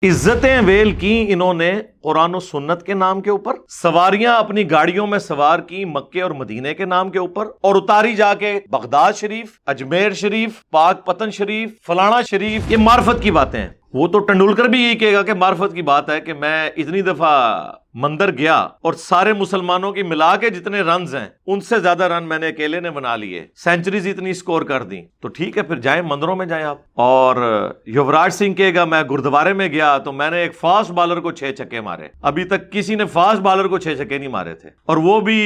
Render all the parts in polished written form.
عزتیں well کی انہوں نے قرآن و سنت کے نام کے اوپر، سواریاں اپنی گاڑیوں میں سوار کی مکے اور مدینے کے نام کے اوپر، اور اتاری جا کے بغداد شریف، اجمیر شریف، پاک پتن شریف، فلانا شریف۔ یہ معرفت کی باتیں ہیں۔ وہ تو ٹنڈولکر بھی یہی کہے گا کہ معرفت کی بات ہے کہ میں اتنی دفعہ مندر گیا اور سارے مسلمانوں کی ملا کے جتنے رنز ہیں ان سے زیادہ رن میں نے اکیلے نے بنا لیے، سینچریز اتنی سکور کر دی۔ تو ٹھیک ہے، پھر جائیں مندروں میں جائیں آپ۔ اور یوراج سنگھ کہے گا میں گردوارے میں گیا تو میں نے ایک فاسٹ بالر کو 6 چھکے مارے، ابھی تک کسی نے فاسٹ بالر کو 6 چھکے نہیں مارے تھے، اور وہ بھی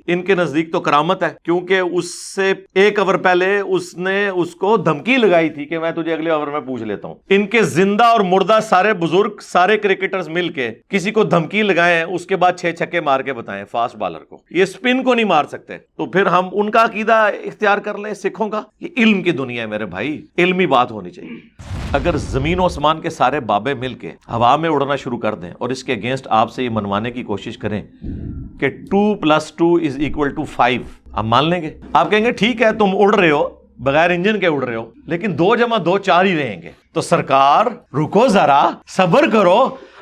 ان کے نزدیک تو کرامت ہے، کیونکہ اس سے 1 اوور پہلے اس نے اس کو دھمکی لگائی تھی کہ میں تجھے اگلے اوور میں پوچھ لیتا ہوں۔ ان کے زندہ اور مردہ سارے بزرگ، سارے کرکٹرز مل کے کسی کو دھمکی لگائیں، اس کے بعد 6 چھکے مار کے بتائیں فاسٹ بالر کو، یہ سپن کو نہیں مار سکتے۔ تو پھر ہم ان کا عقیدہ اختیار کر لیں سکھوں کا؟ یہ علم کی دنیا ہے میرے بھائی، علمی بات ہونی چاہیے۔ اگر زمین و آسمان کے سارے بابے مل کے ہوا میں اڑنا شروع کر دیں اور اس کے اگینسٹ آپ سے یہ منوانے کی کوشش کریں کہ 2+2=5، آپ مان لیں گے؟ آپ کہیں گے ٹھیک ہے تم اڑ رہے ہو، بغیر انجن کے اڑ رہے ہو، لیکن 2+2 4 ہی رہیں گے۔ تو سرکار رکو ذرا، صبر کرو،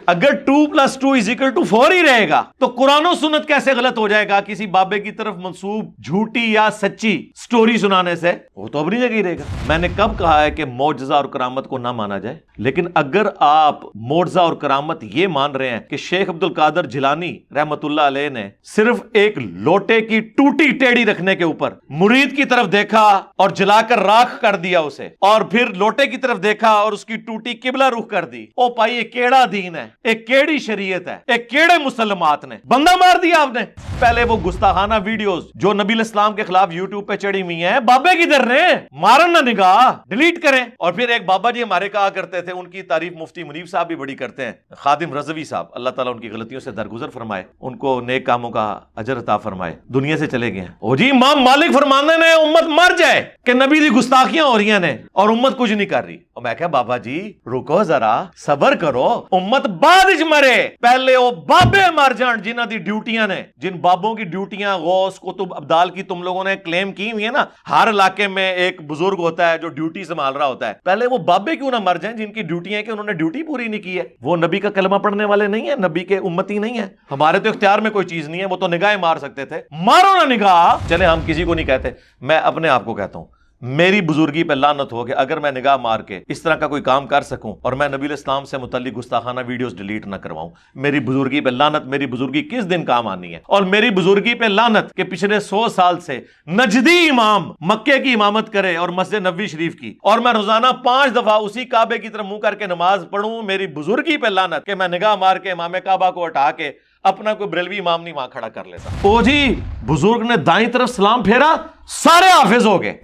اگر 2+2=4 ہی رہے گا تو قرآن و سنت کیسے غلط ہو جائے گا کسی بابے کی طرف منسوب جھوٹی یا سچی سٹوری سنانے سے؟ وہ تو اپنی جگہ ہی رہے گا۔ میں نے کب کہا ہے کہ معجزہ اور کرامت کو نہ مانا جائے؟ لیکن اگر آپ معجزہ اور کرامت یہ مان رہے ہیں کہ شیخ عبد القادر جیلانی رحمت اللہ علیہ نے صرف ایک لوٹے کی ٹوٹی ٹیڑھی رکھنے کے اوپر مرید کی طرف دیکھا اور جلا کر راکھ کر دیا اسے، اور پھر لوٹے کی طرف دیکھا اور اس کی ٹوٹی قبلہ رخ کر دی، او بھائی یہ کیڑا دین ہے، ایک کیڑی شریعت ہے، ایک کیڑے مسلمات نے بندہ مار دیا آپ نے۔ پہلے وہ گستاخانہ ویڈیوز جو نبی الاسلام کے خلاف یوٹیوب پہ چڑھی ہوئی ہیں، بابے کدھر نے؟ مارن نہ نگاہ، ڈیلیٹ کریں۔ اور پھر ایک بابا جی ہمارے کہا کرتے تھے، ان کی تعریف مفتی منیب صاحب بھی بڑی کرتے ہیں، خادم رضوی صاحب، اللہ تعالیٰ ان کی غلطیوں سے درگزر فرمائے، ان کو نیک کاموں کا اجر عطا فرمائے، دنیا سے چلے گئے ہیں۔ او جی امام مالک فرمانے نے امت مر جائے کہ نبی دی گستاخیاں ہو رہی ہیں اور امت کچھ نہیں کر رہی۔ اور میں کہا بابا جی رکو ذرا، صبر کرو، امت بعد وچ مرے، پہلے وہ بابے مر جان جنہاں دی ڈیوٹیاں نے، جن بابوں کی ڈیوٹیاں غوث قطب ابدال کی تم لوگوں نے کلیم کی ہوئی ہے نا، ہر علاقے میں ایک بزرگ ہوتا ہے جو ڈیوٹی سنبھال رہا ہوتا ہے، پہلے وہ بابے کیوں نہ مر جائیں جن کی ڈیوٹی ہے کہ انہوں نے ڈیوٹی پوری نہیں کی ہے؟ وہ نبی کا کلمہ پڑھنے والے نہیں ہیں، نبی کے امتی نہیں ہیں، ہمارے تو اختیار میں کوئی چیز نہیں ہے، وہ تو نگاہیں مار سکتے تھے، مارو نہ نگاہ۔ چلے ہم کسی کو نہیں کہتے، میں اپنے آپ کو کہتا ہوں، میری بزرگی پہ لعنت ہو کہ اگر میں نگاہ مار کے اس طرح کا کوئی کام کر سکوں اور میں نبی الاسلام سے متعلق گستاخانہ ویڈیوز ڈیلیٹ نہ کرواؤں، میری بزرگی پہ لعنت۔ میری بزرگی کس دن کام آنی ہے؟ اور میری بزرگی پہ لعنت کہ پچھلے 100 سال سے نجدی امام مکے کی امامت کرے اور مسجد نبوی شریف کی، اور میں روزانہ 5 دفعہ اسی کعبے کی طرف منہ کر کے نماز پڑھوں۔ میری بزرگی پہ لعنت کہ میں نگاہ مار کے امام کعبہ کو ہٹا کے اپنا کوئی بریلوی امام نہیں وہاں کھڑا کر لیتا۔ او جی بزرگ نے دائیں طرف سلام پھیرا، سارے حافظ ہو گئے،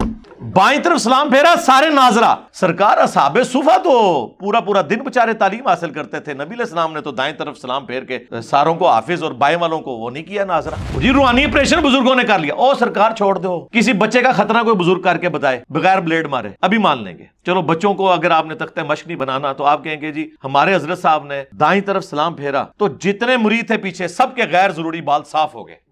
بائیں طرف سلام پھیرا، سارے ناظرہ۔ سرکار اصحاب صفہ تو پورا دن بچارے تعلیم حاصل کرتے تھے، نبی علیہ السلام نے تو دائیں طرف سلام پھیر کے ساروں کو حافظ اور بائیں والوں کو وہ نہیں کیا ناظرہ۔ جی روحانی آپریشن بزرگوں نے کر لیا۔ او سرکار چھوڑ دو، کسی بچے کا خطرہ کوئی بزرگ کر کے بتائے بغیر بلیڈ مارے، ابھی مان لیں گے۔ چلو بچوں کو اگر آپ نے تختہ مشق نہیں بنانا تو آپ کہیں گے جی ہمارے حضرت صاحب نے دائیں طرف سلام پھیرا تو جتنے مرید تھے پیچھے سب کے غیر ضروری بال صاف ہو گئے۔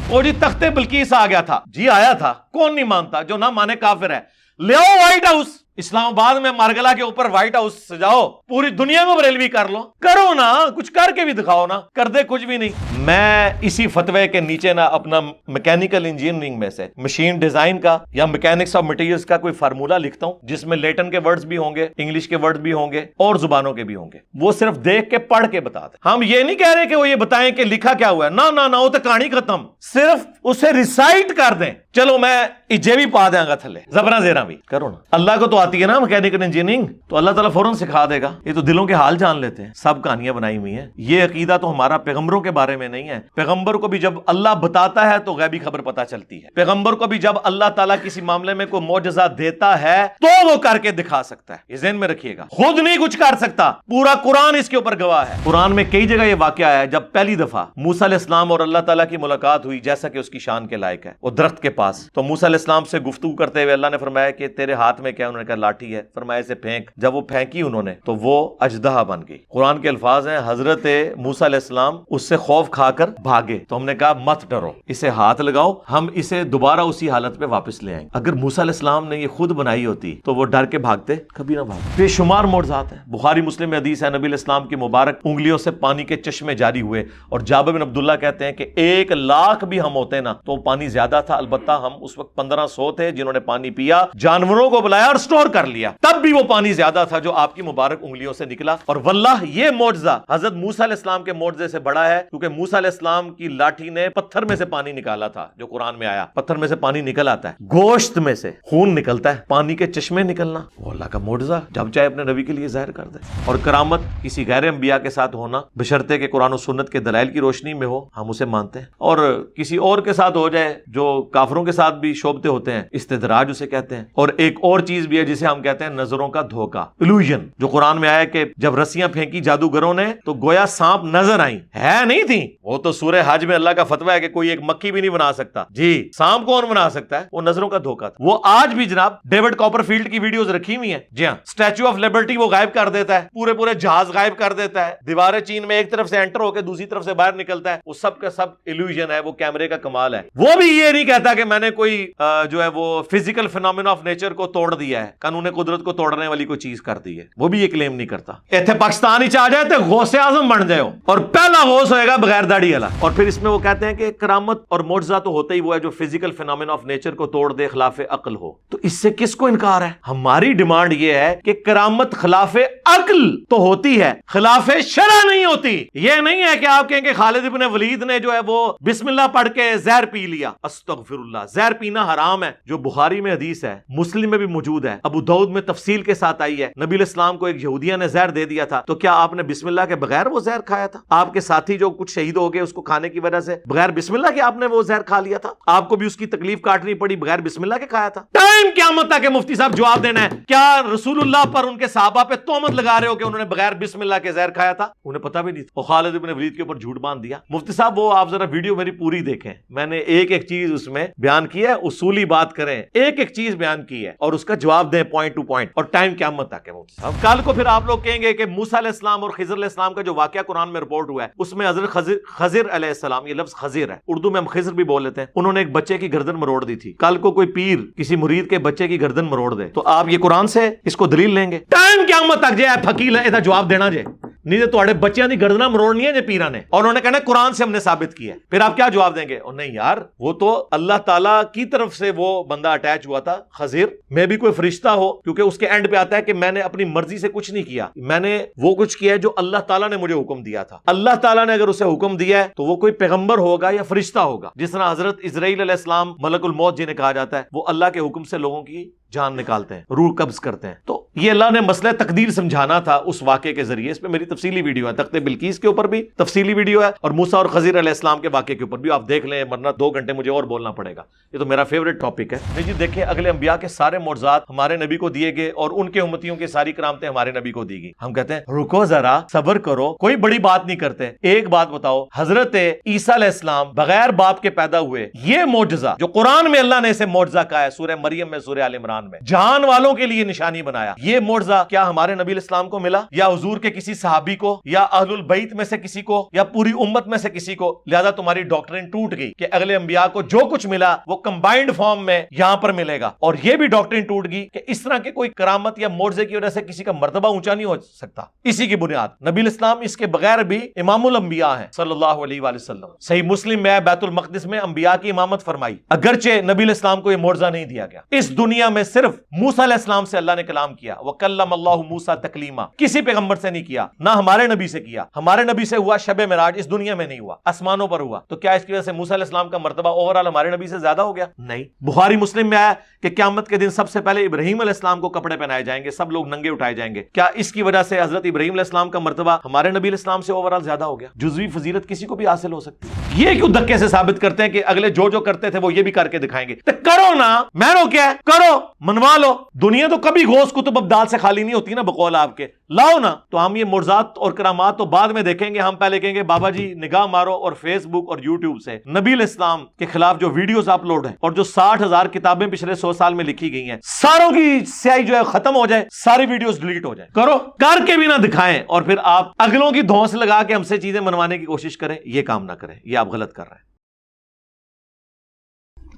وہ جی تختے بلقیس آ گیا تھا، جی آیا تھا، کون نہیں مانتا؟ جو نہ مانے کافر ہے۔ لے آؤ وائٹ ہاؤس، اسلام آباد میں مارگلہ کے اوپر وائٹ ہاؤس سجاؤ، پوری دنیا میں بریلوی کر لو، کرو نا، کچھ کر کے بھی دکھاؤ نا، کر دے کچھ بھی نہیں۔ میں اسی فتوے کے نیچے نا اپنا میکینیکل انجینئرنگ میں سے مشین ڈیزائن کا یا میکینکس آف مٹیریلز کا کوئی فارمولا لکھتا ہوں جس میں لیٹن کے ورڈز بھی ہوں گے، انگلش کے ورڈز بھی ہوں گے اور زبانوں کے بھی ہوں گے، وہ صرف دیکھ کے پڑھ کے بتا دیں۔ ہم یہ نہیں کہہ رہے کہ وہ یہ بتائیں کہ لکھا کیا ہوا ہے، نہ وہ تو کہانی ختم، صرف اسے ریسائٹ کر دیں۔ چلو میں اجے بھی پا دیں گا تھلے، زبرا زیرا بھی کرو نا۔ اللہ کو تو آتی ہے نا میکینیکل انجینئرنگ، تو اللہ تعالیٰ فوراً سکھا دے گا۔ یہ تو دلوں کے حال جان لیتے ہیں، سب کہانیاں بنائی ہوئی ہیں۔ یہ عقیدہ تو ہمارا پیغمبروں کے بارے میں نہیں ہے۔ پیغمبر کو بھی جب اللہ بتاتا ہے تو غیبی خبر پتہ چلتی ہے۔ پیغمبر کو بھی جب اللہ تعالیٰ کسی معاملے میں کوئی معجزہ دیتا ہے تو وہ کر کے دکھا سکتا ہے، یہ ذہن میں رکھیے گا۔ خود نہیں کچھ کر سکتا، پورا قرآن اس کے اوپر گواہ ہے۔ قرآن میں کئی جگہ یہ واقعہ ہے جب پہلی دفعہ موسیٰ علیہ السلام اور اللہ تعالیٰ کی ملاقات ہوئی جیسا کہ اس کی شان کے لائق ہے، وہ درخت کے پاس، تو موسیٰ علیہ السلام سے گفتگو کرتے ہوئے اللہ نے فرمایا کہ تیرے ہاتھ میں کیا؟ انہوں نے کہا لاٹھی ہے. فرمایا اسے پھینک. جب وہ پھینکی انہوں نے تو وہ اژدہا بن گئی. قرآن کے الفاظ ہیں حضرت موسیٰ علیہ السلام اس سے خوف کھا کر بھاگے. تو ہم نے کہا مت ڈرو, اسے ہاتھ لگاؤ, ہم اسے دوبارہ اسی حالت پہ واپس لے آئیں. اگر موسیٰ علیہ السلام نے یہ خود بنائی ہوتی تو وہ ڈر کے بھاگتے کبھی نہ بھاگتے. بے شمار معجزات ہیں. بخاری مسلم میں حدیث ہے نبی علیہ السلام کی مبارک انگلیوں سے پانی کے چشمے جاری ہوئے, اور جابر بن عبداللہ کہتے ہیں کہ 1,00,000 بھی ہم ہوتے نا تو پانی زیادہ تھا, البتہ ہم اس وقت 1500 تھے جنہوں نے پانی پیا, جانوروں کو بلایا اور سٹور کر لیا, تب بھی وہ پانی زیادہ تھا جو آپ کی مبارک انگلیوں سے نکلا. اور واللہ یہ معجزہ حضرت موسیٰ علیہ السلام کے معجزے سے بڑا ہے, کیونکہ موسیٰ علیہ السلام کی لاٹھی نے پتھر میں سے پانی نکالا تھا, جو قرآن میں آیا. پتھر میں سے پانی نکل آتا ہے, گوشت میں سے خون نکلتا ہے, پانی کے چشمے نکلنا وہ اللہ کا معجزہ جب چاہے اپنے نبی کے لیے ظاہر کر دے. اور کرامت کسی غیر انبیاء کے ساتھ ہونا بشرطے کہ قرآن و سنت کے دلائل کی روشنی میں ہو, ہم اسے مانتے ہیں. اور کسی اور کے ساتھ ہو جائے جو کافروں کے ساتھ بھی شعبتے ہوتے ہیں, استدراج اسے کہتے ہیں. اور ایک اور چیز بھی ہے جسے ہم کہتے ہیں نظروں کا دھوکہ, illusion, جو قرآن میں آیا کہ جب رسیاں پھینکی جادوگروں نے تو گویا سانپ نظر آئیں, ہے نہیں تھی. وہ تو سورہ حج میں اللہ کا فتویٰ ہے کہ کوئی ایک مکھی بھی نہیں بنا سکتا. جی سانپ کون بنا سکتا ہے؟ وہ نظروں کا دھوکہ تھا. وہ آج بھی جناب ڈیوڈ کاپر فیلڈ کی ویڈیوز رکھی ہوئی ہیں. جی ہاں, اسٹیچو آف لبرٹی وہ غائب کر دیتا ہے, پورے جہاز غائب کر دیتا ہے, دیوار چین میں ایک طرف سے انٹر ہو کے دوسری طرف سے باہر نکلتا ہے. وہ سب کا سب illusion ہے, وہ کیمرے کا کمال ہے. وہ بھی یہ نہیں کہتا کہ میں نے کوئی جو ہے وہ فزیکل فینومینا آف نیچر کو توڑ دیا ہے, قانون قدرت کو توڑنے والی کوئی چیز کر دی ہے. وہ بھی یہ کلیم نہیں کرتا. ایتھے پاکستان ہی چاہ جائے تو غوث اعظم بن جائے, اور پہلا غوث ہوئے گا بغیر داڑھی والا. اور پھر اس میں وہ کہتے ہیں کہ کرامت اور معجزہ تو ہوتا ہی وہ ہے جو فزیکل فینومینا آف نیچر کو توڑ دے, خلاف عقل ہو. تو اس سے کس کو انکار ہے؟ ہماری ڈیمانڈ یہ ہے کہ کرامت خلاف عقل تو ہوتی ہے, خلاف شرع نہیں ہوتی. یہ نہیں ہے کہ آپ کہیں کہ خالد ابن ولید نے جو ہے وہ بسم اللہ پڑھ کے زہر پی لیا. استغفر اللہ, زہر پینا حرام ہے, جو بخاری میں حدیث ہے, مسلم میں بھی موجود ہے, ابو داؤد میں تفصیل کے ساتھ آئی ہے. نبی علیہ السلام کو ایک یہودیہ نے زہر دے دیا تھا, تو کیا آپ نے بسم اللہ کے بغیر وہ زہر کھایا تھا؟ آپ کے ساتھی جو کچھ شہید ہو گئے اس کو کھانے کی وجہ سے بغیر بسم اللہ کے آپ نے وہ زہر کھا لیا تھا؟ آپ کو بھی اس کی تکلیف کاٹنی پڑی, بغیر بسم اللہ کے کھایا تھا. ٹائم قیامت تک مفتی صاحب جواب دینا ہے, کیا رسول اللہ پر ان کے صحابہ پہ تہمت لگا رہے ہو کہ انہوں نے بغیر بسم اللہ کے زہر کھایا تھا؟ انہیں پتہ بھی نہیں تھا. اور خالد ابن ولید کے اوپر جھوٹ باندھ دیا. مفتی صاحب وہ آپ ذرا ویڈیو میری پوری دیکھیں, میں نے ایک چیز اس میں بیان کی ہے, اصولی بات کریں, ایک چیز بیان کی ہے اور اس کا جواب دیں پوائنٹ ٹو پوائنٹ, اور ٹائم قیامت تک ہے. مفتی صاحب کل کو پھر آپ لوگ کہیں گے کہ موسیٰ علیہ السلام اور خضر علیہ السلام کا جو واقعہ قرآن میں رپورٹ ہوا ہے اس میں حضرت خضر علیہ السلام, یہ لفظ خضر ہے, اردو میں ہم خضر بھی بول لیتے ہیں, انہوں نے ایک بچے کی گردن مروڑ دی تھی. کل کو کوئی پیر کسی مرید کے بچے کی گردن مروڑ دے تو آپ یہ قرآن سے اس کو دلیل لیں گے؟ ٹائم قیامت تک جے فقیل ہے جواب دینا جے, نہیں تو تھوڑے بچیاں دی گردنا مروڑنی ہے جے پیرا نے, اور انہوں نے کہنا قرآن سے ہم نے ثابت کیا ہے. پھر آپ کیا جواب دیں گے؟ اور نہیں یار, وہ تو اللہ تعالیٰ کی طرف سے وہ بندہ اٹیچ ہوا تھا خضر, میں بھی کوئی فرشتہ ہو, کیونکہ اس کے اینڈ پہ آتا ہے کہ میں نے اپنی مرضی سے کچھ نہیں کیا, میں نے وہ کچھ کیا ہے جو اللہ تعالیٰ نے مجھے حکم دیا تھا. اللہ تعالیٰ نے اگر اسے حکم دیا ہے تو وہ کوئی پیغمبر ہوگا یا فرشتہ ہوگا. جس طرح حضرت اسرائیل علیہ السلام ملک الموت جنہیں کہا جاتا ہے, وہ اللہ کے حکم سے لوگوں کی جان نکالتے ہیں, روح قبض کرتے ہیں. تو یہ اللہ نے مسئلہ تقدیر سمجھانا تھا اس واقعے کے ذریعے. اس میں میری تفصیلی ویڈیو ہے, تخت بلقیس کے اوپر بھی تفصیلی ویڈیو ہے, اور موسیٰ اور خضر علیہ السلام کے واقعے کے اوپر بھی آپ دیکھ لیں, ورنہ 2 گھنٹے مجھے اور بولنا پڑے گا. یہ تو میرا فیوریٹ ٹاپک ہے. نہیں جی دیکھیں, اگلے انبیاء کے سارے معجزات ہمارے نبی کو دیے گئے, اور ان کے امتیوں کی ساری کرامتیں ہمارے نبی کو دی گئی. ہم کہتے ہیں رکو ذرا, صبر کرو, کوئی بڑی بات نہیں کرتے. ایک بات بتاؤ, حضرت عیسیٰ علیہ السلام بغیر باپ کے پیدا ہوئے, یہ معجزہ جو قرآن میں اللہ نے اسے معجزہ کہا ہے, سورہ مریم میں, سورہ آل عمران میں, جہان والوں کے لیے نشانی بنایا, یہ معجزہ کیا ہمارے نبی علیہ السلام کو ملا, یا حضور کے کسی صحابی کو, یا اہل البیت میں سے کسی کو, یا پوری امت میں سے کسی کو؟ لہذا تمہاری ڈاکٹرین ٹوٹ گئی کہ اگلے انبیاء کو جو کچھ ملا وہ کمبائنڈ فارم میں یہاں پر ملے گا. اور یہ بھی ڈاکٹرین ٹوٹ گئی کہ اس طرح کے کوئی کرامت یا معجزے کی وجہ سے کسی کا مرتبہ اونچا نہیں ہو سکتا. اسی کی بنیاد نبی علیہ السلام اس کے بغیر بھی امام الانبیاء ہیں صلی اللہ علیہ وآلہ وسلم. صحیح مسلم میں بیت المقدس میں انبیاء کی امامت فرمائی, اگرچہ نبی علیہ السلام کو یہ معجزہ نہیں دیا گیا. اس دنیا میں صرف موسیٰ علیہ السلام سے اللہ نے کلام کیا, وَكَلَّمَ اللَّهُ مُوسَىٰ تَكْلِيمًا, کسی پیغمبر سے نہیں کیا, نہ ہمارے نبی سے کیا. ہمارے نبی سے ہوا شب معراج, اس دنیا میں نہیں ہوا, آسمانوں پر ہوا. تو کیا اس کی وجہ سے موسیٰ علیہ السلام کا مرتبہ اوورال ہمارے نبی سے زیادہ ہو گیا؟ نہیں. بخاری مسلم میں آیا کہ قیامت کے دن سب سے پہلے ابراہیم علیہ السلام کو کپڑے پہنائے جائیں گے, سب لوگ ننگے اٹھائے جائیں گے. کیا اس کی وجہ سے حضرت ابراہیم علیہ السلام کا مرتبہ ہمارے نبی علیہ السلام سے اوورال زیادہ ہو گیا؟ جزوی فضیلت کسی کو بھی حاصل ہو سکتی ہے. یہ کیوں دھکے سے ثابت کرتے ہیں کہ اگلے جو کرتے تھے وہ یہ بھی کر کے دکھائیں گے؟ تو کرو نا, میں رو کیا ہے, کرو. منوا لو. دنیا تو کبھی غوث کتب ابدال سے خالی نہیں ہوتی نا، بقول آپ کے لاؤ نا. تو ہم یہ معجزات اور کرامات تو بعد میں دیکھیں گے. ہم پہلے کہیں گے بابا جی نگاہ مارو اور فیس بک اور یوٹیوب سے نبی علیہ السلام کے خلاف جو ویڈیوز اپلوڈ ہیں اور جو 60,000 کتابیں پچھلے 100 سال میں لکھی گئی ہیں، ساروں کی سیاہی جو ہے ختم ہو جائے، ساری ویڈیوز ڈیلیٹ ہو جائیں. کرو، کر کے بھی نہ دکھائیں اور پھر آپ اگلوں کی دھونس لگا کے ہم سے چیزیں منوانے کی کوشش کریں. یہ کام نہ کریں، یہ آپ غلط کر رہے ہیں.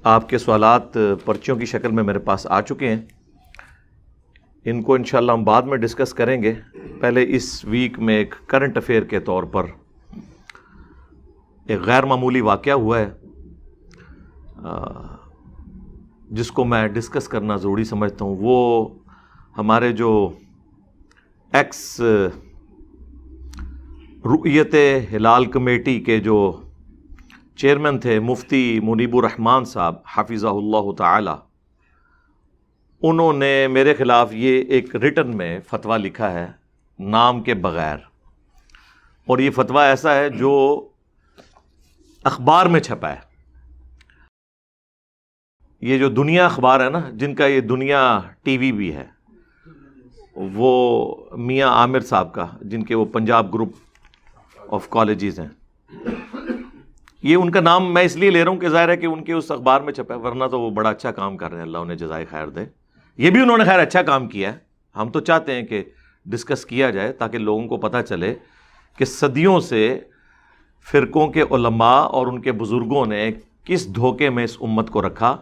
آپ کے سوالات پرچیوں کی شکل میں میرے پاس آ چکے ہیں. ان کو انشاءاللہ ہم بعد میں ڈسکس کریں گے. پہلے اس ویک میں ایک کرنٹ افیئر کے طور پر ایک غیر معمولی واقعہ ہوا ہے جس کو میں ڈسکس کرنا ضروری سمجھتا ہوں. وہ ہمارے جو ایکس رؤیت ہلال کمیٹی کے جو چیئرمین تھے مفتی منیب الرحمان صاحب حفظہ اللہ تعالی، انہوں نے میرے خلاف یہ ایک ریٹن میں فتویٰ لکھا ہے نام کے بغیر. اور یہ فتویٰ ایسا ہے جو اخبار میں چھپا ہے. یہ جو دنیا اخبار ہے نا، جن کا یہ دنیا ٹی وی بھی ہے، وہ میاں عامر صاحب کا، جن کے وہ پنجاب گروپ آف کالجز ہیں. یہ ان کا نام میں اس لیے لے رہا ہوں کہ ظاہر ہے کہ ان کے اس اخبار میں چھپا ہے، ورنہ تو وہ بڑا اچھا کام کر رہے ہیں، اللہ انہیں جزائے خیر دے. یہ بھی انہوں نے خیر اچھا کام کیا ہے. ہم تو چاہتے ہیں کہ ڈسکس کیا جائے تاکہ لوگوں کو پتہ چلے کہ صدیوں سے فرقوں کے علماء اور ان کے بزرگوں نے کس دھوکے میں اس امت کو رکھا.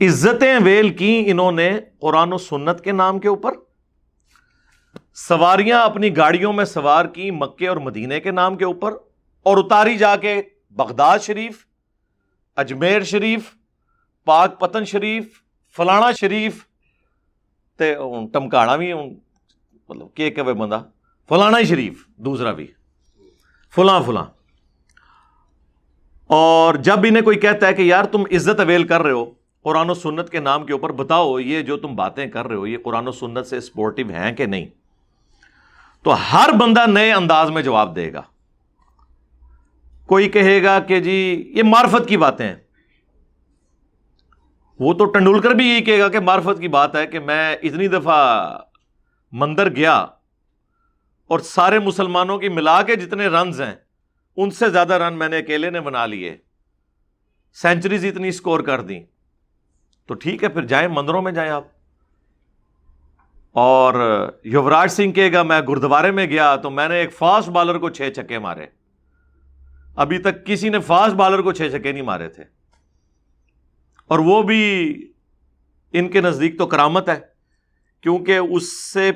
عزتیں ویل کی انہوں نے قرآن و سنت کے نام کے اوپر، سواریاں اپنی گاڑیوں میں سوار کی مکے اور مدینے کے نام کے اوپر، اور اتاری جا کے بغداد شریف، اجمیر شریف، پاک پتن شریف، فلانا شریف تے ٹمکانا بھی مطلب کہ بندہ فلانا ہی شریف، دوسرا بھی فلاں فلاں. اور جب انہیں کوئی کہتا ہے کہ یار تم عزت اویل کر رہے ہو قرآن و سنت کے نام کے اوپر، بتاؤ یہ جو تم باتیں کر رہے ہو یہ قرآن و سنت سے سپورٹیو ہیں کہ نہیں، تو ہر بندہ نئے انداز میں جواب دے گا. کوئی کہے گا کہ جی یہ معرفت کی باتیں ہیں. وہ تو ٹنڈولکر بھی یہی کہے گا کہ معرفت کی بات ہے کہ میں اتنی دفعہ مندر گیا اور سارے مسلمانوں کی ملا کے جتنے رنز ہیں ان سے زیادہ رن میں نے اکیلے نے بنا لیے، سینچریز اتنی سکور کر دیں. تو ٹھیک ہے، پھر جائیں مندروں میں جائیں آپ. اور یوراج سنگھ کہے گا میں گردوارے میں گیا تو میں نے ایک فاسٹ بالر کو 6 چھکے مارے. ابھی تک کسی نے فاسٹ بالر کو 6 چھکے نہیں مارے تھے، اور وہ بھی ان کے نزدیک تو کرامت ہے، کیونکہ اس سے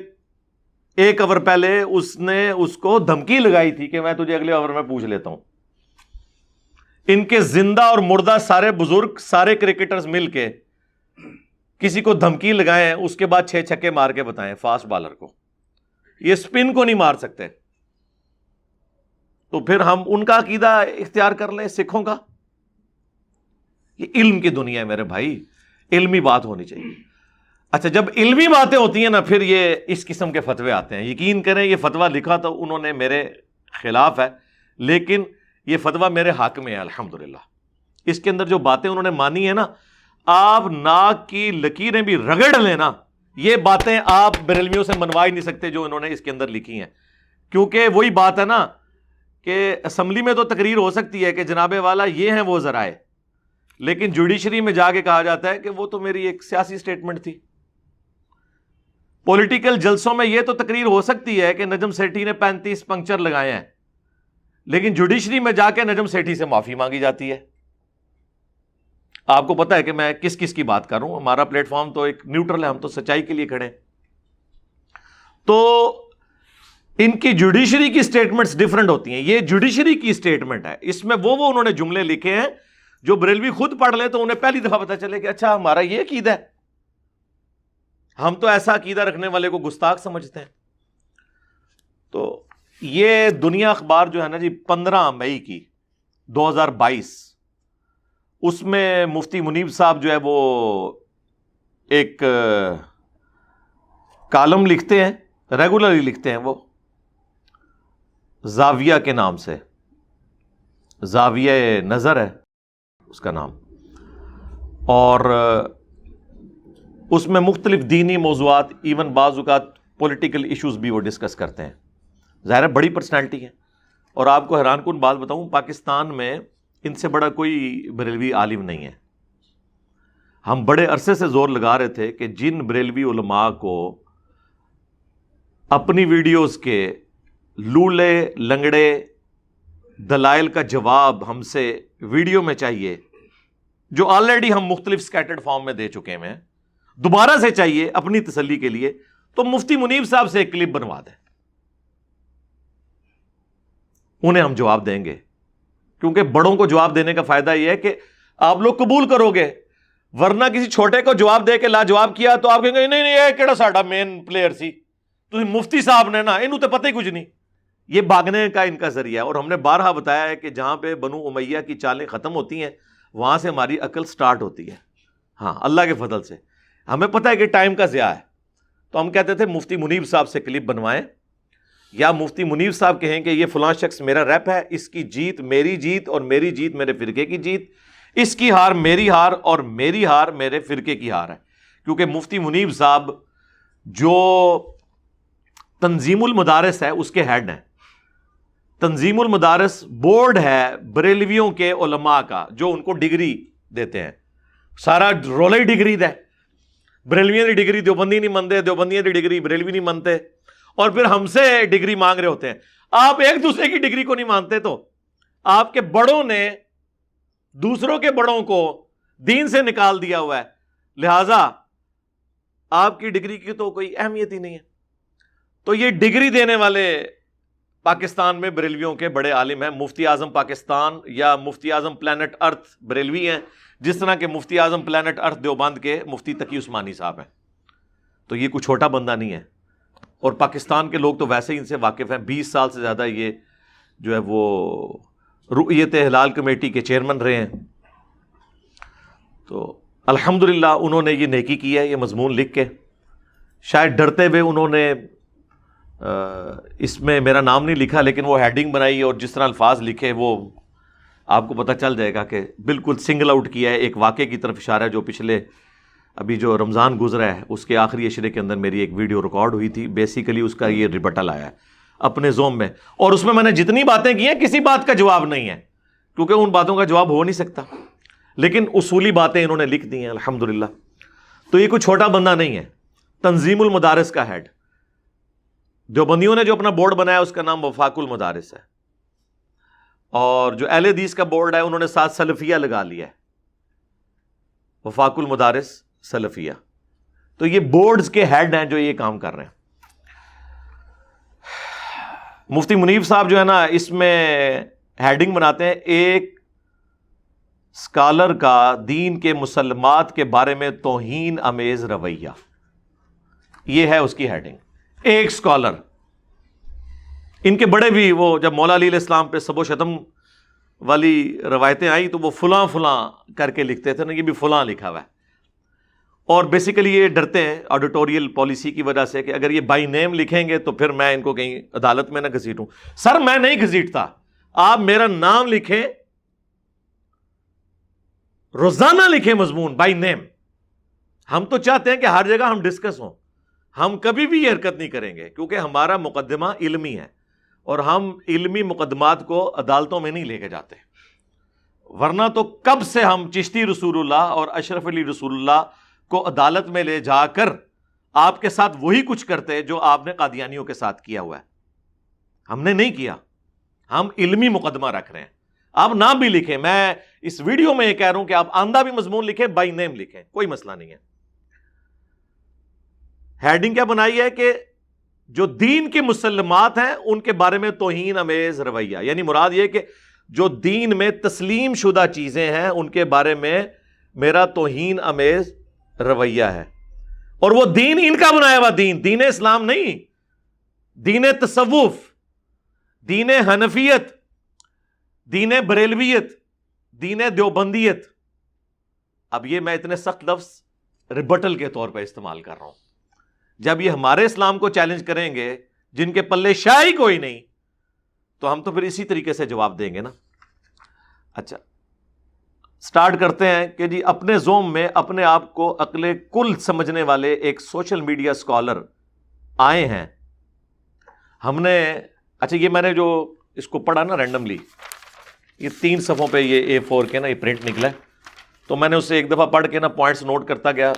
1 اوور پہلے اس نے اس کو دھمکی لگائی تھی کہ میں تجھے اگلے اوور میں پوچھ لیتا ہوں. ان کے زندہ اور مردہ سارے بزرگ، سارے کرکٹرز مل کے کسی کو دھمکی لگائیں، اس کے بعد 6 چھکے مار کے بتائیں فاسٹ بالر کو. یہ سپن کو نہیں مار سکتے. تو پھر ہم ان کا عقیدہ اختیار کر لیں سکھوں کا. یہ علم کی دنیا ہے میرے بھائی، علمی بات ہونی چاہیے. اچھا جب علمی باتیں ہوتی ہیں نا، پھر یہ اس قسم کے فتوے آتے ہیں. یقین کریں یہ فتویٰ لکھا تو انہوں نے میرے خلاف ہے، لیکن یہ فتویٰ میرے حق میں ہے الحمدللہ. اس کے اندر جو باتیں انہوں نے مانی ہیں نا، آپ ناک کی لکیریں بھی رگڑ لینا، یہ باتیں آپ بریلویوں سے منوا ہی نہیں سکتے جو انہوں نے اس کے اندر لکھی ہیں. کیونکہ وہی بات ہے نا کہ اسمبلی میں تو تقریر ہو سکتی ہے کہ جناب والا یہ ہیں وہ ذرائع، لیکن جوڈیشری میں جا کے کہا جاتا ہے کہ وہ تو میری ایک سیاسی سٹیٹمنٹ تھی. پولیٹیکل جلسوں میں یہ تو تقریر ہو سکتی ہے کہ نجم سیٹھی نے 35 پنکچر لگائے ہیں، لیکن جوڈیشری میں جا کے نجم سیٹھی سے معافی مانگی جاتی ہے. آپ کو پتا ہے کہ میں کس کس کی بات کر رہا ہوں. ہمارا پلیٹ فارم تو ایک نیوٹرل ہے، ہم تو سچائی کے لیے کھڑے ہیں. تو ان کی جوڈیشری کی سٹیٹمنٹس ڈیفرنٹ ہوتی ہیں. یہ جوڈیشری کی سٹیٹمنٹ ہے، اس میں وہ انہوں نے جملے لکھے ہیں جو بریلوی خود پڑھ لیں تو انہیں پہلی دفعہ پتہ چلے کہ اچھا ہمارا یہ عقیدہ ہے. ہم تو ایسا عقیدہ رکھنے والے کو گستاخ سمجھتے ہیں. تو یہ دنیا اخبار جو ہے نا جی 15 مئی کی 2022، اس میں مفتی منیب صاحب جو ہے وہ ایک کالم لکھتے ہیں، ریگولرلی لکھتے ہیں. وہ زاویہ کے نام سے، زاویہ نظر ہے اس کا نام. اور اس میں مختلف دینی موضوعات، ایون بعض اوقات پولیٹیکل ایشوز بھی وہ ڈسکس کرتے ہیں. ظاہر ہے بڑی پرسنالٹی ہے. اور آپ کو حیران کن بات بتاؤں، پاکستان میں ان سے بڑا کوئی بریلوی عالم نہیں ہے. ہم بڑے عرصے سے زور لگا رہے تھے کہ جن بریلوی علماء کو اپنی ویڈیوز کے لولے لنگڑے دلائل کا جواب ہم سے ویڈیو میں چاہیے، جو آلریڈی ہم مختلف سکیٹرڈ فارم میں دے چکے ہیں، دوبارہ سے چاہیے اپنی تسلی کے لیے، تو مفتی منیب صاحب سے ایک کلپ بنوا دیں، انہیں ہم جواب دیں گے. کیونکہ بڑوں کو جواب دینے کا فائدہ یہ ہے کہ آپ لوگ قبول کرو گے، ورنہ کسی چھوٹے کو جواب دے کے لاجواب کیا تو آپ کہیں گے نہیں یہ کیڑا ساڈا مین پلیئر سی، تو مفتی صاحب نے نا انہوں تو پتہ ہی کچھ نہیں. یہ بھاگنے کا ان کا ذریعہ ہے. اور ہم نے بارہا بتایا ہے کہ جہاں پہ بنو امیہ کی چالیں ختم ہوتی ہیں وہاں سے ہماری عقل سٹارٹ ہوتی ہے. ہاں اللہ کے فضل سے ہمیں پتہ ہے کہ ٹائم کا ضیاع ہے، تو ہم کہتے تھے مفتی منیب صاحب سے کلپ بنوائیں، یا مفتی منیب صاحب کہیں کہ یہ فلاں شخص میرا ریپ ہے، اس کی جیت میری جیت اور میری جیت میرے فرقے کی جیت، اس کی ہار میری ہار اور میری ہار میرے فرقے کی ہار ہے. کیونکہ مفتی منیب صاحب جو تنظیم المدارس ہے اس کے ہیڈ ہیں. تنظیم المدارس بورڈ ہے بریلویوں کے علماء کا جو ان کو ڈگری دیتے ہیں. سارا رولہ ہی ڈگری دا ہے. بریلویوں کی ڈگری دیوبندی نہیں منتے، دیوبندیوں کی ڈگری بریلوی نہیں منتے، اور پھر ہم سے ڈگری مانگ رہے ہوتے ہیں. آپ ایک دوسرے کی ڈگری کو نہیں مانتے تو آپ کے بڑوں نے دوسروں کے بڑوں کو دین سے نکال دیا ہوا ہے، لہذا آپ کی ڈگری کی تو کوئی اہمیت ہی نہیں ہے. تو یہ ڈگری دینے والے پاکستان میں بریلویوں کے بڑے عالم ہیں. مفتی اعظم پاکستان یا مفتی اعظم پلانٹ ارتھ بریلوی ہیں، جس طرح کہ مفتی اعظم پلانٹ ارتھ دیوبند کے مفتی تقی عثمانی صاحب ہیں. تو یہ کوئی چھوٹا بندہ نہیں ہے. اور پاکستان کے لوگ تو ویسے ہی ان سے واقف ہیں. 20 سال سے زیادہ یہ جو ہے وہ رؤیت ہلال کمیٹی کے چیئرمین رہے ہیں. تو الحمدللہ انہوں نے یہ نیکی کی ہے، یہ مضمون لکھ کے. شاید ڈرتے ہوئے انہوں نے اس میں میرا نام نہیں لکھا، لیکن وہ ہیڈنگ بنائی اور جس طرح الفاظ لکھے وہ آپ کو پتہ چل جائے گا کہ بالکل سنگل آؤٹ کیا ہے. ایک واقعے کی طرف اشارہ ہے جو پچھلے ابھی جو رمضان گزرا ہے اس کے آخری عشرے کے اندر میری ایک ویڈیو ریکارڈ ہوئی تھی. بیسیکلی اس کا یہ ریبٹل آیا ہے اپنے زوم میں، اور اس میں نے جتنی باتیں کی ہیں کسی بات کا جواب نہیں ہے، کیونکہ ان باتوں کا جواب ہو نہیں سکتا، لیکن اصولی باتیں انہوں نے لکھ دی ہیں الحمدللہ. تو یہ کوئی چھوٹا بندہ نہیں ہے. تنظیم المدارس کا ہیڈ. دیوبندیوں نے جو اپنا بورڈ بنایا اس کا نام وفاق المدارس ہے، اور جو اہل حدیث کا بورڈ ہے انہوں نے ساتھ سلفیہ لگا لیا ہے، وفاق المدارس سلفیہ. تو یہ بورڈز کے ہیڈ ہیں جو یہ کام کر رہے ہیں. مفتی منیب صاحب جو ہے نا اس میں ہیڈنگ بناتے ہیں ایک اسکالر کا دین کے مسلمات کے بارے میں توہین امیز رویہ. یہ ہے اس کی ہیڈنگ. ایک اسکالر. ان کے بڑے بھی وہ جب مولا علی علیہ السلام پہ سب و شتم والی روایتیں آئیں تو وہ فلاں فلاں کر کے لکھتے تھے نا، یہ بھی فلاں لکھا ہوا ہے. اور بیسیکلی یہ ڈرتے ہیں آڈیٹوریل پالیسی کی وجہ سے کہ اگر یہ بائی نیم لکھیں گے تو پھر میں ان کو کہیں عدالت میں نہ گھسیٹوں. سر میں نہیں گھسیٹتا، آپ میرا نام لکھیں، روزانہ لکھیں مضمون بائی نیم. ہم تو چاہتے ہیں کہ ہر جگہ ہم ڈسکس ہوں. ہم کبھی بھی یہ حرکت نہیں کریں گے کیونکہ ہمارا مقدمہ علمی ہے، اور ہم علمی مقدمات کو عدالتوں میں نہیں لے کے جاتے. ورنہ تو کب سے ہم چشتی رسول اللہ اور اشرف علی رسول اللہ کو عدالت میں لے جا کر آپ کے ساتھ وہی کچھ کرتے جو آپ نے قادیانیوں کے ساتھ کیا ہوا ہے. ہم نے نہیں کیا. ہم علمی مقدمہ رکھ رہے ہیں. آپ نام بھی لکھیں. میں اس ویڈیو میں یہ کہہ رہا ہوں کہ آپ آندہ بھی مضمون لکھیں، بائی نیم لکھیں، کوئی مسئلہ نہیں ہے. ہیڈنگ کیا بنائی ہے کہ جو دین کے مسلمات ہیں ان کے بارے میں توہین امیز رویہ، یعنی مراد یہ کہ جو دین میں تسلیم شدہ چیزیں ہیں ان کے بارے میں میرا توہین امیز رویہ ہے. اور وہ دین ان کا بنایا ہوا دین اسلام نہیں، دین تصوف، دین حنفیت، دین بریلویت، دین دیوبندیت. اب یہ میں اتنے سخت لفظ ریبٹل کے طور پہ استعمال کر رہا ہوں. جب یہ ہمارے اسلام کو چیلنج کریں گے جن کے پلے شاہی کوئی نہیں، تو ہم تو پھر اسی طریقے سے جواب دیں گے نا. اچھا، سٹارٹ کرتے ہیں کہ جی اپنے زوم میں اپنے آپ کو عقل کل سمجھنے والے ایک سوشل میڈیا اسکالر آئے ہیں. ہم نے اچھا یہ میں نے جو اس کو پڑھا نا رینڈملی، یہ 3 صفحوں پہ یہ A4 کے نا یہ پرنٹ نکلا ہے، تو میں نے اسے ایک دفعہ پڑھ کے نا پوائنٹس نوٹ کرتا گیا.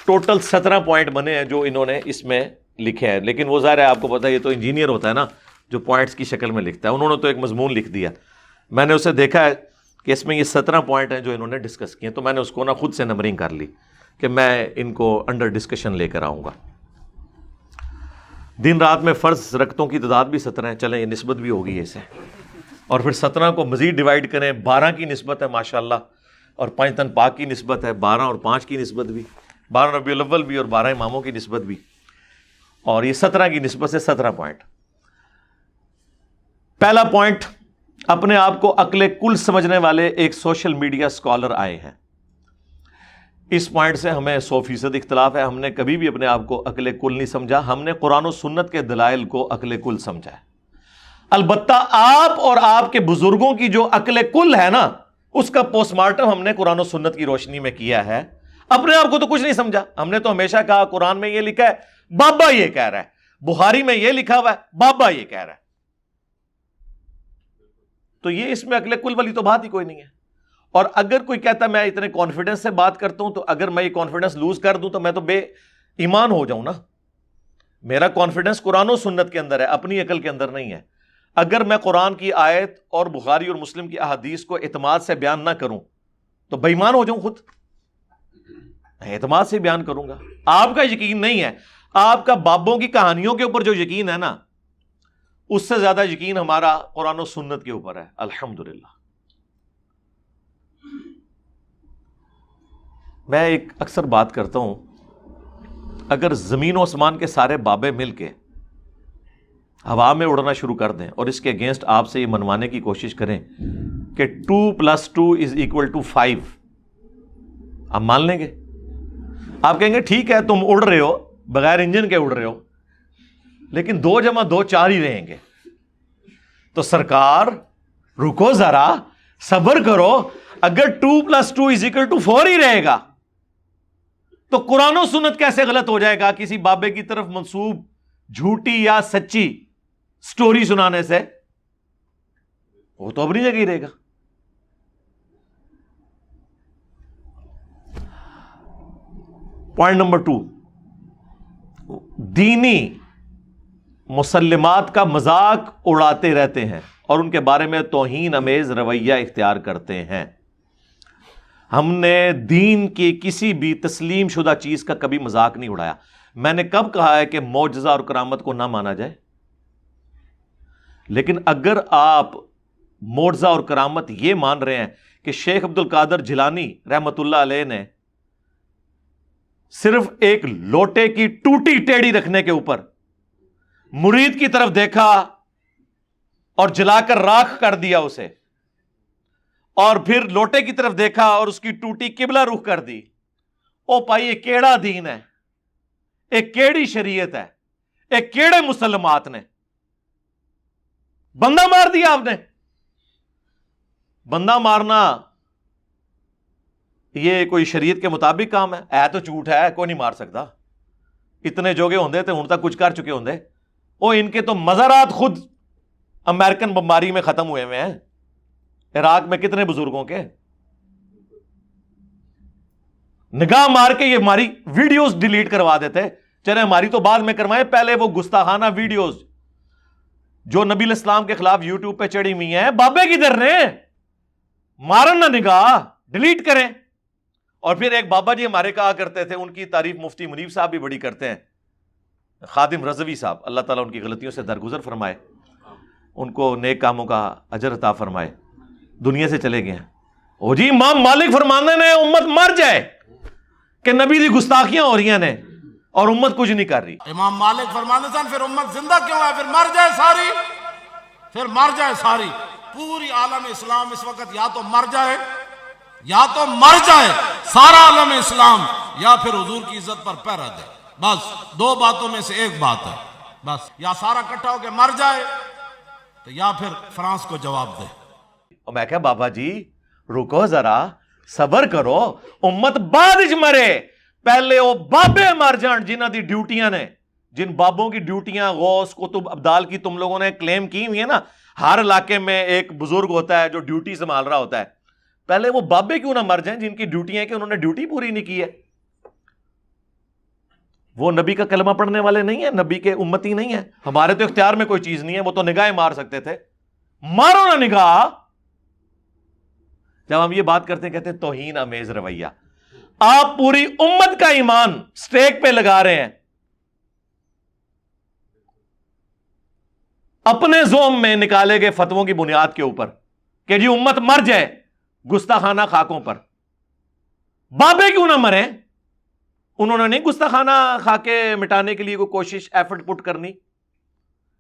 ٹوٹل 17 پوائنٹ بنے ہیں جو انہوں نے اس میں لکھے ہیں، لیکن وہ ظاہر ہے آپ کو پتہ ہے یہ تو انجینئر ہوتا ہے نا جو پوائنٹس کی شکل میں لکھتا ہے. انہوں نے تو ایک مضمون لکھ دیا. میں نے اسے دیکھا ہے کہ اس میں یہ 17 پوائنٹ ہیں جو انہوں نے ڈسکس کیے، تو میں نے اس کو نا خود سے نمبرنگ کر لی کہ میں ان کو انڈر ڈسکشن لے کر آؤں گا. دن رات میں فرض رکعتوں کی تعداد بھی 17 ہے، چلیں یہ نسبت بھی ہوگی اسے، اور پھر 17 کو مزید ڈیوائڈ کریں، 12 کی نسبت ہے ماشاءاللہ، اور 5 تن پاک کی نسبت ہے، 12 اور 5 کی نسبت بھی، 12 ربیع الاول بھی اور 12 اماموں کی نسبت بھی، اور یہ 17 کی نسبت سے 17 پوائنٹ. پہلا پوائنٹ، اپنے آپ کو عقل کل سمجھنے والے ایک سوشل میڈیا اسکالر آئے ہیں. اس پوائنٹ سے ہمیں 100% اختلاف ہے. ہم نے کبھی بھی اپنے آپ کو عقل کل نہیں سمجھا، ہم نے قرآن و سنت کے دلائل کو عقل کل سمجھا ہے. البتہ آپ اور آپ کے بزرگوں کی جو عقل کل ہے نا، اس کا پوسٹ مارٹم ہم نے قرآن و سنت کی روشنی میں کیا ہے. اپنے آپ کو تو کچھ نہیں سمجھا. ہم نے تو ہمیشہ کہا قرآن میں یہ لکھا ہے، بابا یہ کہہ رہا ہے، بخاری میں یہ لکھا ہوا ہے، بابا یہ کہہ رہا ہے. تو یہ اس میں عقل کل والی تو بات ہی کوئی نہیں ہے. اور اگر کوئی کہتا ہے میں اتنے کانفیڈنس سے بات کرتا ہوں، تو اگر میں یہ کانفیڈنس لوز کر دوں تو میں تو بے ایمان ہو جاؤں نا. میرا کانفیڈنس قرآن و سنت کے اندر ہے، اپنی عقل کے اندر نہیں ہے. اگر میں قرآن کی آیت اور بخاری اور مسلم کی احادیث کو اعتماد سے بیان نہ کروں تو بے ایمان ہو جاؤں خود. میں اعتماد سے بیان کروں گا. آپ کا یقین نہیں ہے، آپ کا بابوں کی کہانیوں کے اوپر جو یقین ہے نا، اس سے زیادہ یقین ہمارا قرآن و سنت کے اوپر ہے الحمدللہ. میں ایک اکثر بات کرتا ہوں، اگر زمین و آسمان کے سارے بابے مل کے ہوا میں اڑنا شروع کر دیں اور اس کے اگینسٹ آپ سے یہ منوانے کی کوشش کریں کہ 2 + 2 = 5، آپ مان لیں گے؟ آپ کہیں گے ٹھیک ہے تم اڑ رہے ہو، بغیر انجن کے اڑ رہے ہو، لیکن 2 + 2 4 ہی رہیں گے. تو سرکار رکو ذرا، صبر کرو، اگر 2 + 2 = 4 ہی رہے گا تو قرآن و سنت کیسے غلط ہو جائے گا کسی بابے کی طرف منسوب جھوٹی یا سچی سٹوری سنانے سے؟ وہ تو اپنی جگہ ہی رہے گا. پوائنٹ نمبر 2، دینی مسلمات کا مذاق اڑاتے رہتے ہیں اور ان کے بارے میں توہین امیز رویہ اختیار کرتے ہیں. ہم نے دین کی کسی بھی تسلیم شدہ چیز کا کبھی مذاق نہیں اڑایا. میں نے کب کہا ہے کہ معجزہ اور کرامت کو نہ مانا جائے؟ لیکن اگر آپ معجزہ اور کرامت یہ مان رہے ہیں کہ شیخ عبد القادر جیلانی رحمت اللہ علیہ نے صرف ایک لوٹے کی ٹوٹی ٹیڑھی رکھنے کے اوپر مرید کی طرف دیکھا اور جلا کر راکھ کر دیا اسے، اور پھر لوٹے کی طرف دیکھا اور اس کی ٹوٹی قبلہ رخ کر دی، او بھائی یہ کیڑا دین ہے، ایک کیڑی شریعت ہے، ایک کیڑے مسلمات نے بندہ مار دیا. آپ نے بندہ مارنا یہ کوئی شریعت کے مطابق کام ہے تو جھوٹ ہے، کوئی نہیں مار سکتا. اتنے جوگے ہوندے تھے ہن تک کچھ کر چکے ہوندے. او ان کے تو مزارات خود امریکن بمباری میں ختم ہوئے ہیں. عراق میں کتنے بزرگوں کے نگاہ مار کے یہ ہماری ویڈیوز ڈیلیٹ کروا دیتے. چلے ہماری تو بعد میں کروائیں، پہلے وہ گستاخانہ ویڈیوز جو نبی الاسلام کے خلاف یوٹیوب پہ چڑھی ہوئی ہیں، بابے کدھر نے مارن نہ نگاہ ڈیلیٹ کریں. اور پھر ایک بابا جی ہمارے کہا کرتے تھے، ان کی تعریف مفتی منیب صاحب بھی بڑی کرتے ہیں، خادم رضوی صاحب، اللہ تعالیٰ ان کی غلطیوں سے درگزر فرمائے، ان کو نیک کاموں کا اجر عطا فرمائے، دنیا سے چلے گئے ہیں. او جی امام مالک فرمانے نے امت مر جائے کہ نبی دی گستاخیاں ہو رہی ہیں اور امت کچھ نہیں کر رہی. امام مالک فرمانے سے پھر امت زندہ کیوں ہے؟ پھر مر جائے ساری، پھر مر جائے ساری. پوری عالم اسلام اس وقت یا تو مر جائے، یا تو مر جائے سارا عالم اسلام، یا پھر حضور کی عزت پر پہرا دے. بس 2 باتوں میں سے ایک بات ہے. بس یا سارا اکٹھا ہو کے مر جائے تو یا پھر فرانس کو جواب دے. اور میں کہا بابا جی رکو ذرا، صبر کرو امت بعد وچ مرے, پہلے وہ بابے مر جان جنہ دی ڈیوٹیاں نے, جن بابوں کی ڈیوٹیاں غوث قطب ابدال کی تم لوگوں نے کلیم کی ہوئی ہے نا. ہر علاقے میں ایک بزرگ ہوتا ہے جو ڈیوٹی سنبھال رہا ہوتا ہے, پہلے وہ بابے کیوں نہ مر جائیں جن کی ڈیوٹیاں ہیں کہ انہوں نے ڈیوٹی پوری نہیں کی ہے. وہ نبی کا کلمہ پڑھنے والے نہیں ہیں, نبی کے امتی نہیں ہیں. ہمارے تو اختیار میں کوئی چیز نہیں ہے, وہ تو نگاہیں مار سکتے تھے. مارو نا نگاہ. جب ہم یہ بات کرتے ہیں کہتے ہیں توہین امیز رویہ. آپ پوری امت کا ایمان سٹیک پہ لگا رہے ہیں اپنے زوم میں نکالے گئے فتووں کی بنیاد کے اوپر کہ جی امت مر جائے گستاخانہ خاکوں پر. بابے کیوں نہ مرے, انہوں نے نہیں گستاخانہ خاکے مٹانے کے لیے کوئی کوشش ایفرٹ پٹ کرنی.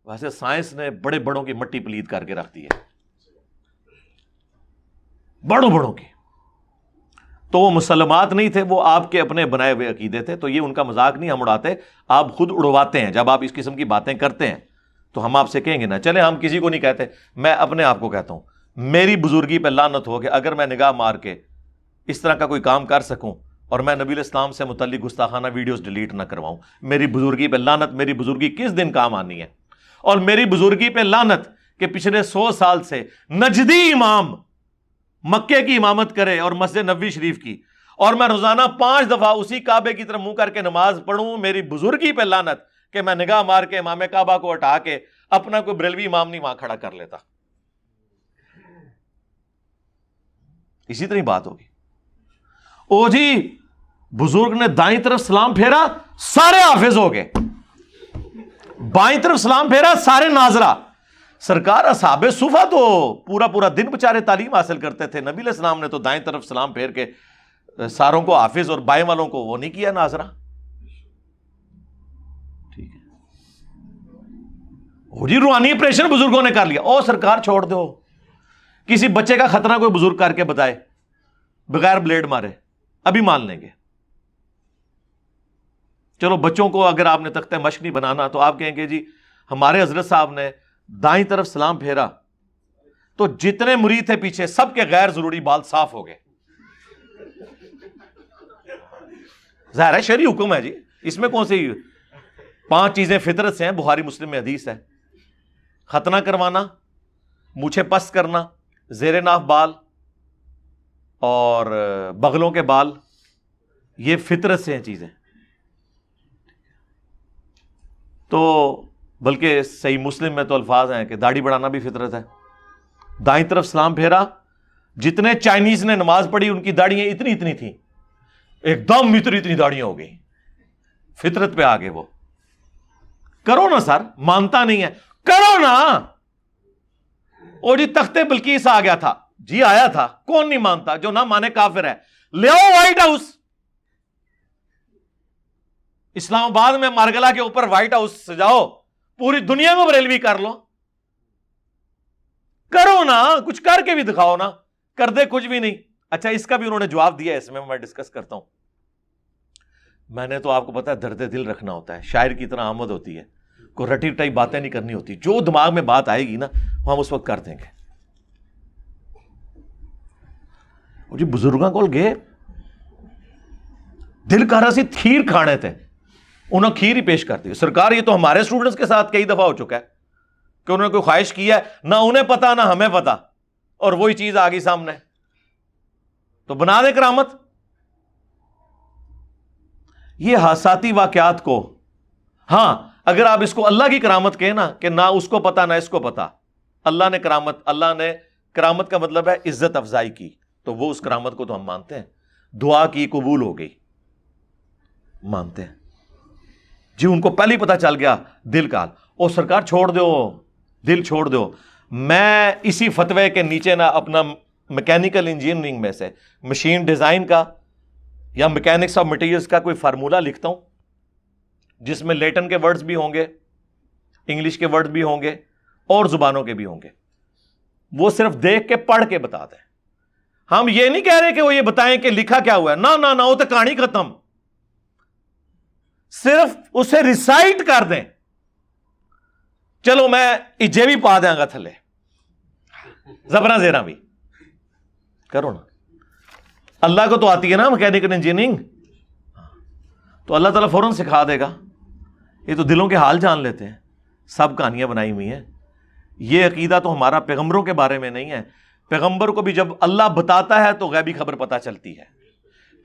ویسے سائنس نے بڑے بڑوں کی مٹی پلید کر کے رکھ دی ہے, بڑوں بڑوں کی. تو وہ مسلمات نہیں تھے, وہ آپ کے اپنے بنائے ہوئے عقیدے تھے. تو یہ ان کا مذاق نہیں ہم اڑاتے, آپ خود اڑواتے ہیں. جب آپ اس قسم کی باتیں کرتے ہیں تو ہم آپ سے کہیں گے نا, چلیں ہم کسی کو نہیں کہتے, میں اپنے آپ کو کہتا ہوں میری بزرگی پہ لعنت ہو کہ اگر میں نگاہ مار کے اس طرح کا کوئی کام کر سکوں اور میں نبی الاسلام سے متعلق گستاخانہ ویڈیوز ڈیلیٹ نہ کرواؤں. میری بزرگی پہ لعنت, میری بزرگی کس دن کام آنی ہے. اور میری بزرگی پہ لعنت کہ پچھلے 100 سال سے نجدی امام مکے کی امامت کرے اور مسجد نبوی شریف کی, اور میں روزانہ 5 دفعہ اسی کعبے کی طرف منہ کر کے نماز پڑھوں. میری بزرگی پہ لعنت کہ میں نگاہ مار کے امام کعبہ کو ہٹا کے اپنا کوئی بریلوی امام نہیں وہاں کھڑا کر لیتا. اسی طرح بات ہوگی. او جی بزرگ نے دائیں طرف سلام پھیرا سارے حافظ ہو گئے, بائیں طرف سلام پھیرا سارے ناظرہ. سرکار اصحاب صفہ تو پورا پورا دن بچارے تعلیم حاصل کرتے تھے. نبی علیہ السلام نے تو دائیں طرف سلام پھیر کے ساروں کو حافظ اور بائیں والوں کو وہ نہیں کیا ناظرہ. ٹھیک ہے, وہ جی روحانی آپریشن بزرگوں نے کر لیا. او سرکار چھوڑ دو, کسی بچے کا خطرہ کوئی بزرگ کر کے بتائے بغیر بلیڈ مارے, ابھی مان لیں گے. چلو بچوں کو اگر آپ نے تختہ مشق نہیں بنانا تو آپ کہیں گے جی ہمارے حضرت صاحب نے دائیں طرف سلام پھیرا تو جتنے مرید تھے پیچھے سب کے غیر ضروری بال صاف ہو گئے. ظاہر ہے شرعی حکم ہے جی, اس میں کون سی 5 چیزیں فطرت سے ہیں, بخاری مسلم میں حدیث ہے. ختنہ کروانا, مونچھیں پست کرنا, زیر ناف بال اور بغلوں کے بال, یہ فطرت سے ہیں چیزیں. تو بلکہ صحیح مسلم میں تو الفاظ ہیں کہ داڑھی بڑھانا بھی فطرت ہے. دائیں طرف سلام پھیرا, جتنے چائنیز نے نماز پڑھی ان کی داڑیاں اتنی اتنی تھیں, ایک دم اتنی داڑیاں ہو گئی. فطرت پہ آگے وہ. کرو نا سر, مانتا نہیں ہے, کرو نا. اور جی تختے بلقیس آ گیا تھا, جی آیا تھا, کون نہیں مانتا, جو نہ مانے کافر ہے. لے آؤ وائٹ ہاؤس, اسلام آباد میں مارگلا کے اوپر وائٹ ہاؤس سجاؤ, پوری دنیا میں بریلوی کر لو. کرو نا, کچھ کر کے بھی دکھاؤ نا. کر دے کچھ بھی نہیں. اچھا اس کا بھی انہوں نے جواب دیا, اس میں ڈسکس کرتا ہوں. میں نے تو آپ کو پتا ہے درد دل رکھنا ہوتا ہے, شاعر کی طرح آمد ہوتی ہے, کوئی رٹی رٹائی باتیں نہیں کرنی ہوتی. جو دماغ میں بات آئے گی نا ہم اس وقت کر دیں گے. جی بزرگاں کو گئے, دل کر رہا سی کھیر کھانے تھے, انہوں نے کھیر ہی پیش کر دی. سرکار یہ تو ہمارے اسٹوڈنٹس کے ساتھ کئی دفعہ ہو چکا ہے کہ انہوں نے کوئی خواہش کی ہے, نہ انہیں پتا نہ ہمیں پتا, اور وہی چیز آ گئی سامنے, تو بنا دے کرامت. یہ حادثاتی واقعات کو, ہاں اگر آپ اس کو اللہ کی کرامت کہیں نا کہ نہ اس کو پتا نہ اس کو پتا, اللہ نے کرامت کا مطلب ہے عزت افزائی کی, تو وہ اس کرامت کو تو ہم مانتے ہیں. دعا کی قبول ہو گئی, مانتے ہیں جی. ان کو پہلے ہی پتا چل گیا دل کا, او سرکار چھوڑ دو, دل چھوڑ دو. میں اسی فتوے کے نیچے نا اپنا میکینیکل انجینئرنگ میں سے مشین ڈیزائن کا یا میکینکس آف مٹیریلز کا کوئی فارمولہ لکھتا ہوں, جس میں لیٹن کے ورڈز بھی ہوں گے, انگلش کے ورڈز بھی ہوں گے, اور زبانوں کے بھی ہوں گے. وہ صرف دیکھ کے پڑھ کے بتا دیں. ہم یہ نہیں کہہ رہے کہ وہ یہ بتائیں کہ لکھا کیا ہوا ہے, نہ وہ تو کہانی ختم. صرف اسے ریسائٹ کر دیں. چلو میں اجے بھی پا دیں گا تھلے, زبرا زیرا بھی کرو نا. اللہ کو تو آتی ہے نا میکینیکل انجینئرنگ، تو اللہ تعالیٰ فوراً سکھا دے گا. یہ تو دلوں کے حال جان لیتے ہیں. سب کہانیاں بنائی ہوئی ہیں. یہ عقیدہ تو ہمارا پیغمبروں کے بارے میں نہیں ہے. پیغمبر کو بھی جب اللہ بتاتا ہے تو غیبی خبر پتہ چلتی ہے.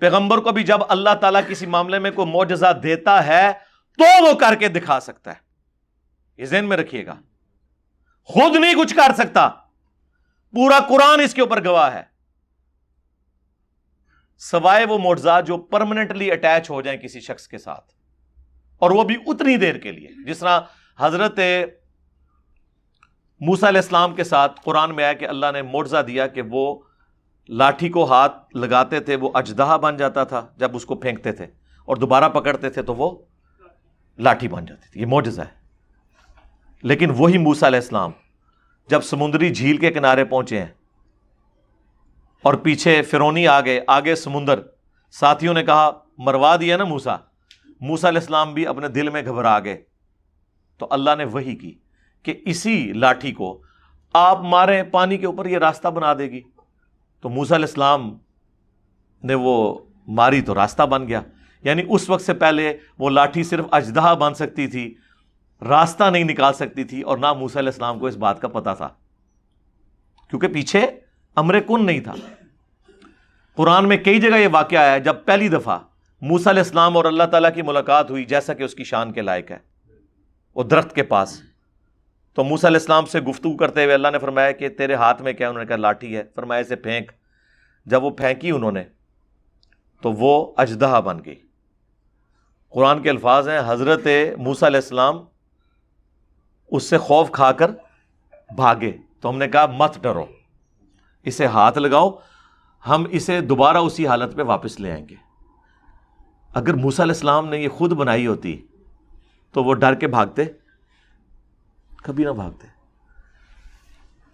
پیغمبر کو بھی جب اللہ تعالیٰ کسی معاملے میں کوئی معجزہ دیتا ہے تو وہ کر کے دکھا سکتا ہے. یہ ذہن میں رکھیے گا. خود نہیں کچھ کر سکتا، پورا قرآن اس کے اوپر گواہ ہے، سوائے وہ معجزات جو پرماننٹلی اٹیچ ہو جائیں کسی شخص کے ساتھ، اور وہ بھی اتنی دیر کے لیے. جس طرح حضرت موسیٰ علیہ السلام کے ساتھ قرآن میں آیا کہ اللہ نے معجزہ دیا کہ وہ لاٹھی کو ہاتھ لگاتے تھے، وہ اژدہا بن جاتا تھا جب اس کو پھینکتے تھے، اور دوبارہ پکڑتے تھے تو وہ لاٹھی بن جاتی تھی. یہ معجزہ ہے. لیکن وہی موسیٰ علیہ السلام جب سمندری جھیل کے کنارے پہنچے ہیں اور پیچھے فرعونی آ گئے، آگے سمندر، ساتھیوں نے کہا مروا دیا نا موسیٰ. موسیٰ علیہ السلام بھی اپنے دل میں گھبرا گئے. تو اللہ نے وحی کی کہ اسی لاٹھی کو آپ ماریں پانی کے اوپر، یہ راستہ بنا دے گی. تو موسیٰ علیہ السلام نے وہ ماری تو راستہ بن گیا. یعنی اس وقت سے پہلے وہ لاٹھی صرف اژدہا بن سکتی تھی، راستہ نہیں نکال سکتی تھی، اور نہ موسیٰ علیہ السلام کو اس بات کا پتہ تھا، کیونکہ پیچھے امر کن نہیں تھا. قرآن میں کئی جگہ یہ واقعہ آیا ہے جب پہلی دفعہ موسیٰ علیہ السلام اور اللہ تعالیٰ کی ملاقات ہوئی، جیسا کہ اس کی شان کے لائق ہے، وہ درخت کے پاس. تو موسیٰ علیہ السلام سے گفتگو کرتے ہوئے اللہ نے فرمایا کہ تیرے ہاتھ میں کیا؟ انہوں نے کہا لاٹھی ہے. فرمایا اسے پھینک. جب وہ پھینکی انہوں نے تو وہ اژدہا بن گئی. قرآن کے الفاظ ہیں حضرت موسیٰ علیہ السلام اس سے خوف کھا کر بھاگے. تو ہم نے کہا مت ڈرو، اسے ہاتھ لگاؤ، ہم اسے دوبارہ اسی حالت پہ واپس لے آئیں گے. اگر موسیٰ علیہ السلام نے یہ خود بنائی ہوتی تو وہ ڈر کے بھاگتے؟ کبھی نہ بھاگتے.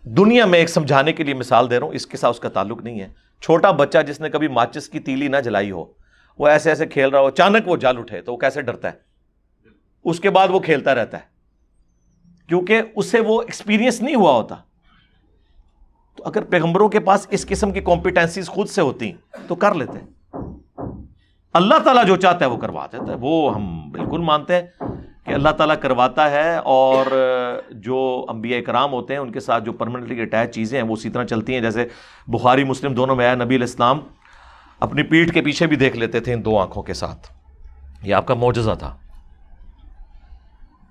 دنیا میں ایک سمجھانے کے لیے مثال دے رہا ہوں، اس کے ساتھ اس کا تعلق نہیں ہے. چھوٹا بچہ جس نے کبھی ماچس کی تیلی نہ جلائی ہو، وہ ایسے ایسے کھیل رہا ہو، اچانک وہ جل اٹھے تو وہ کیسے ڈرتا ہے؟ اس کے بعد وہ کھیلتا رہتا ہے، کیونکہ اسے وہ ایکسپیرینس نہیں ہوا ہوتا. تو اگر پیغمبروں کے پاس اس قسم کی کمپیٹنسیز خود سے ہوتی تو کر لیتے. اللہ تعالیٰ جو چاہتا ہے وہ کروا دیتا ہے. وہ ہم بالکل مانتے ہیں کہ اللہ تعالیٰ کرواتا ہے، اور جو انبیاء کرام ہوتے ہیں ان کے ساتھ جو پرماننٹلی اٹیچ چیزیں ہیں وہ اسی طرح چلتی ہیں. جیسے بخاری مسلم دونوں میں آیا نبی علیہ السلام اپنی پیٹھ کے پیچھے بھی دیکھ لیتے تھے ان دو آنکھوں کے ساتھ. یہ آپ کا معجزہ تھا.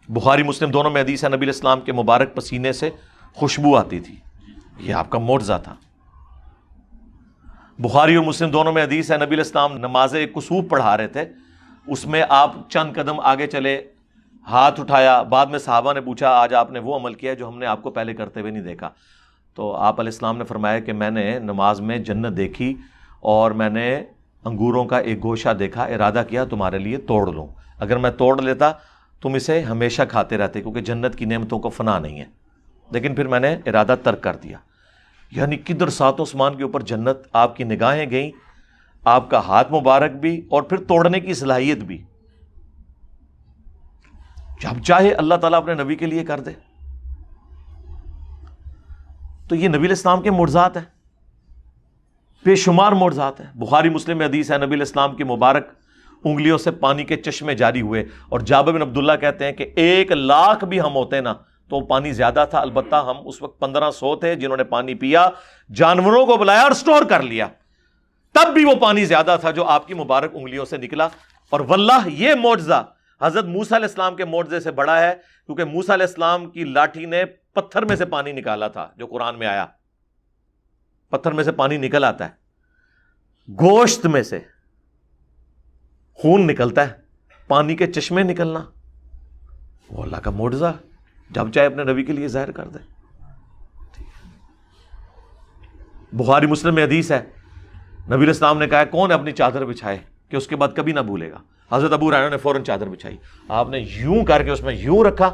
بخاری مسلم دونوں میں حدیث ہے نبی علیہ السلام کے مبارک پسینے سے خوشبو آتی تھی. یہ آپ کا معجزہ تھا. بخاری اور مسلم دونوں میں حدیث ہے نبی علیہ السلام نماز کسوف پڑھا رہے تھے، اس میں آپ چند قدم آگے چلے، ہاتھ اٹھایا. بعد میں صحابہ نے پوچھا آج آپ نے وہ عمل کیا جو ہم نے آپ کو پہلے کرتے ہوئے نہیں دیکھا. تو آپ علیہ السلام نے فرمایا کہ میں نے نماز میں جنت دیکھی اور میں نے انگوروں کا ایک گوشہ دیکھا، ارادہ کیا تمہارے لیے توڑ لوں. اگر میں توڑ لیتا تم اسے ہمیشہ کھاتے رہتے، کیونکہ جنت کی نعمتوں کو فنا نہیں ہے. لیکن پھر میں نے ارادہ ترک کر دیا. یعنی کدھر ساتوں آسمان کے اوپر جنت، آپ کی نگاہیں گئیں، آپ کا ہاتھ مبارک بھی، اور پھر توڑنے کی صلاحیت بھی. جب چاہے اللہ تعالیٰ اپنے نبی کے لیے کر دے. تو یہ نبی علیہ السلام کے معجزات ہیں، بے شمار معجزات ہیں. بخاری مسلم میں حدیث ہے نبی علیہ السلام کی مبارک انگلیوں سے پانی کے چشمے جاری ہوئے. اور جابر بن عبداللہ کہتے ہیں کہ 1,00,000 بھی ہم ہوتے نا تو پانی زیادہ تھا. البتہ ہم اس وقت 1500 تھے جنہوں نے پانی پیا، جانوروں کو بلایا اور سٹور کر لیا، تب بھی وہ پانی زیادہ تھا جو آپ کی مبارک انگلیوں سے نکلا. اور واللہ یہ معجزہ حضرت موسیٰ علیہ السلام کے معجزے سے بڑا ہے، کیونکہ موسیٰ علیہ السلام کی لاٹھی نے پتھر میں سے پانی نکالا تھا، جو قرآن میں آیا. پتھر میں سے پانی نکل آتا ہے، گوشت میں سے خون نکلتا ہے، پانی کے چشمے نکلنا وہ اللہ کا معجزہ، جب چاہے اپنے نبی کے لیے ظاہر کر دے. بخاری مسلم میں حدیث ہے نبی علیہ السلام نے کہا کون اپنی چادر بچھائے کہ اس کے بعد کبھی نہ بھولے گا. حضرت ابو ہریرہ نے فوراً چادر بچھائی، آپ نے یوں کر کے اس میں یوں رکھا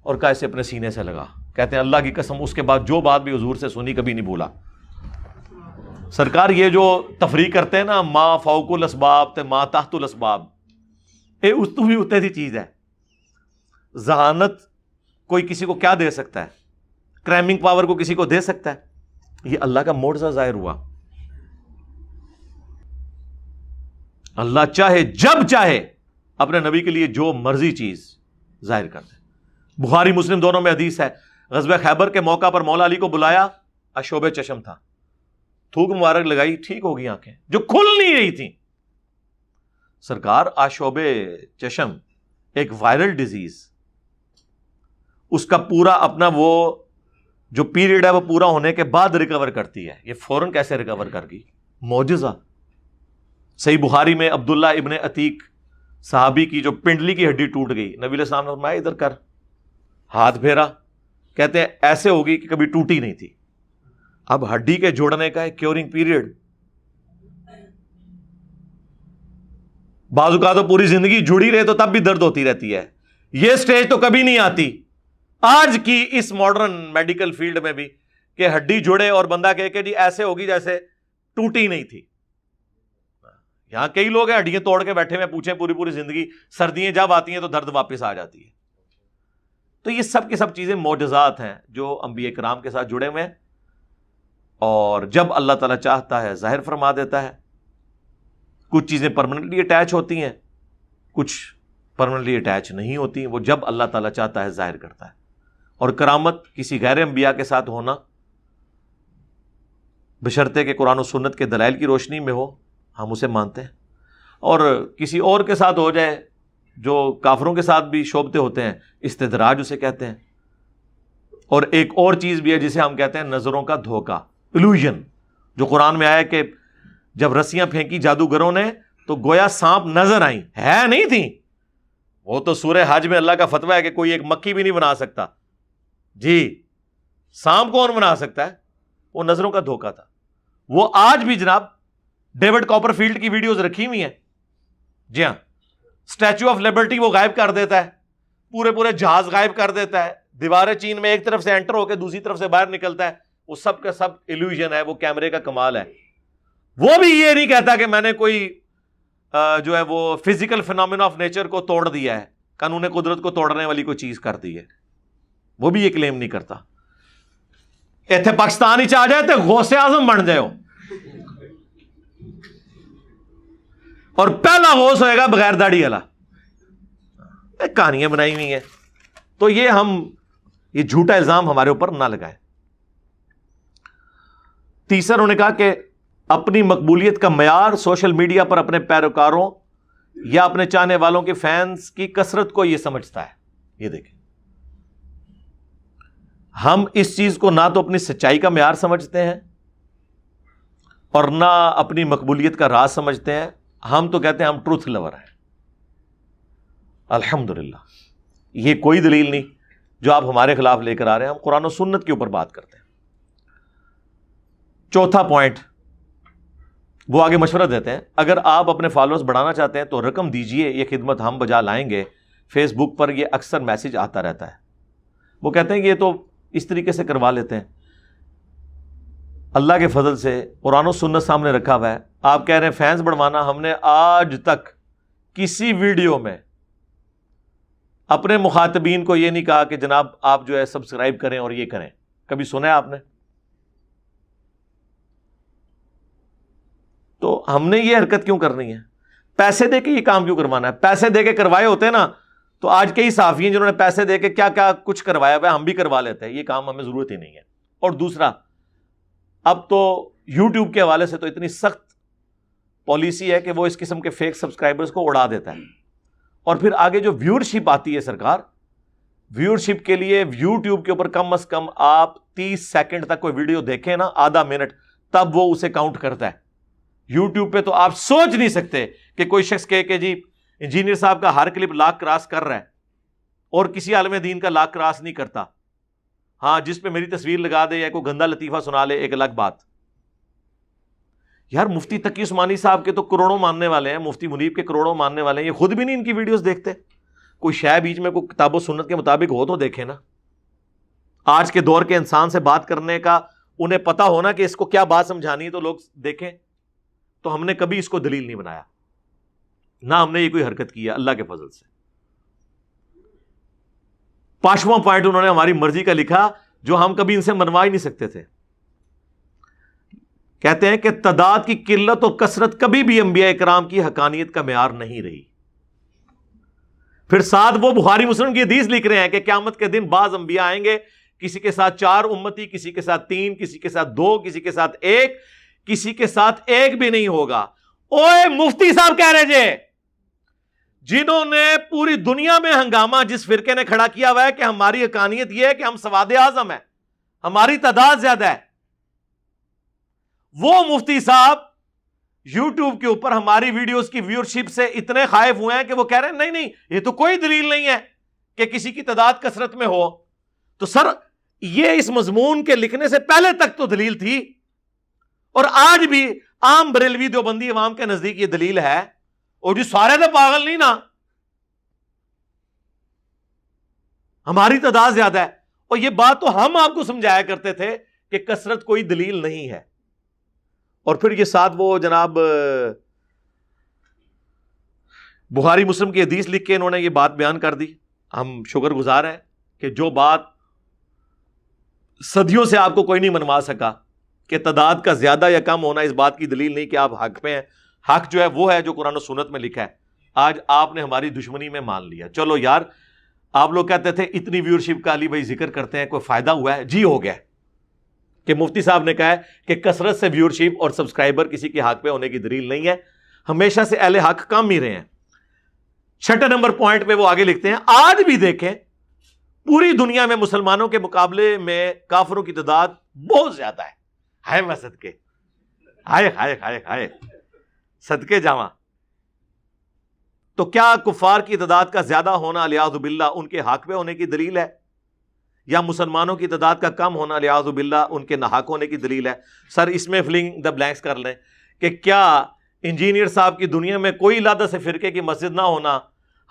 اور کہا اسے اپنے سینے سے لگا. کہتے ہیں اللہ کی قسم اس کے بعد جو بات بھی حضور سے سنی کبھی نہیں بھولا. سرکار یہ جو تفریق کرتے ہیں نا، ما فوق الاسباب تے ما تحت الاسباب، اے اس تو بھی اتنے سی چیز ہے. ذہانت کوئی کسی کو کیا دے سکتا ہے؟ کرائمنگ پاور کو کسی کو دے سکتا ہے؟ یہ اللہ کا معجزہ ظاہر ہوا. اللہ چاہے جب چاہے اپنے نبی کے لیے جو مرضی چیز ظاہر کر دے. بخاری مسلم دونوں میں حدیث ہے, غزوہ خیبر کے موقع پر مولا علی کو بلایا, اشوب چشم تھا, تھوک مبارک لگائی, ٹھیک ہو گئی آنکھیں جو کھل نہیں رہی تھیں. سرکار آشوب چشم ایک وائرل ڈیزیز, اس کا پورا اپنا وہ جو پیریڈ ہے وہ پورا ہونے کے بعد ریکور کرتی ہے. یہ فوراً کیسے ریکور کر گئی؟ معجزہ. صحیح بخاری میں عبداللہ ابن عتیق صحابی کی جو پنڈلی کی ہڈی ٹوٹ گئی, نبی علیہ السلام نے فرمایا ادھر کر, ہاتھ پھیرا, کہتے ہیں ایسے ہوگی کہ کبھی ٹوٹی نہیں تھی. اب ہڈی کے جوڑنے کا ایک کیورنگ پیریڈ, بعض اوقات تو پوری زندگی جڑی رہے تو تب بھی درد ہوتی رہتی ہے, یہ سٹیج تو کبھی نہیں آتی آج کی اس ماڈرن میڈیکل فیلڈ میں بھی کہ ہڈی جڑے اور بندہ کہے کہ جی ایسے ہوگی جیسے ٹوٹی نہیں تھی. یہاں کئی لوگ ہیں ہڈیاں توڑ کے بیٹھے ہوئے, پوچھیں پوری زندگی, سردیاں جب آتی ہیں تو درد واپس آ جاتی ہے. تو یہ سب کی سب چیزیں معجزات ہیں جو انبیاء کرام کے ساتھ جڑے ہوئے ہیں, اور جب اللہ تعالیٰ چاہتا ہے ظاہر فرما دیتا ہے. کچھ چیزیں پرماننٹلی اٹیچ ہوتی ہیں, کچھ پرماننٹلی اٹیچ نہیں ہوتی ہیں, وہ جب اللہ تعالیٰ چاہتا ہے ظاہر کرتا ہے. اور کرامت کسی غیر انبیاء کے ساتھ ہونا بشرطے کہ قرآن و سنت کے دلائل کی روشنی میں ہو, ہم اسے مانتے ہیں. اور کسی اور کے ساتھ ہو جائے جو کافروں کے ساتھ بھی شعبتے ہوتے ہیں, استدراج اسے کہتے ہیں. اور ایک اور چیز بھی ہے جسے ہم کہتے ہیں نظروں کا دھوکہ, illusion, جو قرآن میں آیا کہ جب رسیاں پھینکی جادوگروں نے تو گویا سانپ نظر آئیں, ہے نہیں تھیں. وہ تو سورہ حج میں اللہ کا فتویٰ ہے کہ کوئی ایک مکھی بھی نہیں بنا سکتا. جی سانپ کون بنا سکتا ہے؟ وہ نظروں کا دھوکہ تھا. وہ آج بھی جناب ڈیوڈ کاپر فیلڈ کی ویڈیوز رکھی ہوئی ہیں. جی ہاں, اسٹیچو آف لبرٹی وہ غائب کر دیتا ہے, پورے جہاز غائب کر دیتا ہے, دیواریں چین میں ایک طرف سے انٹر ہو کے دوسری طرف سے باہر نکلتا ہے. وہ سب کا سب ایلیوژن ہے, وہ کیمرے کا کمال ہے. وہ بھی یہ نہیں کہتا کہ میں نے کوئی جو ہے وہ فزیکل فینومینا آف نیچر کو توڑ دیا ہے, قانون قدرت کو توڑنے والی کوئی چیز کر دی ہے. وہ بھی یہ کلیم نہیں کرتا. ایتھے پاکستان ہی آ جائے تو غوث اعظم بن جائے ہو, اور پہلا غوث ہوئے گا بغیر داڑھی والا. کہانیاں بنائی ہوئی ہیں. تو یہ جھوٹا الزام ہمارے اوپر نہ لگائیں. تیسرا انہوں نے کہا کہ اپنی مقبولیت کا معیار سوشل میڈیا پر اپنے پیروکاروں یا اپنے چاہنے والوں کے فینس کی کثرت کو یہ سمجھتا ہے. یہ دیکھیں, ہم اس چیز کو نہ تو اپنی سچائی کا معیار سمجھتے ہیں اور نہ اپنی مقبولیت کا راز سمجھتے ہیں. ہم تو کہتے ہیں ہم ٹروتھ لور ہیں. الحمدللہ یہ کوئی دلیل نہیں جو آپ ہمارے خلاف لے کر آ رہے ہیں. ہم قرآن و سنت کے اوپر بات کرتے ہیں. چوتھا پوائنٹ وہ آگے مشورہ دیتے ہیں, اگر آپ اپنے فالوورز بڑھانا چاہتے ہیں تو رقم دیجئے, یہ خدمت ہم بجا لائیں گے. فیس بک پر یہ اکثر میسج آتا رہتا ہے. وہ کہتے ہیں کہ یہ تو اس طریقے سے کروا لیتے ہیں. اللہ کے فضل سے قرآن و سنت سامنے رکھا ہوا ہے. آپ کہہ رہے ہیں فینس بڑھوانا, ہم نے آج تک کسی ویڈیو میں اپنے مخاطبین کو یہ نہیں کہا کہ جناب آپ جو ہے سبسکرائب کریں اور یہ کریں. کبھی سنا ہے آپ نے؟ تو ہم نے یہ حرکت کیوں کرنی ہے؟ پیسے دے کے یہ کام کیوں کروانا ہے؟ پیسے دے کے کروائے ہوتے نا تو آج کئی صحافی ہیں جنہوں نے پیسے دے کے کیا کیا کچھ کروایا ہوا ہے, ہم بھی کروا لیتے ہیں. یہ کام ہمیں ضرورت ہی نہیں ہے. اور دوسرا, اب تو یوٹیوب کے حوالے سے تو اتنی سخت پالیسی ہے کہ وہ اس قسم کے فیک سبسکرائبرز کو اڑا دیتا ہے. اور پھر آگے جو ویورشپ آتی ہے, سرکار ویورشپ کے لیے یوٹیوب کے اوپر کم از کم آپ 30 سیکنڈ تک کوئی ویڈیو دیکھیں نا, آدھا منٹ, تب وہ اسے کاؤنٹ کرتا ہے. یوٹیوب پہ تو آپ سوچ نہیں سکتے کہ کوئی شخص کہے کہ جی انجینئر صاحب کا ہر کلپ لاکھ کراس کر رہا ہے اور کسی عالم دین کا لاکھ کراس نہیں کرتا. ہاں, جس پہ میری تصویر لگا دے یا کوئی گندا لطیفہ سنا لے ایک الگ بات. یار مفتی تقی عثمانی صاحب کے تو کروڑوں ماننے والے ہیں, مفتی منیب کے کروڑوں ماننے والے ہیں, یہ خود بھی نہیں ان کی ویڈیوز دیکھتے. کوئی شے بیچ میں کوئی کتاب و سنت کے مطابق ہو تو دیکھیں نا. آج کے دور کے انسان سے بات کرنے کا انہیں پتا ہونا کہ اس کو کیا بات سمجھانی ہے تو لوگ دیکھیں. تو ہم نے کبھی اس کو دلیل نہیں بنایا, نہ ہم نے یہ کوئی حرکت کی ہے اللہ کے فضل سے. 5واں پوائنٹ انہوں نے ہماری مرضی کا لکھا جو ہم کبھی ان سے منوا ہی نہیں سکتے تھے. کہتے ہیں کہ تعداد کی قلت اور کثرت کبھی بھی انبیاء کرام کی حقانیت کا معیار نہیں رہی. پھر ساتھ وہ بخاری مسلم کی حدیث لکھ رہے ہیں کہ قیامت کے دن بعض انبیاء آئیں گے, کسی کے ساتھ 4 امتی, کسی کے ساتھ 3, کسی کے ساتھ 2, کسی کے ساتھ 1, کسی کے ساتھ 1 بھی نہیں ہوگا. اوے مفتی صاحب کہہ رہے جے, جنہوں نے پوری دنیا میں ہنگامہ جس فرقے نے کھڑا کیا ہوا ہے کہ ہماری حقانیت یہ ہے کہ ہم سواد اعظم ہیں, ہماری تعداد زیادہ ہے, وہ مفتی صاحب یوٹیوب کے اوپر ہماری ویڈیوز کی ویورشپ سے اتنے خائف ہوئے ہیں کہ وہ کہہ رہے ہیں نہیں نہیں, یہ تو کوئی دلیل نہیں ہے کہ کسی کی تعداد کثرت میں ہو. تو سر یہ اس مضمون کے لکھنے سے پہلے تک تو دلیل تھی, اور آج بھی عام بریلوی دیوبندی عوام کے نزدیک یہ دلیل ہے. اور جو سارے تو پاگل نہیں نا, ہماری تعداد زیادہ ہے. اور یہ بات تو ہم آپ کو سمجھایا کرتے تھے کہ کثرت کوئی دلیل نہیں ہے. اور پھر یہ ساتھ وہ جناب بخاری مسلم کی حدیث لکھ کے انہوں نے یہ بات بیان کر دی. ہم شکر گزار ہیں کہ جو بات صدیوں سے آپ کو کوئی نہیں منوا سکا کہ تعداد کا زیادہ یا کم ہونا اس بات کی دلیل نہیں کہ آپ حق پہ ہیں. حق جو ہے وہ ہے جو قرآن و سنت میں لکھا ہے. آج آپ نے ہماری دشمنی میں مان لیا. چلو یار, آپ لوگ کہتے تھے اتنی ویورشپ کا علی بھائی ذکر کرتے ہیں, کوئی فائدہ ہوا ہے؟ جی ہو گیا کہ مفتی صاحب نے کہا ہے کہ کثرت سے ویورشپ اور سبسکرائبر کسی کے حق پہ ہونے کی دلیل نہیں ہے. ہمیشہ سے اہل حق کام ہی رہے ہیں. 6 نمبر پوائنٹ پہ وہ آگے لکھتے ہیں, آج بھی دیکھیں پوری دنیا میں مسلمانوں کے مقابلے میں کافروں کی تعداد بہت زیادہ ہے. ہائے میں صدقے, ہائے ہائے ہائے ہائے صدقے جاواں. تو کیا کفار کی تعداد کا زیادہ ہونا الیاذ باللہ ان کے حق پہ ہونے کی دلیل ہے, یا مسلمانوں کی تعداد کا کم ہونا الیاذ باللہ ان کے ناحق ہونے کی دلیل ہے؟ سر اس میں فلنگ دا بلینکس کر لیں کہ کیا انجینئر صاحب کی دنیا میں کوئی علادہ سے فرقے کی مسجد نہ ہونا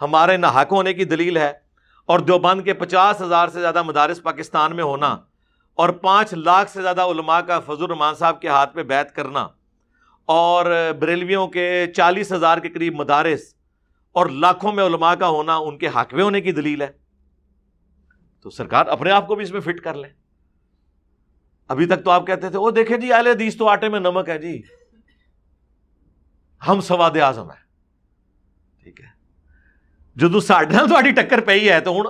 ہمارے ناحق ہونے کی دلیل ہے؟ اور دیوبند کے 50,000 سے زیادہ مدارس پاکستان میں ہونا اور 5 لاکھ سے زیادہ علماء کا فضل الرحمان صاحب کے ہاتھ پہ بیعت کرنا اور بریلویوں کے 40,000 کے قریب مدارس اور لاکھوں میں علماء کا ہونا ان کے حق میں ہونے کی دلیل ہے؟ تو سرکار اپنے آپ کو بھی اس میں فٹ کر لیں. ابھی تک تو آپ کہتے تھے وہ دیکھیں جی اہل حدیث تو آٹے میں نمک ہے جی, ہم سواد اعظم ہیں. ٹھیک ہے, جدو ساڈے نال تہاڈی ٹکر پئی ہے تو ہن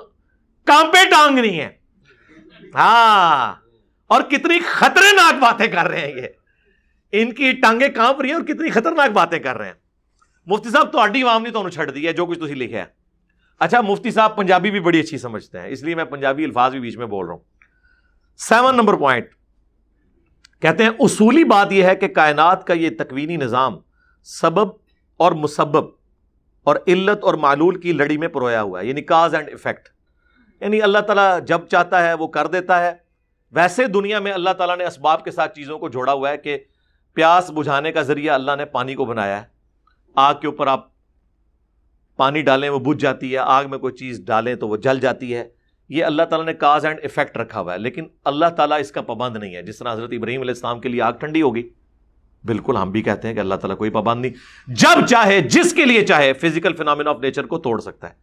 کانپے ٹانگ نہیں ہے. ہاں, اور کتنی خطرناک باتیں کر رہے ہیں یہ, ان کی ٹانگیں کانپ رہی ہیں اور کتنی خطرناک باتیں کر رہے ہیں. مفتی صاحب تہاڈی عوام نے تانوں چھڈ دی ہے جو کچھ تسی لکھا ہے. اچھا مفتی صاحب پنجابی بھی بڑی اچھی سمجھتے ہیں, اس لیے میں پنجابی الفاظ بھی بیچ میں بول رہا ہوں. 7 نمبر پوائنٹ کہتے ہیں اصولی بات یہ ہے کہ کائنات کا یہ تکوینی نظام سبب اور مسبب اور علت اور معلول کی لڑی میں پرویا ہوا ہے, یعنی کاز اینڈ افیکٹ. یعنی اللہ تعالیٰ جب چاہتا ہے وہ کر دیتا ہے. ویسے دنیا میں اللہ تعالیٰ نے اسباب کے ساتھ چیزوں کو جوڑا ہوا ہے کہ پیاس بجھانے کا ذریعہ اللہ نے پانی کو بنایا ہے. آگ کے اوپر آپ پانی ڈالیں وہ بجھ جاتی ہے, آگ میں کوئی چیز ڈالیں تو وہ جل جاتی ہے. یہ اللہ تعالیٰ نے کاز اینڈ افیکٹ رکھا ہوا ہے, لیکن اللہ تعالیٰ اس کا پابند نہیں ہے. جس طرح حضرت ابراہیم علیہ السلام کے لیے آگ ٹھنڈی ہو گئی, بالکل ہم بھی کہتے ہیں کہ اللہ تعالیٰ کوئی پابند نہیں, جب چاہے جس کے لیے چاہے فزیکل فینومینا آف نیچر کو توڑ سکتا ہے.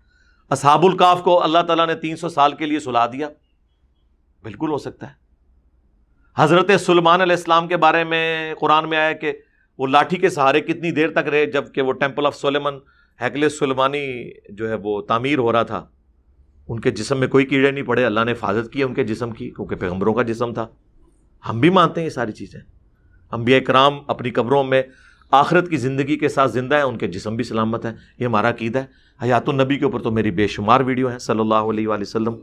اصحاب الکاف کو اللہ تعالیٰ نے 300 سال کے لیے سلا دیا, بالکل ہو سکتا ہے. حضرت سلیمان علیہ السلام کے بارے میں قرآن میں آیا کہ وہ لاٹھی کے سہارے کتنی دیر تک رہے, جب کہ وہ ٹیمپل آف سلیمان ہیکل سلیمانی جو ہے وہ تعمیر ہو رہا تھا. ان کے جسم میں کوئی کیڑے نہیں پڑے, اللہ نے حفاظت کی ان کے جسم کی, کیونکہ پیغمبروں کا جسم تھا. ہم بھی مانتے ہیں یہ ساری چیزیں. انبیاء کرام اپنی قبروں میں آخرت کی زندگی کے ساتھ زندہ ہیں, ان کے جسم بھی سلامت ہیں, یہ ہمارا عقیدہ ہے. حیات النبی کے اوپر تو میری بے شمار ویڈیو ہیں صلی اللہ علیہ وآلہ وسلم.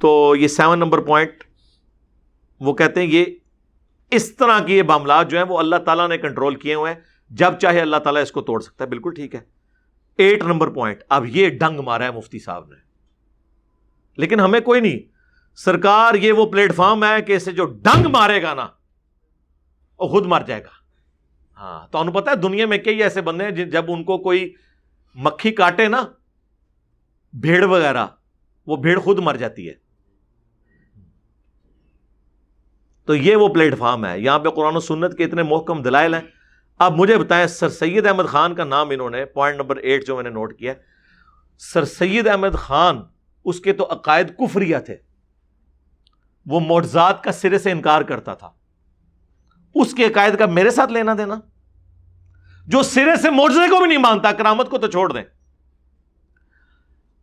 تو یہ 7 نمبر پوائنٹ وہ کہتے ہیں یہ اس طرح کی یہ معاملات جو ہیں وہ اللہ تعالیٰ نے کنٹرول کیے ہوئے ہیں, جب چاہے اللہ تعالیٰ اس کو توڑ سکتا ہے. بالکل ٹھیک ہے. 8 نمبر پوائنٹ, اب یہ ڈنگ مارا ہے مفتی صاحب نے, لیکن ہمیں کوئی نہیں. سرکار یہ وہ پلیٹ فارم ہے کہ اسے جو ڈنگ مارے گا نا وہ خود مر جائے گا. ہاں, تو انہوں پتا ہے دنیا میں کئی ایسے بندے ہیں جب ان کو کوئی مکھی کاٹے نا, بھیڑ وغیرہ, وہ بھیڑ خود مر جاتی ہے. تو یہ وہ پلیٹ فارم ہے. یہاں پہ قرآن و سنت کے اتنے محکم دلائل ہیں. اب مجھے بتائیں, سر سید احمد خان کا نام انہوں نے پوائنٹ نمبر 8 جو میں نے نوٹ کیا, سر سید احمد خان اس کے تو عقائد کفریہ تھے, وہ معجزات کا سرے سے انکار کرتا تھا. اس کے عقائد کا میرے ساتھ لینا دینا؟ جو سرے سے معجزے کو بھی نہیں مانتا، کرامت کو تو چھوڑ دیں۔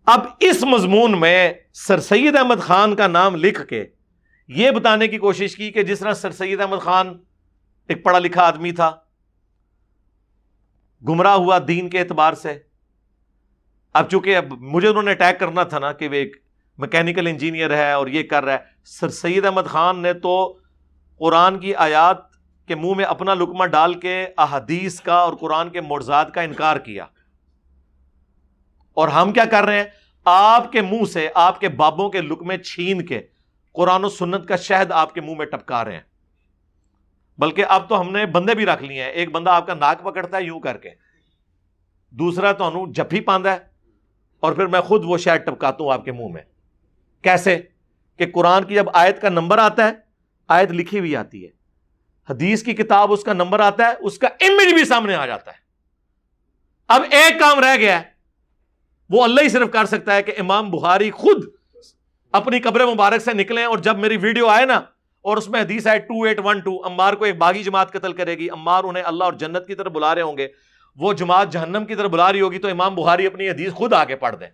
اب اس مضمون میں سر سید احمد خان کا نام لکھ کے یہ بتانے کی کوشش کی کہ جس طرح سر سید احمد خان ایک پڑھا لکھا آدمی تھا، گمراہ ہوا دین کے اعتبار سے۔ اب چونکہ اب مجھے انہوں نے اٹیک کرنا تھا نا کہ وہ ایک میکینیکل انجینئر ہے اور یہ کر رہا ہے، سر سید احمد خان نے تو قرآن کی آیات کے منہ میں اپنا لقمہ ڈال کے احادیث کا اور قرآن کے معجزات کا انکار کیا۔ اور ہم کیا کر رہے ہیں؟ آپ کے منہ سے آپ کے بابوں کے لقمے چھین کے قرآن و سنت کا شہد آپ کے منہ میں ٹپکا رہے ہیں۔ بلکہ اب تو ہم نے بندے بھی رکھ لیے ہیں، ایک بندہ آپ کا ناک پکڑتا ہے یوں کر کے، دوسرا تو انہوں جفی پاندا ہے، اور پھر میں خود وہ شہد ٹپکاتا ہوں آپ کے منہ میں۔ کیسے؟ کہ قرآن کی جب آیت کا نمبر آتا ہے، آیت لکھی ہوئی آتی ہے، حدیث کی کتاب اس کا نمبر آتا ہے، اس کا امیج بھی سامنے آ جاتا ہے۔ اب ایک کام رہ گیا ہے، وہ اللہ ہی صرف کر سکتا ہے کہ امام بخاری خود اپنی قبر مبارک سے نکلیں، اور جب میری ویڈیو آئے نا اور اس میں حدیث ہے 2812 عمار کو ایک باغی جماعت قتل کرے گی، عمار انہیں اللہ اور جنت کی طرف بلا رہے ہوں گے، وہ جماعت جہنم کی طرف بلا رہی ہوگی، تو امام بخاری اپنی حدیث خود آگے پڑھ دیں۔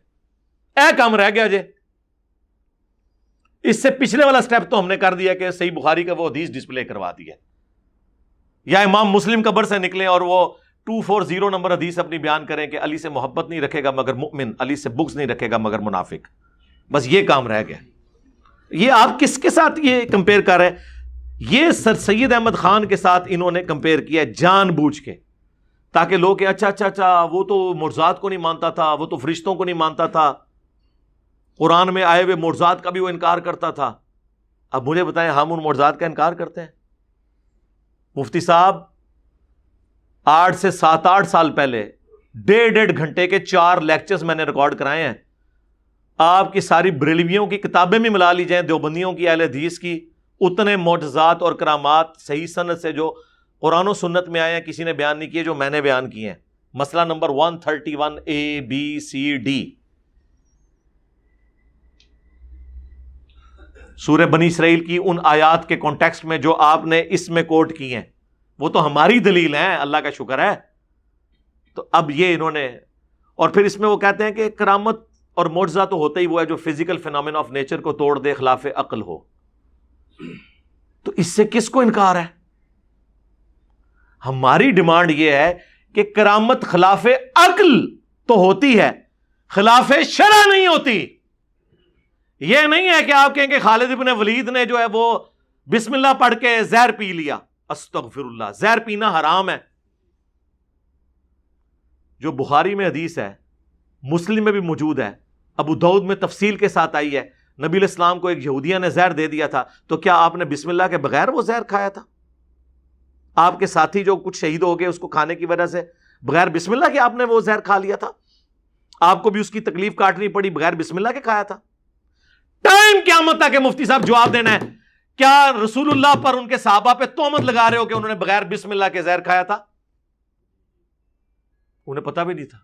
اے کام رہ گیا جے۔ اس سے پچھلے والا سٹیپ تو ہم نے کر دیا کہ صحیح بخاری کا وہ حدیث ڈسپلے کروا دی ہے، یا امام مسلم قبر سے نکلیں اور وہ 240 نمبر حدیث اپنی بیان کریں کہ علی سے محبت نہیں رکھے گا مگر مؤمن، علی سے بغض نہیں رکھے گا مگر منافق۔ بس یہ کام رہ گیا۔ یہ آپ کس کے ساتھ یہ کمپیئر کر رہے ہیں؟ یہ سر سید احمد خان کے ساتھ انہوں نے کمپیئر کیا جان بوجھ کے، تاکہ لوگ کہ اچھا وہ تو معجزات کو نہیں مانتا تھا، وہ تو فرشتوں کو نہیں مانتا تھا، قرآن میں آئے ہوئے معجزات کا بھی وہ انکار کرتا تھا۔ اب مجھے بتائیں، ہم ان معجزات کا انکار کرتے ہیں؟ مفتی صاحب 8 سے 7-8 سال پہلے 1.5 گھنٹے کے 4 لیکچرز میں نے ریکارڈ کرائے ہیں۔ آپ کی ساری بریلویوں کی کتابیں بھی ملا لی جائیں، دیوبندیوں کی، اہل حدیث کی، اتنے معجزات اور کرامات صحیح سند سے جو قرآن و سنت میں آئے ہیں کسی نے بیان نہیں کیے جو میں نے بیان کیے ہیں۔ مسئلہ نمبر 131 ABCD، سورہ بنی اسرائیل کی ان آیات کے کانٹیکسٹ میں جو آپ نے اس میں کوٹ کی ہیں، وہ تو ہماری دلیل ہیں، اللہ کا شکر ہے۔ تو اب یہ انہوں نے، اور پھر اس میں وہ کہتے ہیں کہ کرامت اور معجزہ تو ہوتا ہی وہ ہے جو فزیکل فینومینا آف نیچر کو توڑ دے، خلاف عقل ہو۔ تو اس سے کس کو انکار ہے؟ ہماری ڈیمانڈ یہ ہے کہ کرامت خلاف عقل تو ہوتی ہے، خلاف شرع نہیں ہوتی۔ یہ نہیں ہے کہ آپ کہیں کہ خالد ابن ولید نے جو ہے وہ بسم اللہ پڑھ کے زہر پی لیا، استغفر اللہ، زہر پینا حرام ہے۔ جو بخاری میں حدیث ہے، مسلم میں بھی موجود ہے، ابو داؤد میں تفصیل کے ساتھ آئی ہے، نبی علیہ السلام کو ایک یہودیہ نے زہر دے دیا تھا، تو کیا آپ نے بسم اللہ کے بغیر وہ زہر کھایا تھا؟ آپ کے ساتھی جو کچھ شہید ہو گئے اس کو کھانے کی وجہ سے بغیر بسم اللہ کے آپ نے وہ زہر کھا لیا تھا؟ آپ کو بھی اس کی تکلیف کاٹنی پڑی، بغیر بسم اللہ کے کھایا تھا؟ ٹائم قیامت تک کہ مفتی صاحب جواب دینا ہے، کیا رسول اللہ پر ان کے صحابہ پہ تہمت لگا رہے ہو کہ انہوں نے بغیر بسم اللہ کے زہر کھایا تھا؟ انہیں پتہ بھی نہیں تھا،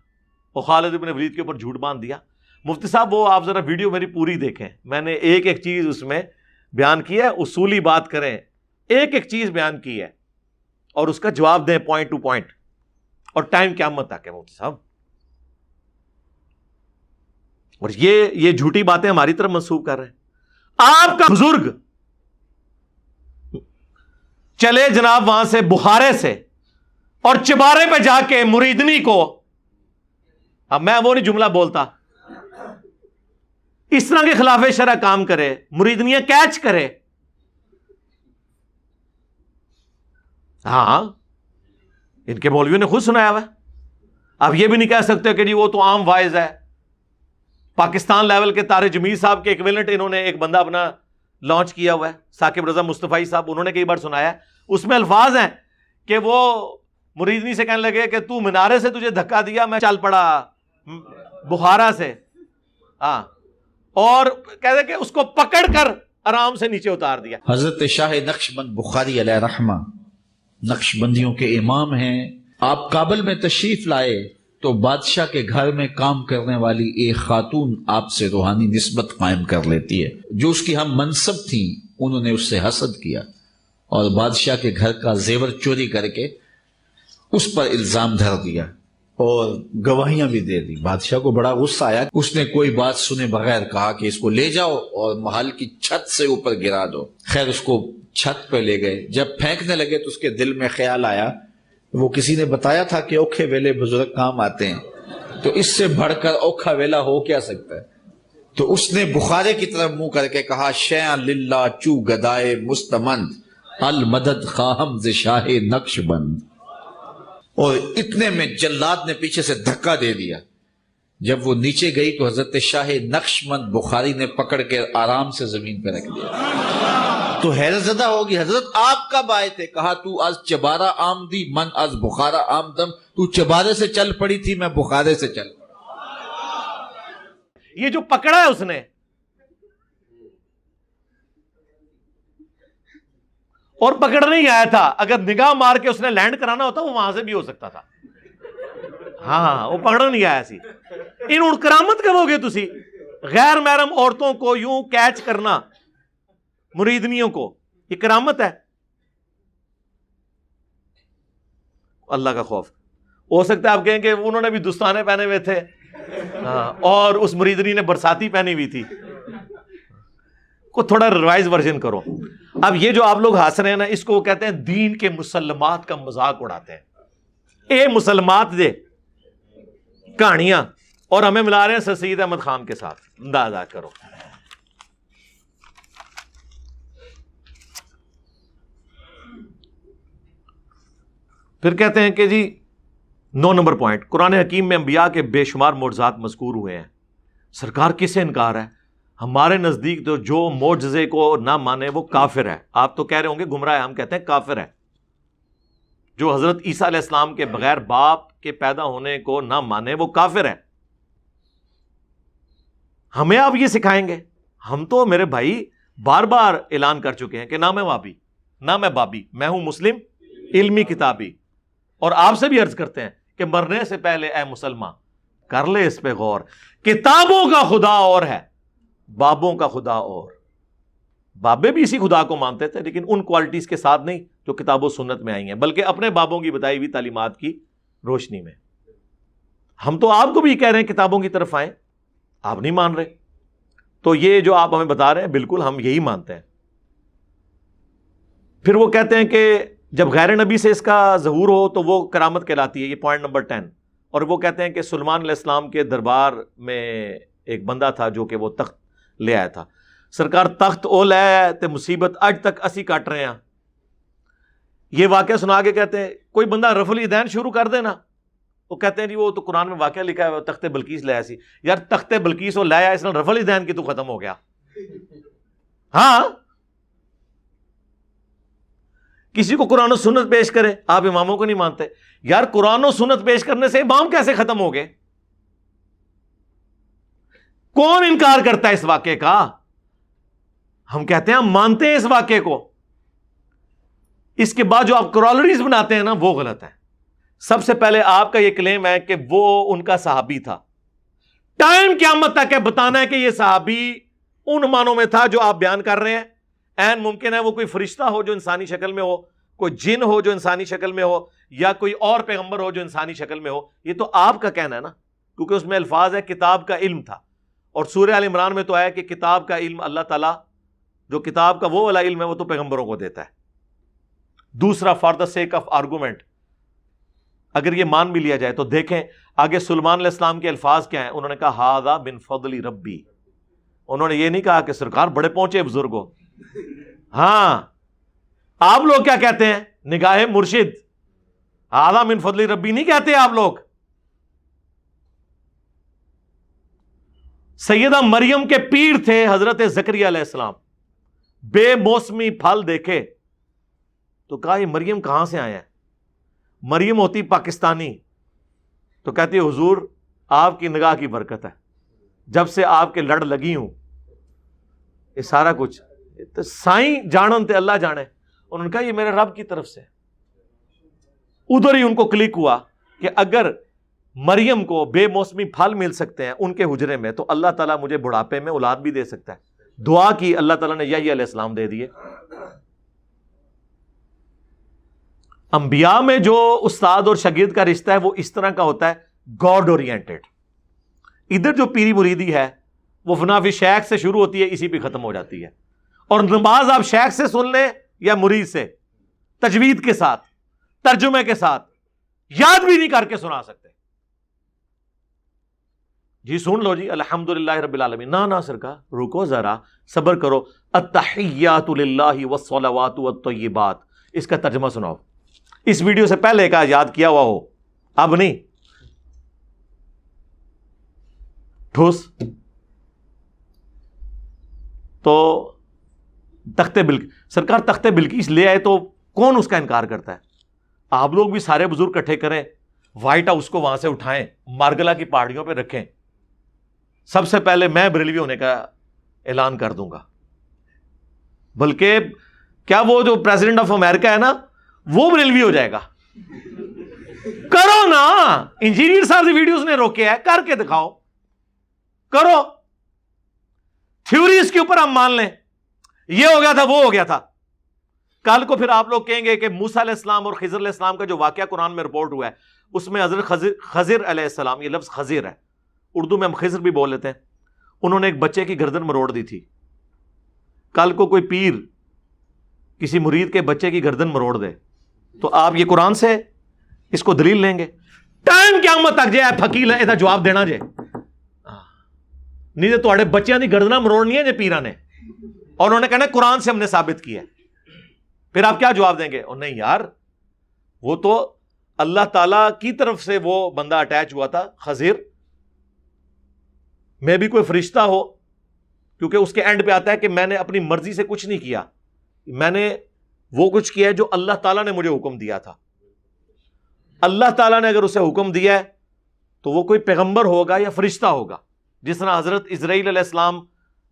اور خالد ابن ولید کے اوپر جھوٹ باندھ دیا۔ مفتی صاحب وہ آپ ذرا ویڈیو میری پوری دیکھیں، میں نے ایک ایک چیز اس میں بیان کی ہے، اصولی بات کریں، ایک ایک چیز بیان کی ہے اور اس کا جواب دیں پوائنٹ ٹو پوائنٹ، اور ٹائم قیامت تک ہے مفتی صاحب۔ اور یہ جھوٹی باتیں ہماری طرف منسوخ کر رہے ہیں۔ آپ کا بزرگ چلے جناب وہاں سے بخارے سے اور چبارے پہ جا کے مریدنی کو، اب میں وہ نہیں جملہ بولتا، اس طرح کے خلاف شرع کام کرے، مریدنیاں کیچ کرے، ہاں ان کے مولویوں نے خود سنایا ہوا ہے۔ آپ یہ بھی نہیں کہہ سکتے کہ جی وہ تو عام وائز ہے۔ پاکستان لیول کے طارق جمیل صاحب کے ایکویلنٹ انہوں نے ایک بندہ اپنا لانچ کیا ہوا ہے، ثاقب رضا مصطفی صاحب، انہوں نے کئی بار سنایا ہے، اس میں الفاظ ہیں کہ وہ مریدنی سے کہنے لگے کہ تو منارے سے تجھے دھکا دیا، میں چل پڑا بخارا سے، ہاں، اور کہتے کہ اس کو پکڑ کر آرام سے نیچے اتار دیا۔ حضرت شاہ نقشبند بخاری علیہ رحمہ نقشبندیوں کے امام ہیں۔ آپ کابل میں تشریف لائے تو بادشاہ کے گھر میں کام کرنے والی ایک خاتون آپ سے روحانی نسبت قائم کر لیتی ہے۔ جو اس کی ہم منصب تھیں انہوں نے اس سے حسد کیا، اور بادشاہ کے گھر کا زیور چوری کر کے اس پر الزام دھر دیا اور گواہیاں بھی دے دی۔ بادشاہ کو بڑا غصہ آیا، اس نے کوئی بات سنے بغیر کہا کہ اس کو لے جاؤ اور محل کی چھت سے اوپر گرا دو۔ خیر اس کو چھت پہ لے گئے، جب پھینکنے لگے تو اس کے دل میں خیال آیا، وہ کسی نے بتایا تھا کہ اوکھے ویلے بزرگ کام آتے ہیں، تو اس سے بڑھ کر اوکھا ویلا ہو کیا سکتا ہے؟ تو اس نے بخارے کی طرف منہ کر کے کہا، شیئا للہ چو گدائے مستمند المدد خواہم ز شاہ نقش بند۔ اور اتنے میں جلاد نے پیچھے سے دھکا دے دیا۔ جب وہ نیچے گئی تو حضرت شاہ نقش بند بخاری نے پکڑ کے آرام سے زمین پہ رکھ دیا۔ تو حیرت زدہ ہوگی، حضرت آپ کب آئے تھے؟ کہا تو از چبارہ آمدی من از بخارا آمدم، تو چبارے سے چل پڑی تھی، میں بخارے سے چل پڑا۔ یہ جو پکڑا ہے اس نے، اور پکڑ نہیں آیا تھا، اگر نگاہ مار کے اس نے لینڈ کرانا ہوتا وہ وہاں سے بھی ہو سکتا تھا۔ ہاں وہ پکڑ نہیں آیا سی۔ ان کرامت کرو گے تسی، غیر محرم عورتوں کو یوں کیچ کرنا، مریدنیوں کو، یہ کرامت ہے؟ اللہ کا خوف۔ ہو سکتا ہے آپ کہیں کہ انہوں نے بھی دستانے پہنے ہوئے تھے اور اس مریدنی نے برساتی پہنی ہوئی تھی، کو تھوڑا ریوائز ورژن کرو۔ اب یہ جو آپ لوگ ہنس رہے ہیں نا، اس کو وہ کہتے ہیں دین کے مسلمات کا مذاق اڑاتے ہیں۔ اے مسلمات دے کہانیاں، اور ہمیں ملا رہے ہیں سر سید احمد خان کے ساتھ، اندازہ کرو۔ پھر کہتے ہیں کہ جی 9 نمبر پوائنٹ، قرآن حکیم میں انبیاء کے بے شمار معجزات مذکور ہوئے ہیں، سرکار کس سے انکار ہے؟ ہمارے نزدیک تو جو معجزے کو نہ مانے وہ کافر ہے۔ آپ تو کہہ رہے ہوں گے گمراہ ہے، ہم کہتے ہیں کافر ہے۔ جو حضرت عیسیٰ علیہ السلام کے بغیر باپ کے پیدا ہونے کو نہ مانے وہ کافر ہے۔ ہمیں آپ یہ سکھائیں گے؟ ہم تو میرے بھائی بار بار اعلان کر چکے ہیں کہ نہ میں وابی نہ میں بابی، میں ہوں مسلم علمی کتابی، اور آپ سے بھی عرض کرتے ہیں کہ مرنے سے پہلے اے مسلمان کر لے اس پہ غور، کتابوں کا خدا اور ہے، بابوں کا خدا اور۔ بابے بھی اسی خدا کو مانتے تھے لیکن ان کوالٹیز کے ساتھ نہیں جو کتاب و سنت میں آئی ہیں، بلکہ اپنے بابوں کی بتائی ہوئی تعلیمات کی روشنی میں۔ ہم تو آپ کو بھی کہہ رہے ہیں کتابوں کی طرف آئیں، آپ نہیں مان رہے۔ تو یہ جو آپ ہمیں بتا رہے ہیں بالکل ہم یہی مانتے ہیں۔ پھر وہ کہتے ہیں کہ جب غیر نبی سے اس کا ظہور ہو تو وہ کرامت کہلاتی ہے، یہ پوائنٹ نمبر 10۔ اور وہ کہتے ہیں کہ سلیمان علیہ السلام کے دربار میں ایک بندہ تھا جو کہ وہ تخت لے آیا تھا، سرکار تخت او لے آیا تے مصیبت اج تک اسی کٹ رہے ہیں۔ یہ واقعہ سنا کے کہتے ہیں کوئی بندہ رفع الیدین شروع کر دے نا، وہ کہتے ہیں جی وہ تو قرآن میں واقعہ لکھا ہے تخت بلقیس لے آیا سی، یار تخت بلقیس وہ لے آیا، اس نے رفع الیدین کی تو ختم ہو گیا۔ ہاں کسی کو قرآن و سنت پیش کرے، آپ اماموں کو نہیں مانتے، یار قرآن و سنت پیش کرنے سے امام کیسے ختم ہو گئے؟ کون انکار کرتا ہے اس واقعے کا؟ ہم کہتے ہیں ہم مانتے ہیں اس واقعے کو۔ اس کے بعد جو آپ کرالریز بناتے ہیں نا وہ غلط ہے۔ سب سے پہلے آپ کا یہ کلیم ہے کہ وہ ان کا صحابی تھا، ٹائم قیامت تک ہے بتانا ہے کہ یہ صحابی ان معنوں میں تھا جو آپ بیان کر رہے ہیں۔ این ممکن ہے وہ کوئی فرشتہ ہو جو انسانی شکل میں ہو، کوئی جن ہو جو انسانی شکل میں ہو، یا کوئی اور پیغمبر ہو جو انسانی شکل میں ہو۔ یہ تو آپ کا کہنا ہے نا، کیونکہ اس میں الفاظ ہے کتاب کا علم تھا، اور سورہ آل عمران میں تو آیا کہ کتاب کا علم اللہ تعالیٰ، جو کتاب کا وہ والا علم ہے وہ تو پیغمبروں کو دیتا ہے۔ دوسرا، for the sake of argument, اگر یہ مان بھی لیا جائے تو دیکھیں آگے سلیمان علیہ السلام کے الفاظ کیا ہیں۔ انہوں نے کہا ہذا من فضل ربی، انہوں نے یہ نہیں کہا کہ سرکار بڑے پہنچے بزرگ ہو۔ ہاں آپ لوگ کیا کہتے ہیں؟ نگاہ مرشد، ہذا من فضل ربی نہیں کہتے آپ لوگ۔ سیدہ مریم کے پیر تھے حضرت زکریا علیہ السلام، بے موسمی پھل دیکھے تو کہا یہ مریم کہاں سے آیا ہے؟ مریم ہوتی پاکستانی تو کہتی حضور آپ کی نگاہ کی برکت ہے، جب سے آپ کے لڑ لگی ہوں یہ سارا کچھ تو سائیں جانن تے اللہ جانے۔ انہوں نے کہا یہ میرے رب کی طرف سے۔ ادھر ہی ان کو کلک ہوا کہ اگر مریم کو بے موسمی پھل مل سکتے ہیں ان کے حجرے میں تو اللہ تعالیٰ مجھے بڑھاپے میں اولاد بھی دے سکتا ہے۔ دعا کی، اللہ تعالیٰ نے یحییٰ علیہ السلام دے دیے۔ انبیاء میں جو استاد اور شاگرد کا رشتہ ہے وہ اس طرح کا ہوتا ہے، گاڈ اورینٹڈ. ادھر جو پیری مریدی ہے وہ فنافی شیخ سے شروع ہوتی ہے، اسی پہ ختم ہو جاتی ہے. اور نماز آپ شیخ سے سن لیں یا مرید سے، تجوید کے ساتھ، ترجمے کے ساتھ، یاد بھی نہیں کر کے سنا سکتے. جی سن لو جی الحمدللہ رب العالمین، نہ سرکار رکو ذرا، صبر کرو. التحیات للہ والصلوات والطیبات، اس کا ترجمہ سناؤ. اس ویڈیو سے پہلے کا یاد کیا ہوا ہو، اب نہیں. ٹھوس. تو تخت بلقیس، سرکار تخت بلقیس لے آئے تو کون اس کا انکار کرتا ہے؟ آپ لوگ بھی سارے بزرگ اکٹھے کریں، وائٹ ہاؤس کو وہاں سے اٹھائیں، مارگلا کی پہاڑیوں پہ رکھیں. سب سے پہلے میں بریلوی ہونے کا اعلان کر دوں گا. بلکہ کیا وہ جو پریزیڈنٹ آف امریکہ ہے نا وہ بریلوی ہو جائے گا. کرو نا، انجینئر صاحب ویڈیوز نے روکے ہے، کر کے دکھاؤ، کرو. تھیوریز کے اوپر ہم مان لیں یہ ہو گیا تھا وہ ہو گیا تھا. کل کو پھر آپ لوگ کہیں گے کہ موسیٰ علیہ السلام اور خضر علیہ السلام کا جو واقعہ قرآن میں رپورٹ ہوا ہے اس میں حضرت خضر علیہ السلام، یہ لفظ خضر ہے، اردو میں ہم خضر بھی بول لیتے ہیں، انہوں نے ایک بچے کی گردن مروڑ دی تھی. کل کو کوئی پیر کسی مرید کے بچے کی گردن مروڑ دے تو آپ یہ قرآن سے اس کو دلیل لیں گے؟ ٹائم قیامت تک جائے فقیر ہے جواب دینا جے نہیں تو بچیاں دی گردنا مروڑنی ہے جے پیرا نے، اور انہوں نے کہنا قرآن سے ہم نے ثابت کیا ہے. پھر آپ کیا جواب دیں گے؟ اور نہیں یار، وہ تو اللہ تعالیٰ کی طرف سے وہ بندہ اٹیچ ہوا تھا خضر، میں بھی کوئی فرشتہ ہو، کیونکہ اس کے اینڈ پہ آتا ہے کہ میں نے اپنی مرضی سے کچھ نہیں کیا، میں نے وہ کچھ کیا ہے جو اللہ تعالیٰ نے مجھے حکم دیا تھا. اللہ تعالیٰ نے اگر اسے حکم دیا ہے تو وہ کوئی پیغمبر ہوگا یا فرشتہ ہوگا. جس طرح حضرت اسرائیل علیہ السلام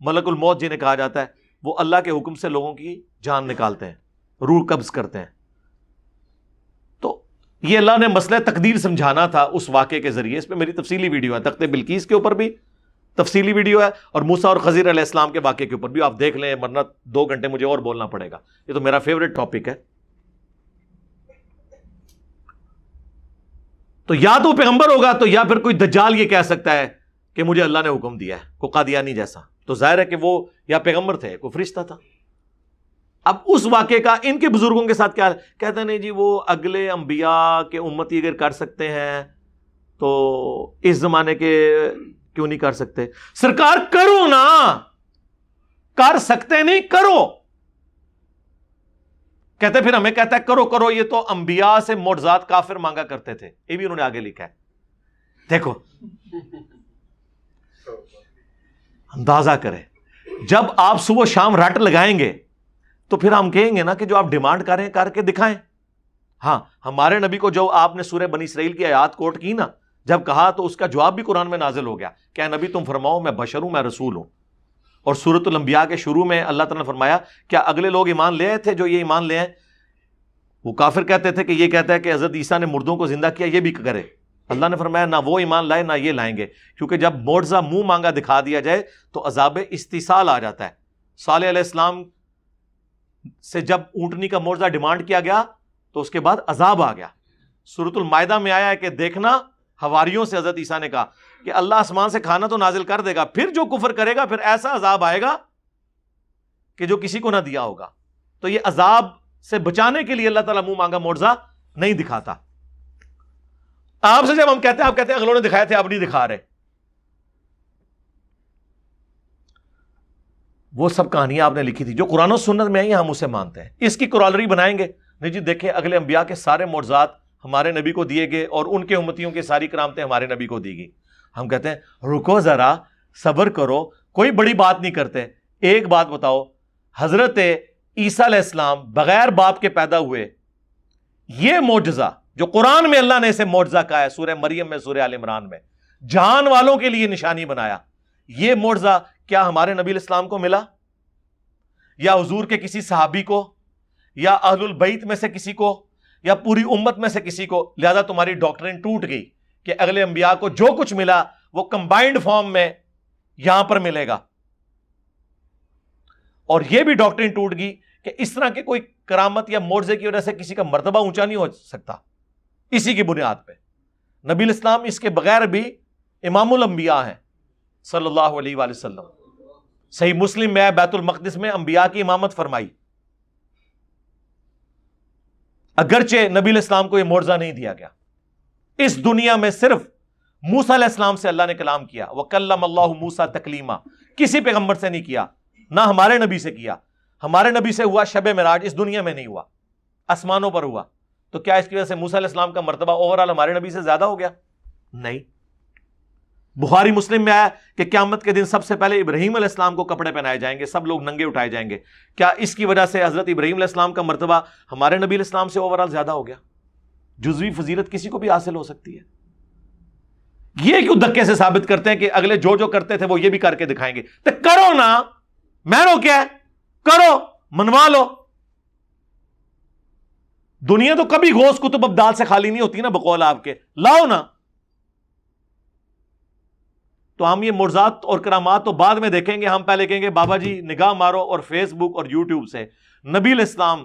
ملک الموت جنہیں کہا جاتا ہے، وہ اللہ کے حکم سے لوگوں کی جان نکالتے ہیں، روح قبض کرتے ہیں. تو یہ اللہ نے مسئلہ تقدیر سمجھانا تھا اس واقعے کے ذریعے. اس پہ میری تفصیلی ویڈیو ہے، تخت بلقیس کے اوپر بھی تفصیلی ویڈیو ہے اور موسیٰ اور خضر علیہ السلام کے واقعے کے اوپر بھی آپ دیکھ لیں، ورنہ 2 گھنٹے مجھے اور بولنا پڑے گا. یہ تو میرا فیوریٹ ٹاپک ہے. تو یا تو پیغمبر ہوگا تو یا پھر کوئی دجال یہ کہہ سکتا ہے کہ مجھے اللہ نے حکم دیا ہے، کوئی قادیانی جیسا. تو ظاہر ہے کہ وہ یا پیغمبر تھے، کوئی فرشتہ تھا. اب اس واقعے کا ان کے بزرگوں کے ساتھ کیا کہتے ہیں؟ نہیں جی وہ اگلے انبیاء کے امتی اگر کر سکتے ہیں تو اس زمانے کے کیوں نہیں کر سکتے؟ سرکار کرو نا، کر سکتے نہیں کرو. کہتے پھر ہمیں کہتا ہے کرو کرو، یہ تو انبیاء سے معجزات کافر مانگا کرتے تھے. یہ بھی انہوں نے آگے لکھا ہے. دیکھو اندازہ کریں، جب آپ صبح شام رٹ لگائیں گے تو پھر ہم کہیں گے نا کہ جو آپ ڈیمانڈ کریں کر کے دکھائیں. ہاں، ہمارے نبی کو جو آپ نے سورہ بنی اسرائیل کی آیات کوٹ کی نا، جب کہا تو اس کا جواب بھی قرآن میں نازل ہو گیا کہ اے نبی تم فرماؤ میں بشر ہوں، میں رسول ہوں. اور سورۃ الانبیاء کے شروع میں اللہ تعالیٰ نے فرمایا کیا اگلے لوگ ایمان لے آئے تھے جو یہ ایمان لے آئے؟ وہ کافر کہتے تھے کہ یہ کہتا ہے کہ حضرت عیسیٰ نے مردوں کو زندہ کیا، یہ بھی کرے. اللہ نے فرمایا نہ وہ ایمان لائے نہ یہ لائیں گے، کیونکہ جب معجزہ منہ مانگا دکھا دیا جائے تو عذاب استیصال آ جاتا ہے. صالح علیہ السلام سے جب اونٹنی کا معجزہ ڈیمانڈ کیا گیا تو اس کے بعد عذاب آ گیا. سورۃ المائدہ میں آیا ہے کہ دیکھنا، حواریوں سے حضرت عیسیٰ نے کہا کہ اللہ آسمان سے کھانا تو نازل کر دے گا، پھر جو کفر کرے گا پھر ایسا عذاب آئے گا کہ جو کسی کو نہ دیا ہوگا. تو یہ عذاب سے بچانے کے لیے اللہ تعالیٰ منہ مانگا معجزہ نہیں دکھاتا. آپ سے جب ہم کہتے ہیں، آپ کہتے ہیں اگلوں نے دکھائے تھے اب نہیں دکھا رہے. وہ سب کہانیاں آپ نے لکھی تھی جو قرآن و سنت میں آئی، ہم اسے مانتے ہیں. اس کی کورالری بنائیں گے نہیں جی دیکھیں اگلے انبیاء کے سارے معجزات ہمارے نبی کو دیے گئے اور ان کے امتیوں کی ساری کرامتیں ہمارے نبی کو دی گئی. ہم کہتے ہیں رکو ذرا، صبر کرو، کوئی بڑی بات نہیں کرتے. ایک بات بتاؤ، حضرت عیسیٰ علیہ السلام بغیر باپ کے پیدا ہوئے، یہ معجزہ جو قرآن میں اللہ نے اسے معجزہ کہا ہے، سورہ مریم میں، سورہ آل عمران میں، جہان والوں کے لیے نشانی بنایا، یہ معجزہ کیا ہمارے نبی علیہ السلام کو ملا یا حضور کے کسی صحابی کو یا اہل البیت میں سے کسی کو یا پوری امت میں سے کسی کو؟ لہذا تمہاری ڈاکٹرین ٹوٹ گئی کہ اگلے انبیاء کو جو کچھ ملا وہ کمبائنڈ فارم میں یہاں پر ملے گا. اور یہ بھی ڈاکٹرین ٹوٹ گئی کہ اس طرح کے کوئی کرامت یا معجزے کی وجہ سے کسی کا مرتبہ اونچا نہیں ہو سکتا اسی کی بنیاد پہ. نبی الاسلام اس کے بغیر بھی امام الانبیاء ہیں صلی اللہ علیہ وآلہ وسلم. صحیح مسلم میں بیت المقدس میں انبیاء کی امامت فرمائی. اگرچہ نبی الاسلام کو یہ معجزہ نہیں دیا گیا, اس دنیا میں صرف موسیٰ علیہ السلام سے اللہ نے کلام کیا. وَكَلَّمَ اللَّهُ مُوسَىٰ تَكْلِيمًا, کسی پیغمبر سے نہیں کیا, نہ ہمارے نبی سے کیا. ہمارے نبی سے ہوا شب معراج, اس دنیا میں نہیں ہوا, آسمانوں پر ہوا. تو کیا اس کی وجہ سے موسیٰ علیہ السلام کا مرتبہ اوورال ہمارے نبی سے زیادہ ہو گیا؟ نہیں. بخاری مسلم میں آیا کہ قیامت کے دن سب سے پہلے ابراہیم علیہ السلام کو کپڑے پہنائے جائیں گے, سب لوگ ننگے اٹھائے جائیں گے. کیا اس کی وجہ سے حضرت ابراہیم علیہ السلام کا مرتبہ ہمارے نبی علیہ السلام سے اوورال زیادہ ہو گیا؟ جزوی فضیلت کسی کو بھی حاصل ہو سکتی ہے. یہ کیوں دھکے سے ثابت کرتے ہیں کہ اگلے جو جو کرتے تھے وہ یہ بھی کر کے دکھائیں گے؟ تو کرو نا, میں رو کیا ہے, کرو, منوا لو. دنیا تو کبھی غوث کتب ابدال سے خالی نہیں ہوتی نا, بقول آپ کے لاؤ نا. تو ہم یہ معجزات اور کرامات تو بعد میں دیکھیں گے. ہم پہلے کہیں گے بابا جی نگاہ مارو اور فیس بک اور یوٹیوب سے نبی علیہ السلام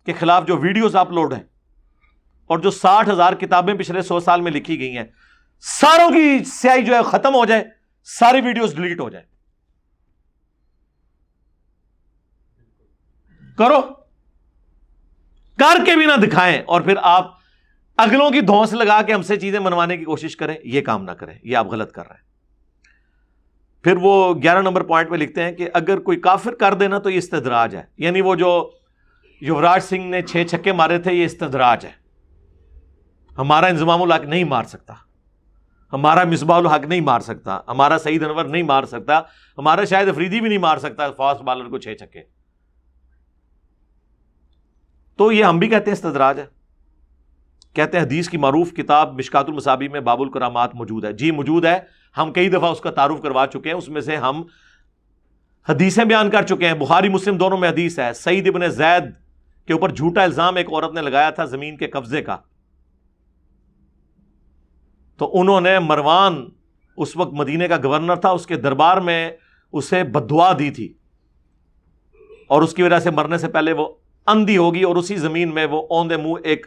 کے خلاف جو ویڈیوز اپلوڈ ہیں اور جو 60,000 کتابیں پچھلے 100 سال میں لکھی گئی ہیں, ساروں کی سیاہی جو ہے ختم ہو جائے, ساری ویڈیوز ڈیلیٹ ہو جائیں. کرو, کر کے بھی نہ دکھائیں اور پھر آپ اگلوں کی دھونس لگا کے ہم سے چیزیں منوانے کی کوشش کریں. یہ کام نہ کریں, یہ آپ غلط کر رہے ہیں. پھر وہ 11 نمبر پوائنٹ پہ لکھتے ہیں کہ اگر کوئی کافر کر دینا تو یہ استدراج ہے. یعنی وہ جو یوراج سنگھ نے 6 چھکے مارے تھے, یہ استدراج ہے. ہمارا انضمام الحق نہیں مار سکتا, ہمارا مصباح الحق نہیں مار سکتا, ہمارا سعید انور نہیں مار سکتا, ہمارا شاہد افریدی بھی نہیں مار سکتا فاسٹ بالر کو 6 چھکے. تو یہ ہم بھی کہتے ہیں استدراج ہے. کہتے ہیں حدیث کی معروف کتاب مشکات المصابیح میں باب الکرامات موجود ہے. جی موجود ہے, ہم کئی دفعہ اس کا تعارف کروا چکے ہیں. اس میں سے ہم حدیثیں بیان کر چکے ہیں. بخاری مسلم دونوں میں حدیث ہے. سعید ابن زید کے اوپر جھوٹا الزام ایک عورت نے لگایا تھا زمین کے قبضے کا, تو انہوں نے مروان اس وقت مدینے کا گورنر تھا, اس کے دربار میں اسے بددعا دی تھی اور اس کی وجہ سے مرنے سے پہلے وہ اندھی ہوگی اور اسی زمین میں وہ اوندے منہ ایک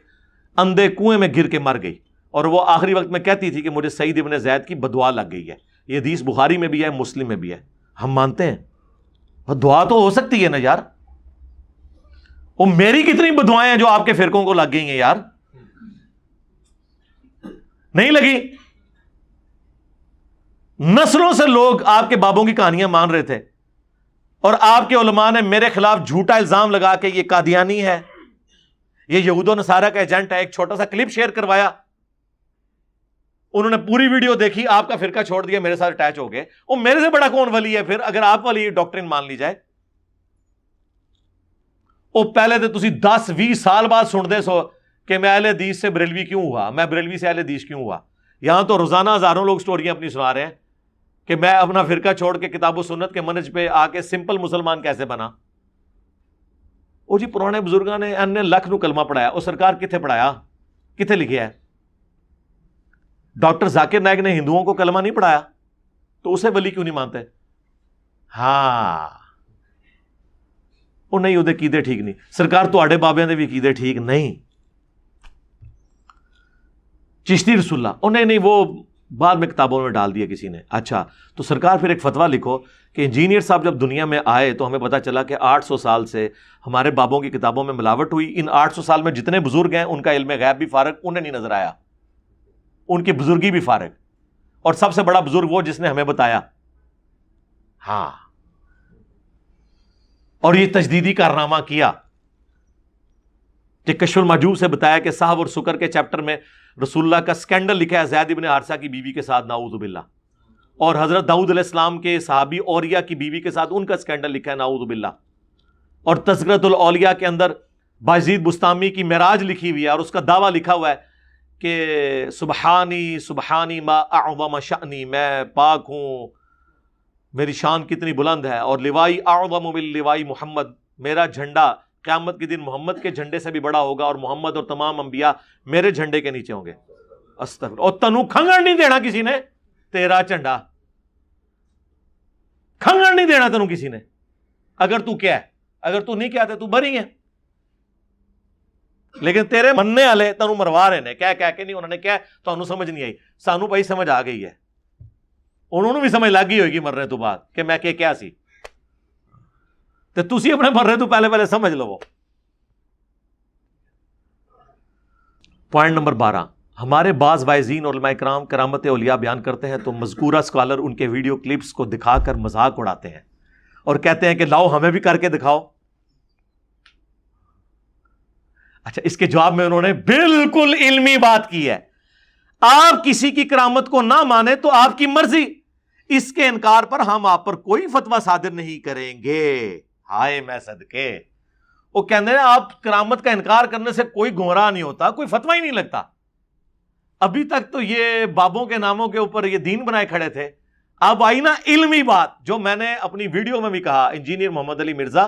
اندھے کنویں میں گر کے مر گئی. اور وہ آخری وقت میں کہتی تھی کہ مجھے سعید ابن زید کی بددعا لگ گئی ہے. یہ حدیث بخاری میں بھی ہے, مسلم میں بھی ہے. ہم مانتے ہیں بددعا تو ہو سکتی ہے نا یار. وہ میری کتنی بددعائیں ہیں جو آپ کے فرقوں کو لگ گئی ہیں یار, نہیں لگی؟ نسلوں سے لوگ آپ کے بابوں کی کہانیاں مان رہے تھے اور آپ کے علماء نے میرے خلاف جھوٹا الزام لگا کے یہ قادیانی ہے, یہ یہود و نصارہ کا ایجنٹ ہے. ایک چھوٹا سا کلپ شیئر کروایا, انہوں نے پوری ویڈیو دیکھی, آپ کا فرقہ چھوڑ دیا, میرے ساتھ اٹیچ ہو گئے. وہ میرے سے بڑا کون ولی ہے پھر, اگر آپ والی ڈاکٹرن مان لی جائے؟ وہ پہلے تو تسی 10-20 سال بعد سن دے سو کہ میں اہل حدیث سے بریلوی کیوں ہوا, میں بریلوی سے اہل حدیث کیوں ہوا. یہاں تو روزانہ ہزاروں لوگ سٹوریاں اپنی سنا رہے ہیں کہ میں اپنا فرقہ چھوڑ کے کتاب و سنت کے منہج پہ آ کے سمپل مسلمان کیسے بنا. او جی پرانے بزرگاں نے ان لکھ نو کلمہ پڑھایا, او سرکار کتنے پڑھایا, کتنے لکھیا ہے؟ ڈاکٹر ذاکر نائک نے ہندوؤں کو کلمہ نہیں پڑھایا, تو اسے ولی کیوں نہیں مانتے؟ ہاں وہ نہیں, وہ عقیدے ٹھیک نہیں. سرکار تواڈے بابیاں دے بھی عقیدے ٹھیک نہیں. چشتی رسول اللہ انہیں نہیں, وہ بعد میں کتابوں میں ڈال دیا کسی نے. اچھا تو سرکار پھر ایک فتویٰ لکھو کہ انجینئر صاحب جب دنیا میں آئے تو ہمیں پتا چلا کہ 800 سال سے ہمارے بابوں کی کتابوں میں ملاوٹ ہوئی. ان 800 سال میں جتنے بزرگ ہیں ان کا علم غیب بھی فارغ, انہیں نہیں نظر آیا, ان کی بزرگی بھی فارغ. اور سب سے بڑا بزرگ وہ جس نے ہمیں بتایا. ہاں, اور یہ تجدیدی کارنامہ کیا کہ کشف المحجوب سے بتایا کہ صحب اور سکر کے چیپٹر میں رسول اللہ کا سکینڈل لکھا ہے زید ابن حارثہ کی بیوی کے ساتھ, نعوذ باللہ. اور حضرت داؤد علیہ السلام کے صحابی اوریہ کی بیوی کے ساتھ ان کا سکینڈل لکھا ہے, نعوذ باللہ. اور تذکرۃ الاولیاء کے اندر بایزید بستامی کی معراج لکھی ہوئی ہے اور اس کا دعویٰ لکھا ہوا ہے کہ سبحانی سبحانی ما اعظم شأنی, میں پاک ہوں, میری شان کتنی بلند ہے. اور لوائی اعظم من لوائی محمد, میرا جھنڈا قیامت کے دن محمد کے جھنڈے سے بھی بڑا ہوگا اور محمد اور تمام انبیاء میرے جھنڈے کے نیچے ہوں گے. استغفر. اور تنو کھنگڑ نہیں دینا کسی نے تیرا جھنڈا, کھنگڑ نہیں دینا تنو کسی نے. اگر تو کیا ہے اگر تو نہیں کہتے تو بری ہے، لیکن تیرے مننے والے تینوں مروا رہے نے کہہ کے نہیں، انہوں نے کہا تو سمجھ نہیں آئی، سانو بھائی سمجھ آ گئی ہے، انہوں نے بھی سمجھ لگ گئی ہوگی مرنے تو بعد کہ میں کیا سی، تو تسی اپنے مرنے تو پہلے سمجھ لو۔ پوائنٹ نمبر 12، ہمارے بعض وائزین اور علماء کرام کرامت اولیاء بیان کرتے ہیں تو مذکورہ اسکالر ان کے ویڈیو کلپس کو دکھا کر مذاق اڑاتے ہیں اور کہتے ہیں کہ لاؤ ہمیں بھی کر کے دکھاؤ۔ اچھا، اس کے جواب میں انہوں نے بالکل علمی بات کی ہے، آپ کسی کی کرامت کو نہ مانے تو آپ کی مرضی، اس کے انکار پر ہم آپ پر کوئی فتویٰ صادر نہیں کریں گے۔ ہائے میں صدقے، وہ کہتے ہیں آپ کرامت کا انکار کرنے سے کوئی گمراہ نہیں ہوتا، کوئی فتویٰ ہی نہیں لگتا۔ ابھی تک تو یہ بابوں کے ناموں کے اوپر یہ دین بنائے کھڑے تھے، اب آئی نا علمی بات، جو میں نے اپنی ویڈیو میں بھی کہا، انجینئر محمد علی مرزا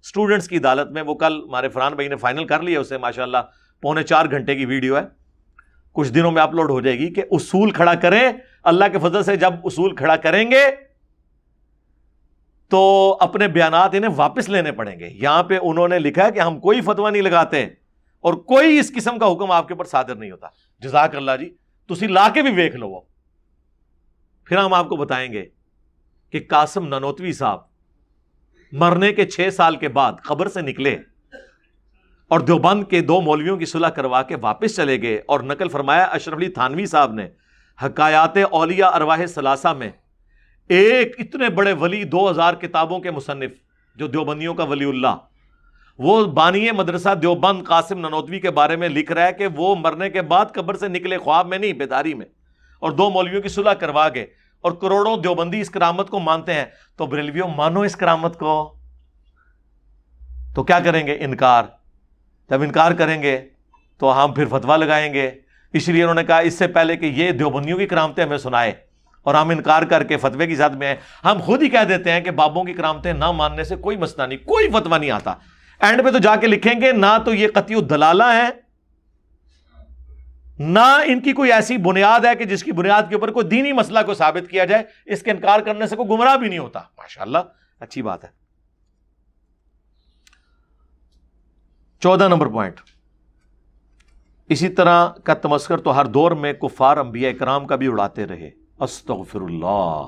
اسٹوڈنٹس کی عدالت میں، وہ کل ہمارے فرحان بھائی نے فائنل کر لیا اسے، ماشاءاللہ 3.25 گھنٹے کی ویڈیو ہے، کچھ دنوں میں اپلوڈ ہو جائے گی، کہ اصول کھڑا کریں، اللہ کے فضل سے جب اصول کھڑا کریں گے تو اپنے بیانات انہیں واپس لینے پڑیں گے۔ یہاں پہ انہوں نے لکھا ہے کہ ہم کوئی فتویٰ نہیں لگاتے اور کوئی اس قسم کا حکم آپ کے اوپر صادر نہیں ہوتا۔ جزاک اللہ جی، تسی لا کے بھی ویکھ لو، وہ پھر ہم آپ کو بتائیں گے کہ قاسم نانوتوی صاحب مرنے کے 6 سال کے بعد قبر سے نکلے اور دیوبند کے 2 مولویوں کی صلح کروا کے واپس چلے گئے، اور نقل فرمایا اشرف علی تھانوی صاحب نے حکایات اولیاء ارواح ثلاثہ میں، ایک اتنے بڑے ولی 2000 کتابوں کے مصنف جو دیوبندیوں کا ولی اللہ، وہ بانی مدرسہ دیوبند قاسم نانوتوی کے بارے میں لکھ رہا ہے کہ وہ مرنے کے بعد قبر سے نکلے، خواب میں نہیں، بیداری میں، اور 2 مولویوں کی صلح کروا گئے، اور کروڑوں دیوبندی اس کرامت کو مانتے ہیں۔ تو بریلویوں مانو اس کرامت کو، تو کیا کریں گے؟ انکار۔ جب انکار کریں گے تو ہم پھر فتویٰ لگائیں گے، اس لیے انہوں نے کہا اس سے پہلے کہ یہ دیوبندیوں کی کرامتیں ہمیں سنائے اور ہم انکار کر کے فتوے کی ذات میں ہیں، ہم خود ہی کہہ دیتے ہیں کہ بابوں کی کرامتیں نہ ماننے سے کوئی مسئلہ نہیں، کوئی فتویٰ نہیں آتا۔ اینڈ پہ تو جا کے لکھیں گے نہ تو یہ قطعی الدلالہ ہیں، نہ ان کی کوئی ایسی بنیاد ہے کہ جس کی بنیاد کے اوپر کوئی دینی مسئلہ کو ثابت کیا جائے، اس کے انکار کرنے سے کوئی گمراہ بھی نہیں ہوتا۔ ماشاءاللہ، اچھی بات ہے۔ 14 نمبر پوائنٹ، اسی طرح کا تمسخر تو ہر دور میں کفار انبیاء کرام کا بھی اڑاتے رہے۔ استغفر اللہ،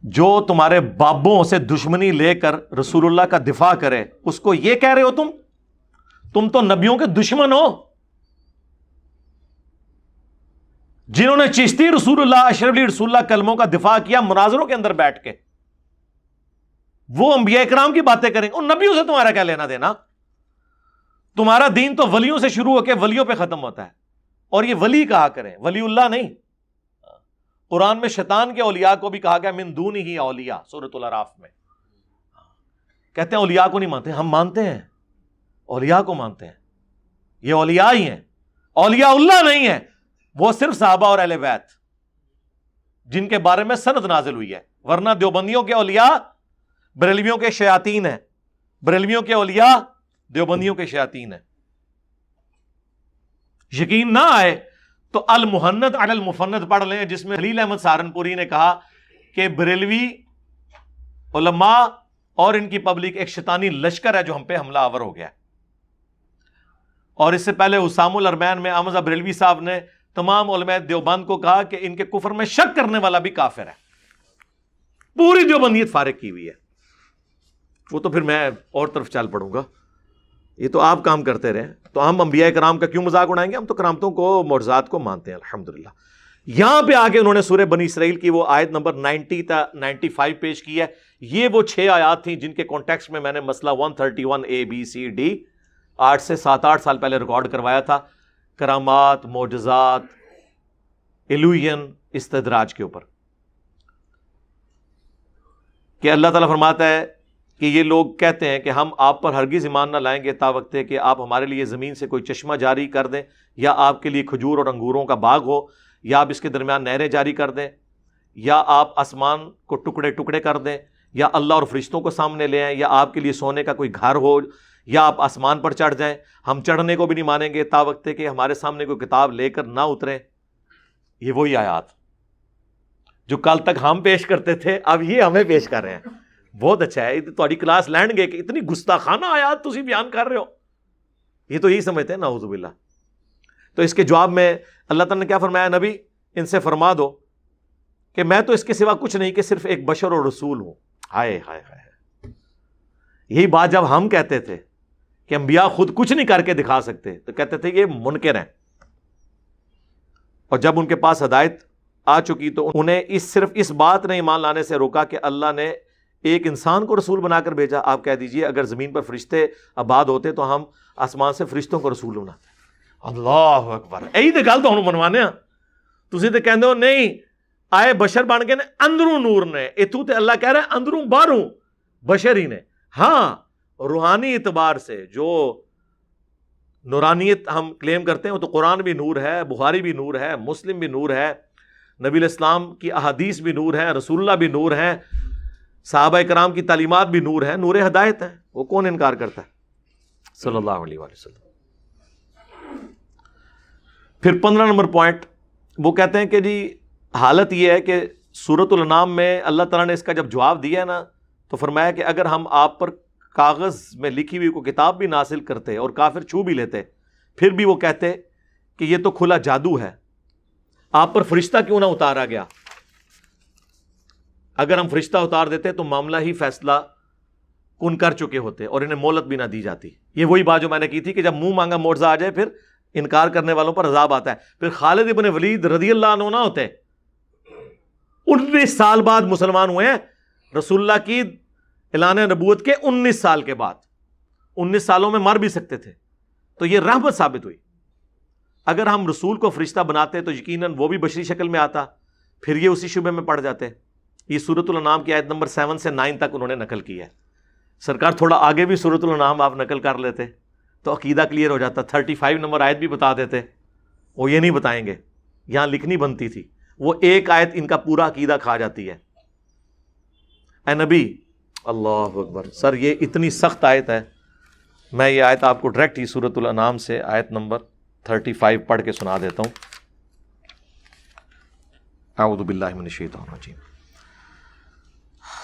جو تمہارے بابوں سے دشمنی لے کر رسول اللہ کا دفاع کرے، اس کو یہ کہہ رہے ہو تم تو نبیوں کے دشمن ہو۔ جنہوں نے چشتی رسول اللہ، اشرف علی رسول اللہ کلموں کا دفاع کیا مناظروں کے اندر بیٹھ کے، وہ انبیاء کرام کی باتیں کریں گے، ان نبیوں سے تمہارا کیا لینا دینا؟ تمہارا دین تو ولیوں سے شروع ہو کے ولیوں پہ ختم ہوتا ہے، اور یہ ولی کہا کریں، ولی اللہ نہیں۔ قرآن میں شیطان کے اولیاء کو بھی کہا گیا من دون ہی اولیاء، سورۃ الاعراف میں۔ کہتے ہیں اولیاء کو نہیں مانتے، ہم مانتے ہیں، اولیاء کو مانتے ہیں، یہ اولیاء ہی ہیں، اولیاء اللہ نہیں ہیں، وہ صرف صحابہ اور اہل بیت جن کے بارے میں سند نازل ہوئی ہے، ورنہ دیوبندیوں کے اولیاء بریلویوں کے شیاطین ہیں، بریلویوں کے اولیاء دیوبندیوں کے شیاطین ہیں۔ یقین نہ آئے تو المحند علی المفند پڑھ لیں، جس میں خلیل احمد سہارنپوری نے کہا کہ بریلوی علماء اور ان کی پبلک ایک شیطانی لشکر ہے جو ہم پہ حملہ آور ہو گیا ہے۔ اور اس سے پہلے حسام الارمین میں احمد بریلوی صاحب نے تمام علماء دیوبند کو کہا کہ ان کے کفر میں شک کرنے والا بھی کافر ہے، پوری دیوبندیت فارغ کی ہوئی ہے۔ وہ تو پھر میں اور طرف چل پڑوں گا، یہ تو آپ کام کرتے رہے، تو ہم انبیاء کرام کا کیوں مذاق اڑائیں گے؟ ہم تو کرامتوں کو، معجزات کو مانتے ہیں الحمدللہ۔ یہاں پہ آگے انہوں نے سورہ بنی اسرائیل کی وہ آیت نمبر 90 تا 95 پیش کی ہے۔ یہ وہ 6 آیات تھیں جن کے کانٹیکسٹ میں میں نے مسئلہ 131 A B C D 8 سے 7-8 سال پہلے ریکارڈ کروایا تھا، کرامات، معجزات، الوہین، استدراج کے اوپر، کہ اللہ تعالیٰ فرماتا ہے کہ یہ لوگ کہتے ہیں کہ ہم آپ پر ہرگز ایمان نہ لائیں گے تا وقت ہے کہ آپ ہمارے لیے زمین سے کوئی چشمہ جاری کر دیں، یا آپ کے لیے کھجور اور انگوروں کا باغ ہو، یا آپ اس کے درمیان نہریں جاری کر دیں، یا آپ آسمان کو ٹکڑے ٹکڑے کر دیں، یا اللہ اور فرشتوں کو سامنے لے آئیں، یا آپ کے لیے سونے کا کوئی گھر ہو، یا آپ آسمان پر چڑھ جائیں۔ ہم چڑھنے کو بھی نہیں مانیں گے تا وقت ہے کہ ہمارے سامنے کوئی کتاب لے کر نہ اتریں۔ یہ وہی آیات جو کل تک ہم پیش کرتے تھے، اب یہ ہمیں پیش کر رہے ہیں۔ بہت اچھا ہے, تہاڈی کلاس لینڈ گے کہ اتنی گستاخانہ آیات تسی بیان کر رہے ہو, یہ تو یہی سمجھتے ہیں نعوذ باللہ. تو اس کے جواب میں اللہ تعالیٰ نے کیا فرمایا, نبی ان سے فرما دو کہ میں تو اس کے سوا کچھ نہیں کہ صرف ایک بشر اور رسول ہوں. ہائے ہائے ہائے, یہی بات جب ہم کہتے تھے کہ انبیاء خود کچھ نہیں کر کے دکھا سکتے تو کہتے تھے یہ منکر ہیں, اور جب ان کے پاس ہدایت آ چکی تو انہیں صرف اس بات نے ایمان لانے سے روکا کہ اللہ نے ایک انسان کو رسول بنا کر بھیجا. آپ کہہ دیجئے اگر زمین پر فرشتے آباد ہوتے تو ہم آسمان سے فرشتوں کو رسول بناتے. اللہ اکبر, یہی تو گل تو ہم منوانے ہاں. تسی تو کہندے ہو نہیں آئے بشر بن کے نے اندروں نور نے, اتوں تے اللہ کہہ رہا ہے اندروں باہروں بشر ہی نے. ہاں روحانی اعتبار سے جو نورانیت ہم کلیم کرتے ہیں وہ تو قرآن بھی نور ہے, بخاری بھی نور ہے, مسلم بھی نور ہے, نبی الاسلام کی احادیث بھی نور ہے, رسول اللہ بھی نور ہے, صحابہ کرام کی تعلیمات بھی نور ہے, نور ہدایت ہے. وہ کون انکار کرتا ہے؟ صلی اللہ علیہ وآلہ وسلم. پھر 15 نمبر پوائنٹ وہ کہتے ہیں کہ جی حالت یہ ہے کہ سورۃ الانعام میں اللہ تعالیٰ نے اس کا جب جواب دیا نا تو فرمایا کہ اگر ہم آپ پر کاغذ میں لکھی ہوئی کوئی کتاب بھی نازل کرتے اور کافر چھو بھی لیتے پھر بھی وہ کہتے کہ یہ تو کھلا جادو ہے, آپ پر فرشتہ کیوں نہ اتارا گیا. اگر ہم فرشتہ اتار دیتے تو معاملہ ہی فیصلہ کن کر چکے ہوتے اور انہیں مہلت بھی نہ دی جاتی. یہ وہی بات جو میں نے کی تھی کہ جب منہ مانگا معجزہ آ جائے پھر انکار کرنے والوں پر عذاب آتا ہے. پھر خالد ابن ولید رضی اللہ عنہ نہ ہوتے, 19 سال بعد مسلمان ہوئے ہیں, رسول اللہ کی اعلان نبوت کے 19 سال کے بعد. 19 سالوں میں مر بھی سکتے تھے, تو یہ رحمت ثابت ہوئی. اگر ہم رسول کو فرشتہ بناتے تو یقیناً وہ بھی بشری شکل میں آتا, پھر یہ اسی شبے میں پڑ جاتے. یہ سورۃ الانعام کی آیت نمبر 7 سے 9 تک انہوں نے نقل کی ہے. سرکار تھوڑا آگے بھی سورۃ الانعام آپ نقل کر لیتے تو عقیدہ کلیئر ہو جاتا. 35 نمبر آیت بھی بتا دیتے, وہ یہ نہیں بتائیں گے, یہاں لکھنی بنتی تھی. وہ ایک آیت ان کا پورا عقیدہ کھا جاتی ہے. اے نبی, اللہ اکبر سر, یہ اتنی سخت آیت ہے. میں یہ آیت آپ کو ڈائریکٹ ہی سورۃ الانعام سے آیت نمبر 35 پڑھ کے سنا دیتا ہوں. اعوذ باللہ من الشیطان الرجیم.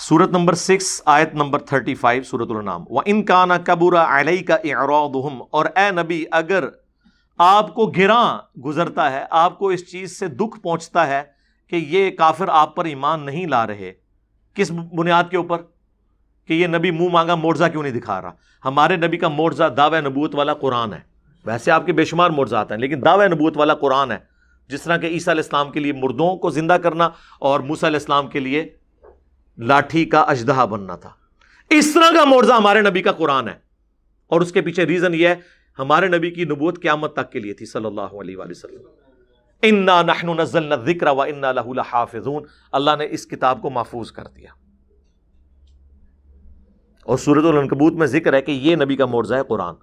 سورت نمبر 6 آیت نمبر 35 سورۃ الانعام. وَإِن كَانَ كَبُرَ عَلَيْكَ إِعْرَاضُهُمْ, اور اے نبی اگر آپ کو گراں گزرتا ہے, آپ کو اس چیز سے دکھ پہنچتا ہے کہ یہ کافر آپ پر ایمان نہیں لا رہے. کس بنیاد کے اوپر؟ کہ یہ نبی منہ مانگا معجزہ کیوں نہیں دکھا رہا. ہمارے نبی کا معجزہ دعوی نبوت والا قرآن ہے. ویسے آپ کے بے شمار معجزات ہیں لیکن دعوی نبوت والا قرآن ہے. جس طرح کہ عیسیٰ علیہ السلام کے لیے مردوں کو زندہ کرنا اور موسیٰ علیہ السلام کے لیے لاٹھی کا اژدہا بننا تھا, اس طرح کا معجزہ ہمارے نبی کا قرآن ہے. اور اس کے پیچھے ریزن یہ ہے ہمارے نبی کی نبوت قیامت تک کے لیے تھی صلی اللہ علیہ وآلہ وسلم. انا نحن نزلنا الذکر وانا لہ لحافظون, اللہ نے اس کتاب کو محفوظ کر دیا. اور سورۃ العنکبوت میں ذکر ہے کہ یہ نبی کا معجزہ ہے قرآن.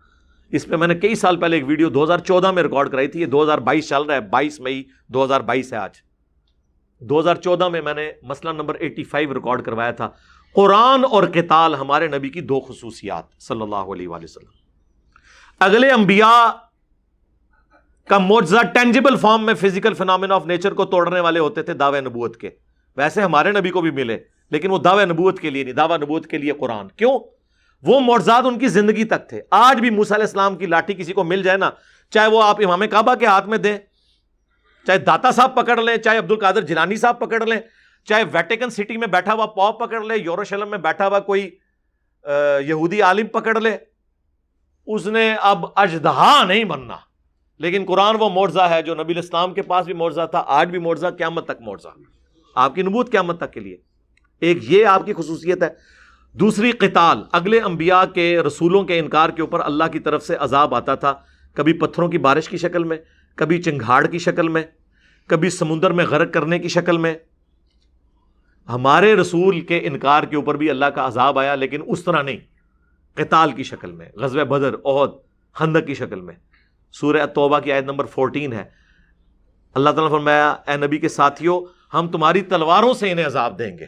اس پہ میں نے کئی سال پہلے ایک ویڈیو 2014 میں ریکارڈ کرائی تھی. یہ 2022 چل رہا ہے, 22 مئی 2022 ہے آج. 2014 میں نے مسئلہ نمبر 85 ریکارڈ کروایا تھا. قرآن اور قتال ہمارے نبی کی دو خصوصیات صلی اللہ علیہ وآلہ وسلم. اگلے انبیاء کا معجزہ ٹینجیبل فارم میں فزیکل فینومینا آف نیچر کو توڑنے والے ہوتے تھے دعوی نبوت کے. ویسے ہمارے نبی کو بھی ملے لیکن وہ دعوی نبوت کے لیے نہیں, دعوی نبوت کے لیے قرآن. کیوں؟ وہ معجزات ان کی زندگی تک تھے. آج بھی موسیٰ علیہ السلام کی لاٹھی کسی کو مل جائے نا, چاہے وہ آپ امام کعبہ کے ہاتھ میں دیں, چاہے داتا صاحب پکڑ لیں, چاہے عبد القادر جیلانی صاحب پکڑ لیں, چاہے ویٹیکن سٹی میں بیٹھا ہوا پوپ پکڑ لے, یروشلم میں بیٹھا ہوا کوئی یہودی عالم پکڑ لے, اس نے اب اژدہا نہیں بننا. لیکن قرآن وہ معجزہ ہے جو نبی الاسلام کے پاس بھی معجزہ تھا, آج بھی معجزہ, قیامت تک معجزہ. آپ کی نبوت قیامت تک کے لیے. ایک یہ آپ کی خصوصیت ہے. دوسری قتال, اگلے انبیاء کے رسولوں کے انکار کے اوپر اللہ کی طرف سے عذاب آتا تھا, کبھی پتھروں کی بارش کی شکل میں, کبھی چنگھاڑ کی شکل میں, کبھی سمندر میں غرق کرنے کی شکل میں. ہمارے رسول کے انکار کے اوپر بھی اللہ کا عذاب آیا لیکن اس طرح نہیں, قتال کی شکل میں, غزوہ بدر, احد, خندق کی شکل میں. سورہ توبہ کی آیت نمبر 14 ہے. اللہ تعالیٰ نے فرمایا اے نبی کے ساتھیوں ہم تمہاری تلواروں سے انہیں عذاب دیں گے.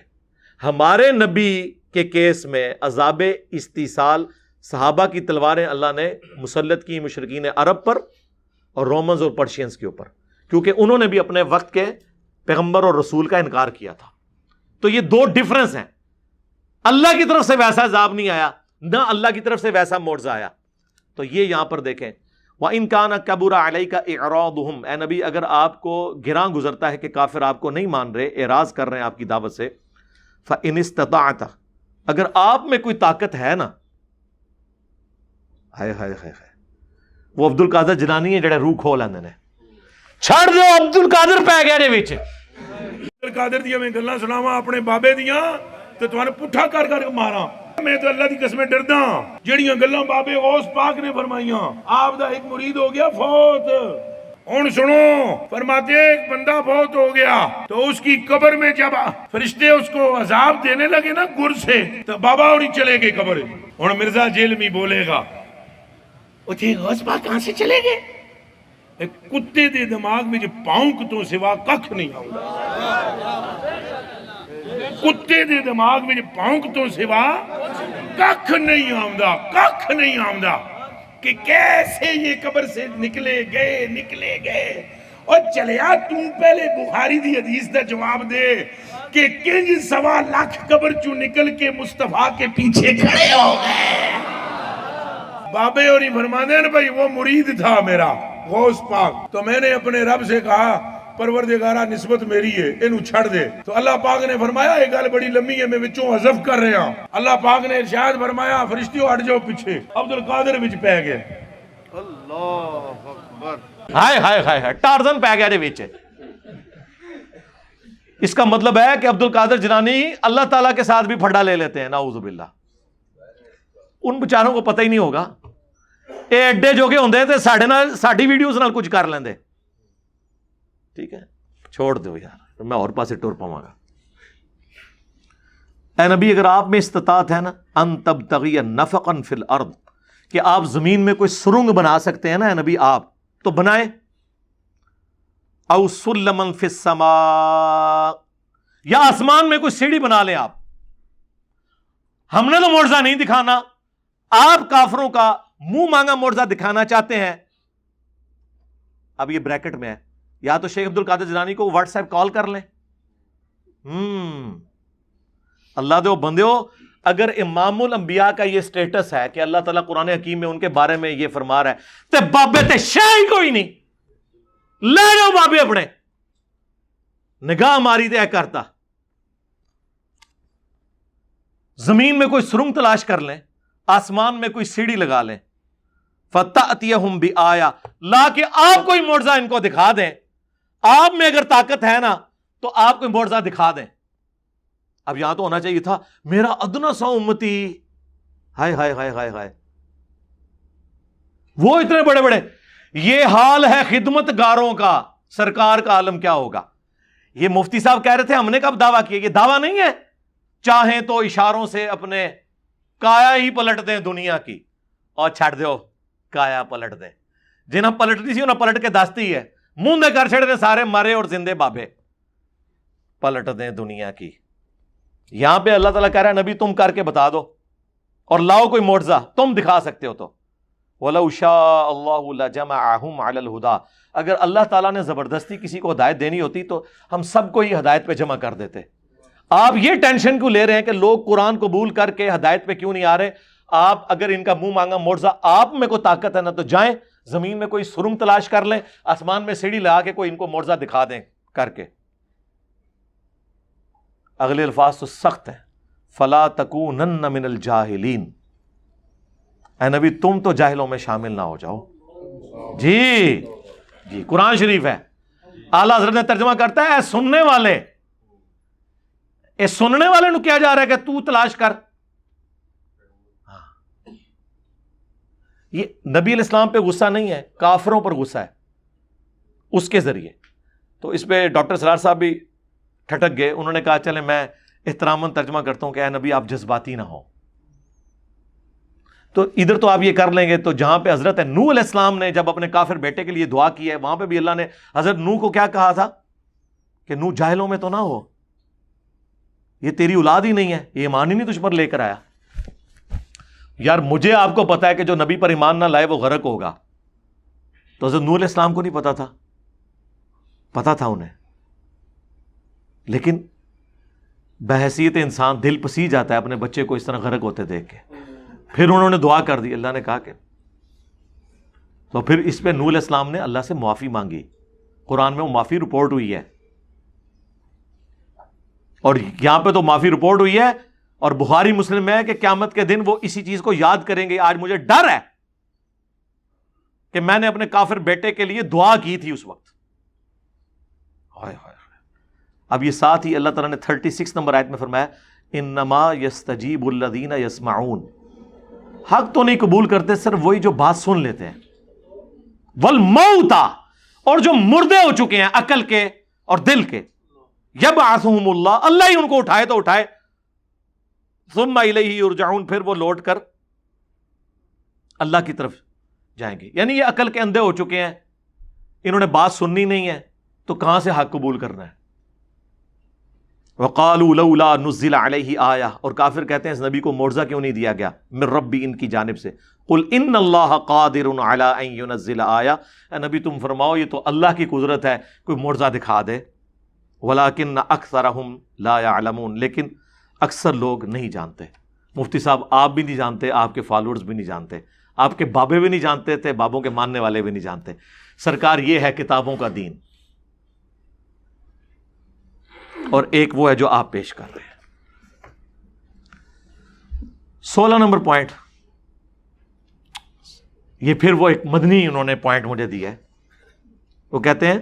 ہمارے نبی کے کیس میں عذاب استیصال, صحابہ کی تلواریں اللہ نے مسلط کی مشرکین عرب پر اور رومنز اور پرشینز کے اوپر, کیونکہ انہوں نے بھی اپنے وقت کے پیغمبر اور رسول کا انکار کیا تھا. تو یہ دو ڈیفرنس ہیں. اللہ کی طرف سے ویسا عذاب نہیں آیا، نہ اللہ کی طرف سے ویسا معجزہ آیا۔ تو یہ یہاں پر دیکھیں، وَإِن كَانَ كَبُرَ عَلَيْكَ إِعْرَاضُهُمْ، اے نبی اگر آپ کو گراں گزرتا ہے کہ کافر آپ کو نہیں مان رہے، اعراض کر رہے ہیں آپ کی دعوت سے، فَإِنِ اسْتَطَعْتَ، اگر آپ میں کوئی طاقت ہے نا، ہائے ہائے ہائے ہائے، وہ عبد القادر جنانی ہے جڑے روح کھو لیندے نے، چھڑ دو عبد القادر پی گیا دے وچ۔ قادر دیا میں گلاں سناواں اپنے بابے دیاں تے تواں پٹھا کر کر کے ماراں۔ میں تو اللہ دی قسمیں ڈردا ہاں جڑیاں گلاں بابے غوث پاک نے فرمائیاں۔ آپ دا ایک مرید ہو گیا فوت، ہن سنو، فرماتے ہیں ایک بندہ فوت ہو گیا تو اس کی قبر میں جب فرشتے اس کو عذاب دینے لگے نا گر سے، تو بابا اور چلے گئے قبر۔ ہن مرزا جیلمی بولے گا اچھے غوث پاک کہاں سے چلے گئے؟ ایک کتے دے دماغ میں جو پاؤنک تو سوا ککھ نہیں آؤں، کتے دے دماغ میں جو پاؤنک تو سوا ککھ نہیں آؤں، ککھ نہیں آؤں کہ کیسے یہ قبر سے نکلے گئے۔ اور چلیا تم پہلے بخاری دی حدیث دا جواب دے کہ کنج 1.25 لاکھ قبر چوں نکل کے مصطفیٰ کے پیچھے کھڑے ہو گئے۔ بابے اور ہی فرمانے ہیں بھائی وہ مرید تھا میرا غوث پاک، تو میں نے اپنے رب سے کہا پروردگارہ نسبت میری ہے انہوں چھڑ دے، تو اللہ پاک نے فرمایا ایک گل بڑی لمبی ہے میں وچوں حذف کر رہا ہوں۔ اللہ پاک نے ارشاد فرمایا فرشتیوں ہٹ جاؤ پیچھے، عبد القادر وچ پہ گئے۔ اللہ اکبر، ہائے ہائے ہائے ہائے، ٹارزن پہ گیا دے وچ۔ اس کا مطلب ہے کہ عبد القادر جنانی اللہ تعالیٰ کے ساتھ بھی پھڈا لے لیتے ہیں، نعوذ باللہ۔ ان بچاروں کو پتہ ہی نہیں ہوگا، اے ایڈے جو کہ ہوندے تے ساڈے نال ساڈی ویڈیوز نال کچھ کر لیندے۔ ٹھیک ہے، چھوڑ دو یار، میں اور پاسے ٹور پاؤں گا۔ اے نبی اگر آپ میں استطاعت ہے نا ان تبتغی نفقا فی الارض، کہ آپ زمین میں کوئی سرنگ بنا سکتے ہیں نا اے نبی آپ تو بنائیں، او سلما فی السماء، یا آسمان میں کوئی سیڑھی بنا لیں آپ۔ ہم نے تو معجزہ نہیں دکھانا، آپ کافروں کا منہ مانگا معجزہ دکھانا چاہتے ہیں۔ اب یہ بریکٹ میں ہے، یا تو شیخ عبد القادر جیلانی کو واٹس ایپ کال کر لیں۔ اللہ دے بندے ہو، اگر امام الانبیاء کا یہ سٹیٹس ہے کہ اللہ تعالیٰ قرآن حکیم میں ان کے بارے میں یہ فرما رہا ہے، تے بابے تے شے ہی کوئی نہیں، لے جاؤ بابے اپنے، نگاہ ماری تے کرتا۔ زمین میں کوئی سرنگ تلاش کر لیں، آسمان میں کوئی سیڑھی لگا لیں، فَتَأْتِيَهُمْ بِآيَةٍ، لا کے آپ کوئی معجزہ ان کو دکھا دیں۔ آپ میں اگر طاقت ہے نا تو آپ کوئی معجزہ دکھا دیں۔ اب یہاں تو ہونا چاہیے تھا میرا ادنا سا امتی، ہائے ہائے ہائے ہائے ہائے، وہ اتنے بڑے بڑے، یہ حال ہے خدمت گاروں کا، سرکار کا عالم کیا ہوگا۔ یہ مفتی صاحب کہہ رہے تھے ہم نے کب دعویٰ کیا، یہ دعویٰ نہیں ہے، چاہیں تو اشاروں سے اپنے کایا ہی پلٹ دیں دنیا کی اور چھڑ دو کایا پلٹ دیں، جنہیں پلٹنی سی انہیں پلٹ کے دستی ہے، منہ دے کر چھڑ دیں سارے مرے اور زندے بابے، پلٹ دیں دنیا کی۔ یہاں پہ اللہ تعالیٰ کہہ رہا ہے نبی تم کر کے بتا دو اور لاؤ کوئی معجزہ تم دکھا سکتے ہو تو۔ وَلَوْ شَاءَ اللَّهُ لَجَمَعَهُمْ عَلَى الْهُدَى، اگر اللہ تعالیٰ نے زبردستی کسی کو ہدایت دینی ہوتی تو ہم سب کو ہی ہدایت پہ جمع کر دیتے۔ آپ یہ ٹینشن کیوں لے رہے ہیں کہ لوگ قرآن قبول کر کے ہدایت پہ کیوں نہیں آ رہے؟ آپ اگر ان کا منہ مانگا معجزہ آپ میں کوئی طاقت ہے نا تو جائیں زمین میں کوئی سرنگ تلاش کر لیں، آسمان میں سیڑھی لگا کے کوئی ان کو معجزہ دکھا دیں کر کے۔ اگلے الفاظ تو سخت ہیں، فَلَا تَكُونَنَّ مِنَ الْجَاهِلِينَ، اے نبی تم تو جاہلوں میں شامل نہ ہو جاؤ۔ جی قرآن شریف ہے، اعلیٰ حضرت نے ترجمہ کرتا ہے اے سننے والے، اے سننے والے نو کیا جا رہا ہے کہ تو تلاش کر۔ یہ نبی علیہ السلام پہ غصہ نہیں ہے، کافروں پر غصہ ہے اس کے ذریعے۔ تو اس پہ ڈاکٹر سرار صاحب بھی ٹھٹک گئے، انہوں نے کہا چلیں میں احتراماً ترجمہ کرتا ہوں کہ اے نبی آپ جذباتی نہ ہو۔ تو ادھر تو آپ یہ کر لیں گے، تو جہاں پہ حضرت نوح علیہ السلام نے جب اپنے کافر بیٹے کے لیے دعا کی ہے وہاں پہ بھی اللہ نے حضرت نوح کو کیا کہا تھا کہ نوح جاہلوں میں تو نہ ہو، یہ تیری اولاد ہی نہیں ہے، یہ ایمان ہی نہیں تجھ پر لے کر آیا۔ یار مجھے آپ کو پتا ہے کہ جو نبی پر ایمان نہ لائے وہ غرق ہوگا، تو حضرت نوح علیہ السلام کو نہیں پتا تھا، پتا تھا انہیں، لیکن بحیثیت انسان دل پسی جاتا ہے اپنے بچے کو اس طرح غرق ہوتے دیکھ کے. پھر انہوں نے دعا کر دی, اللہ نے کہا کہ تو پھر اس پہ نوح علیہ السلام نے اللہ سے معافی مانگی. قرآن میں وہ معافی رپورٹ ہوئی ہے, اور یہاں پہ تو معافی رپورٹ ہوئی ہے, اور بخاری مسلم میں ہے کہ قیامت کے دن وہ اسی چیز کو یاد کریں گے. آج مجھے ڈر ہے کہ میں نے اپنے کافر بیٹے کے لیے دعا کی تھی اس وقت. اب یہ ساتھ ہی اللہ تعالیٰ نے 36 نمبر آیت میں فرمایا انما یستجیب الذین یسمعون, حق تو نہیں قبول کرتے, صرف وہی جو بات سن لیتے ہیں. والموتى, اور جو مردے ہو چکے ہیں عقل کے اور دل کے. یبعثہم اللہ, اللہ ہی ان کو اٹھائے تو اٹھائے. ثم الیہ یرجعون, پھر وہ لوٹ کر اللہ کی طرف جائیں گے. یعنی یہ عقل کے اندھے ہو چکے ہیں, انہوں نے بات سننی نہیں ہے تو کہاں سے حق قبول کرنا ہے. وقالوا لولا نزل علیہ آیہ, اور کافر کہتے ہیں اس نبی کو معجزہ کیوں نہیں دیا گیا من ربی, ان کی جانب سے. قل ان اللہ قادر علی ان ینزل آیہ, اے نبی تم فرماؤ یہ تو اللہ کی قدرت ہے کوئی معجزہ دکھا دے. ولکن اکثرہم لا یعلمون, لیکن اکثر لوگ نہیں جانتے. مفتی صاحب آپ بھی نہیں جانتے, آپ کے فالوورز بھی نہیں جانتے, آپ کے بابے بھی نہیں جانتے تھے, بابوں کے ماننے والے بھی نہیں جانتے. سرکار یہ ہے کتابوں کا دین, اور ایک وہ ہے جو آپ پیش کر رہے ہیں. 16 نمبر پوائنٹ, یہ پھر وہ ایک مدنی انہوں نے پوائنٹ مجھے دیا ہے. وہ کہتے ہیں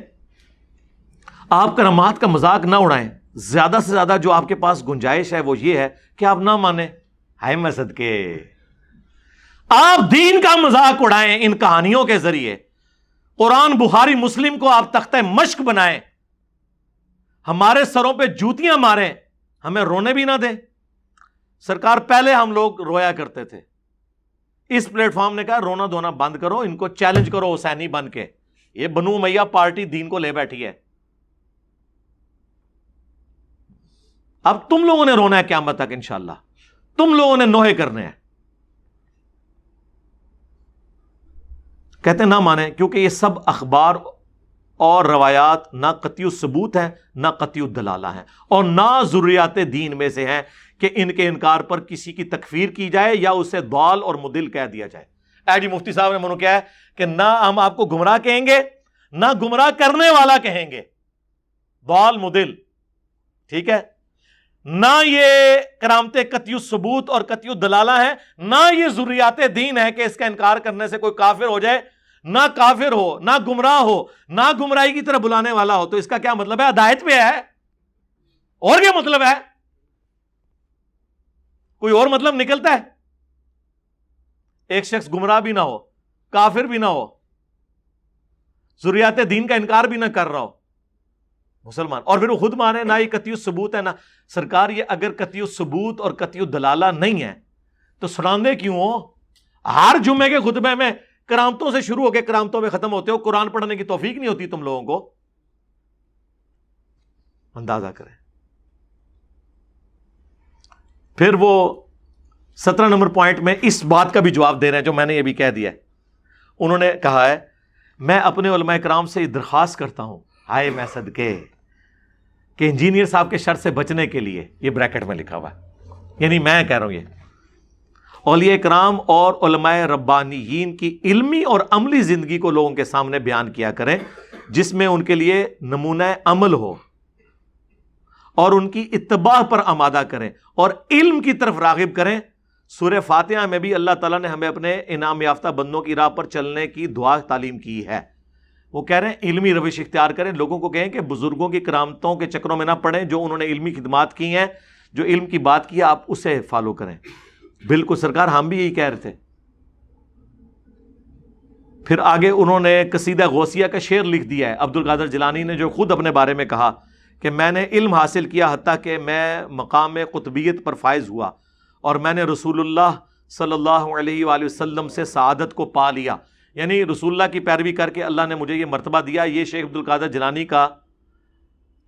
آپ کرامات کا مذاق نہ اڑائیں, زیادہ سے زیادہ جو آپ کے پاس گنجائش ہے وہ یہ ہے کہ آپ نہ مانیں. ہائے میں صدقے, آپ دین کا مذاق اڑائیں ان کہانیوں کے ذریعے, قرآن بخاری مسلم کو آپ تختہ مشق بنائیں, ہمارے سروں پہ جوتیاں ماریں, ہمیں رونے بھی نہ دیں. سرکار پہلے ہم لوگ رویا کرتے تھے, اس پلیٹ فارم نے کہا رونا دھونا بند کرو, ان کو چیلنج کرو حسینی بن کے. یہ بنو امیہ پارٹی دین کو لے بیٹھی ہے, اب تم لوگوں نے رونا ہے قیامت تک انشاءاللہ, تم لوگوں نے نوحے کرنے ہیں. کہتے ہیں نہ مانیں کیونکہ یہ سب اخبار اور روایات نہ قطعی ثبوت ہیں نہ قطعی دلالہ ہیں, اور نہ ضروریات دین میں سے ہیں کہ ان کے انکار پر کسی کی تکفیر کی جائے یا اسے ضال اور مضل کہہ دیا جائے. اے جی مفتی صاحب نے منو کیا ہے کہ نہ ہم آپ کو گمراہ کہیں گے نہ گمراہ کرنے والا کہیں گے, ضال مضل, ٹھیک ہے. نہ یہ کرامت قطعی ثبوت اور قطعی دلالہ ہیں, نہ یہ ضروریات دین ہے کہ اس کا انکار کرنے سے کوئی کافر ہو جائے, نہ کافر ہو نہ گمراہ ہو نہ گمراہی کی طرف بلانے والا ہو. تو اس کا کیا مطلب ہے؟ ہدایت پہ ہے, اور کیا مطلب ہے؟ کوئی اور مطلب نکلتا ہے؟ ایک شخص گمراہ بھی نہ ہو, کافر بھی نہ ہو, ضروریات دین کا انکار بھی نہ کر رہا ہو, مسلمان, اور پھر وہ خود مانے نہ یہ قطعی ثبوت ہے نہ. سرکار یہ اگر قطعی ثبوت اور قطعی دلالہ نہیں ہے تو سناندے کیوں ہو؟ ہر جمعے کے خطبے میں کرامتوں سے شروع ہو کے کرامتوں میں ختم ہوتے ہو, قرآن پڑھنے کی توفیق نہیں ہوتی تم لوگوں کو. اندازہ کریں. پھر وہ 17 نمبر پوائنٹ میں اس بات کا بھی جواب دے رہے ہیں جو میں نے یہ بھی کہہ دیا ہے. انہوں نے کہا ہے میں اپنے علماء کرام سے درخواست کرتا ہوں, ہائے میں صدقے, کہ انجینئر صاحب کے شر سے بچنے کے لیے, یہ بریکٹ میں لکھا ہوا ہے, یعنی میں کہہ رہا ہوں یہ اولیاء کرام اور علماء ربانیین کی علمی اور عملی زندگی کو لوگوں کے سامنے بیان کیا کریں جس میں ان کے لیے نمونہ عمل ہو, اور ان کی اتباع پر آمادہ کریں اور علم کی طرف راغب کریں. سورہ فاتحہ میں بھی اللہ تعالیٰ نے ہمیں اپنے انعام یافتہ بندوں کی راہ پر چلنے کی دعا تعلیم کی ہے. وہ کہہ رہے ہیں علمی روش اختیار کریں, لوگوں کو کہیں کہ بزرگوں کی کرامتوں کے چکروں میں نہ پڑیں, جو انہوں نے علمی خدمات کی ہیں, جو علم کی بات کی ہے آپ اسے فالو کریں. بالکل سرکار, ہم بھی یہی کہہ رہے تھے. پھر آگے انہوں نے قصیدہ غوثیہ کا شعر لکھ دیا ہے عبد القادر جیلانی نے, جو خود اپنے بارے میں کہا کہ میں نے علم حاصل کیا حتیٰ کہ میں مقام قطبیت پر فائز ہوا, اور میں نے رسول اللہ صلی اللہ علیہ وآلہ وسلم سے سعادت کو پا لیا. یعنی رسول اللہ کی پیروی کر کے اللہ نے مجھے یہ مرتبہ دیا. یہ شیخ عبد القادر جیلانی کا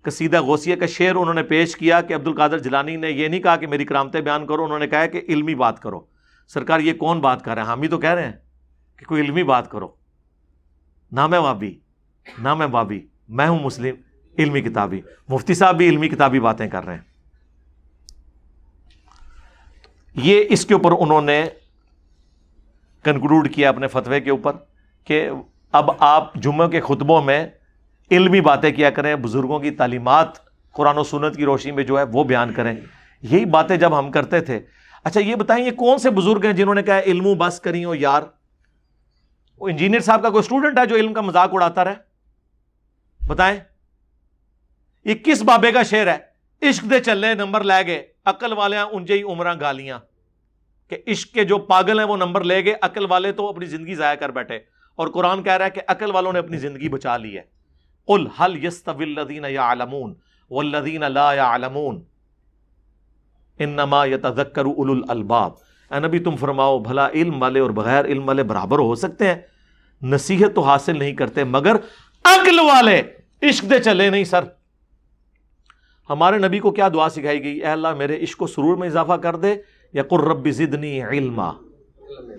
قصیدہ غوثیہ کا شعر انہوں نے پیش کیا کہ عبد القادر جیلانی نے یہ نہیں کہا کہ میری کرامتیں بیان کرو, انہوں نے کہا کہ علمی بات کرو. سرکار یہ کون بات کر رہے ہیں؟ ہم ہی تو کہہ رہے ہیں کہ کوئی علمی بات کرو. نہ میں وابی نہ میں بابی, میں ہوں مسلم علمی کتابی. مفتی صاحب بھی علمی کتابی باتیں کر رہے ہیں. یہ اس کے اوپر انہوں نے کنکلوڈ کیا اپنے فتوے کے اوپر کہ اب آپ جمعہ کے خطبوں میں علمی باتیں کیا کریں، بزرگوں کی تعلیمات قرآن و سنت کی روشنی میں جو ہے وہ بیان کریں. یہی باتیں جب ہم کرتے تھے. اچھا یہ بتائیں یہ کون سے بزرگ ہیں جنہوں نے کہا علم بس کری ہو یار؟ وہ انجینئر صاحب کا کوئی اسٹوڈنٹ ہے جو علم کا مذاق اڑاتا رہے؟ بتائیں یہ کس بابے کا شعر ہے؟ عشق دے چلے نمبر لے گئے عقل والے انجے ہی عمراں گالیاں. کہ عشق کے جو پاگل ہیں وہ نمبر لے گئے، عقل والے تو اپنی زندگی ضائع کر بیٹھے. اور قرآن کہہ رہا ہے کہ عقل والوں نے اپنی زندگی بچا لی ہے. قل هل يستوي الذين يعلمون والذين لا يعلمون انما يتذكر اولو الالباب. اے نبی تم فرماؤ بھلا علم والے اور بغیر علم والے برابر ہو سکتے ہیں؟ نصیحت تو حاصل نہیں کرتے مگر عقل والے. عشق دے چلے نہیں سر. ہمارے نبی کو کیا دعا سکھائی گئی؟ اے اللہ میرے عشق و سرور میں اضافہ کر دے، یا قل رب زدنی علما.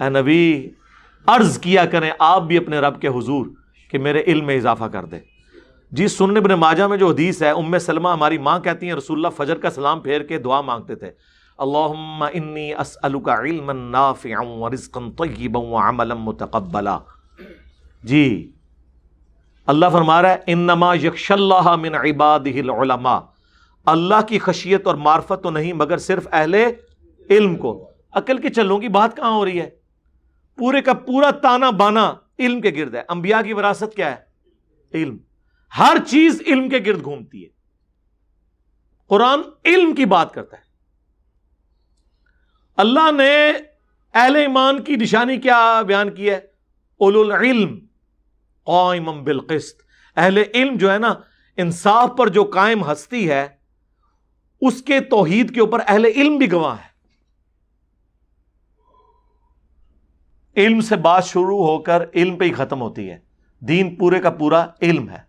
اے نبی عرض کیا کریں آپ بھی اپنے رب کے حضور کہ میرے علم میں اضافہ کر دے. جی سنن ابن ماجہ میں جو حدیث ہے، ام سلمہ ہماری ماں کہتی ہیں رسول اللہ فجر کا سلام پھیر کے دعا مانگتے تھے، اللہم انی اسألک علما نافعا ورزقا طیبا وعملا متقبلا. جی اللہ فرما رہا ہے انما یخشی اللہ من عبادہ العلماء. اللہ کی خشیت اور معرفت تو نہیں مگر صرف اہل علم کو. عقل کے چلوں کی بات کہاں ہو رہی ہے؟ پورے کا پورا تانا بانا علم کے گرد ہے. انبیاء کی وراثت کیا ہے؟ علم. ہر چیز علم کے گرد گھومتی ہے. قرآن علم کی بات کرتا ہے. اللہ نے اہل ایمان کی نشانی کیا بیان کی ہے؟ اولو العلم قائما بالقسط. اہل علم جو ہے نا انصاف پر جو قائم ہستی ہے اس کے توحید کے اوپر اہل علم بھی گواہ ہے. علم سے بات شروع ہو کر علم پہ ہی ختم ہوتی ہے. دین پورے کا پورا علم ہے.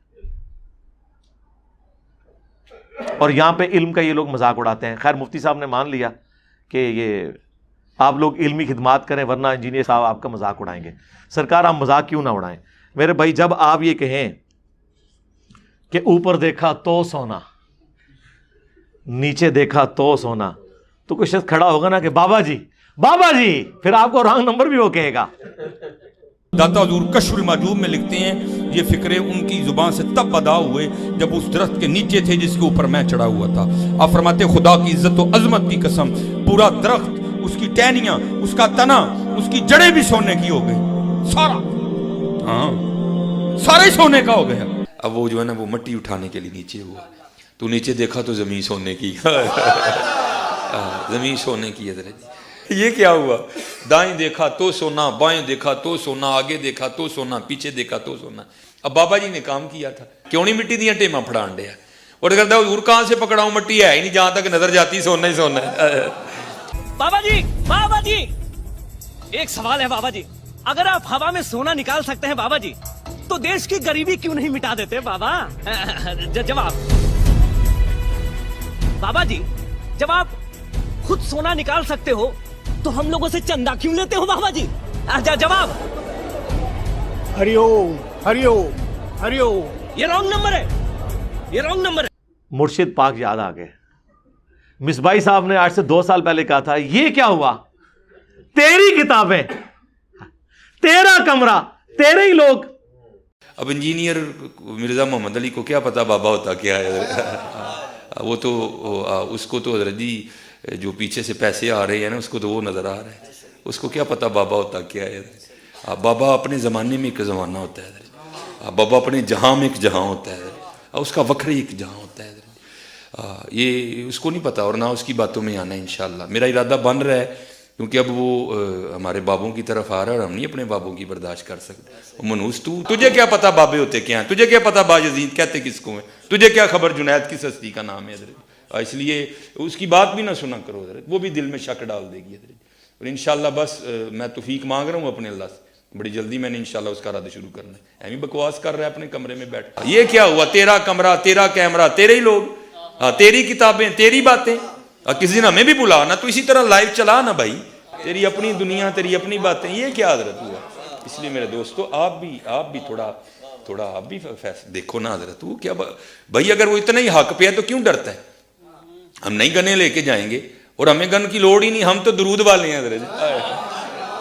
اور یہاں پہ علم کا یہ لوگ مذاق اڑاتے ہیں. خیر مفتی صاحب نے مان لیا کہ یہ آپ لوگ علمی خدمات کریں ورنہ انجینئر صاحب آپ کا مذاق اڑائیں گے. سرکار آپ مذاق کیوں نہ اڑائیں میرے بھائی. جب آپ یہ کہیں کہ اوپر دیکھا تو سونا نیچے دیکھا تو سونا تو کوئی شخص کھڑا ہوگا نا کہ بابا جی پھر آپ کو رانگ نمبر بھی وہ کہے گا. داتا حضور کشف المحجوب میں لکھتے ہیں یہ فکرے ان کی زبان سے تب ادا ہوئے جب اس درخت کے نیچے تھے جس کے اوپر میں چڑھا ہوا تھا. آپ فرماتے خدا کی عزت و عظمت کی قسم پورا درخت، اس کی ٹہنیاں، اس کا تنا، اس کی جڑیں بھی سونے کی ہو گئی. سارا ہی سونے کا ہو گیا. اب وہ جو ہے نا وہ مٹی اٹھانے کے لیے نیچے ہوا تو نیچے دیکھا تو زمین سونے کی. زمین سونے کی ہے. یہ کیا ہوا؟ دائیں دیکھا تو سونا، بائیں دیکھا تو سونا، آگے دیکھا تو سونا، پیچھے دیکھا تو سونا. اب بابا جی نے کام کیا تھا کیوں نہیں مٹی دیا ٹیما پھڑان دیا اور کہتا حضور کہاں سے پکڑاؤں، مٹی ہے ہی نہیں، جہاں تک نظر جاتی سونا ہی سونا ہے. بابا جی ایک سوال ہے بابا جی. اگر آپ ہوا میں سونا نکال سکتے ہیں بابا جی تو دیش کی غریبی کیوں نہیں مٹا دیتے بابا؟ جواب بابا جی جب آپ خود سونا نکال سکتے ہو تو ہم لوگوں سے چندہ کیوں لیتے ہو بابا جی؟ جواب ہری اوم. یہ رانگ نمبر ہے، یہ رانگ نمبر ہے. مرشد پاک یاد آ گئے. مصباحی صاحب نے آج سے 2 سال پہلے کہا تھا یہ کیا ہوا؟ تیری کتابیں، تیرا کمرہ، تیرے ہی لوگ. اب انجینئر مرزا محمد علی کو کیا پتا بابا ہوتا کیا ہے؟ وہ تو اس کو تو حضرت جی جو پیچھے سے پیسے آ رہے ہیں نا اس کو تو وہ نظر آ رہا ہے. اس کو کیا پتا بابا ہوتا کیا ہے؟ بابا اپنے زمانے میں ایک زمانہ ہوتا ہے. بابا اپنے جہاں میں ایک جہاں ہوتا ہے. اس کا وکر ایک جہاں ہوتا ہے. یہ اس کو نہیں پتا اور نہ اس کی باتوں میں آنا ہے. انشاءاللہ میرا ارادہ بن رہا ہے کیونکہ اب وہ ہمارے بابوں کی طرف آ رہا ہے اور ہم نہیں اپنے بابوں کی برداشت کر سکتے. منوس تجھے کیا پتا بابے ہوتے کیا ہیں؟ تجھے کیا پتا باجزید کہتے کس کو ہیں؟ تجھے کیا خبر جنید کس ہستی کا نام ہے حضرت؟ اس لیے اس کی بات بھی نہ سنا کرو حضرت، وہ بھی دل میں شک ڈال دے گی حضرت. اور انشاءاللہ بس میں توفیق مانگ رہا ہوں اپنے اللہ سے، بڑی جلدی میں نے انشاءاللہ اس کا ارادہ شروع کرنا ہے. ایمی بکواس کر رہا ہے اپنے کمرے میں بیٹھ. یہ کیا ہوا؟ تیرا کمرہ، تیرا کیمرہ، تیرے ہی لوگ، تیری کتابیں، تیری باتیں. کسی دن ہمیں بھی بلا نا تو اسی طرح لائیو چلا نا بھائی. تیری اپنی دنیا، تیری اپنی باتیں. یہ کیا حضرت ہوا؟ اس لیے میرے دوستو آپ بھی تھوڑا آپ بھی دیکھو نا حضرت. وہ کیا بھائی اگر وہ اتنا ہی حق پہ ہے تو کیوں ڈرتا ہے؟ ہم نہیں گنے لے کے جائیں گے اور ہمیں گن کی لوڑ ہی نہیں, ہم تو درود والے ہیں حضرت,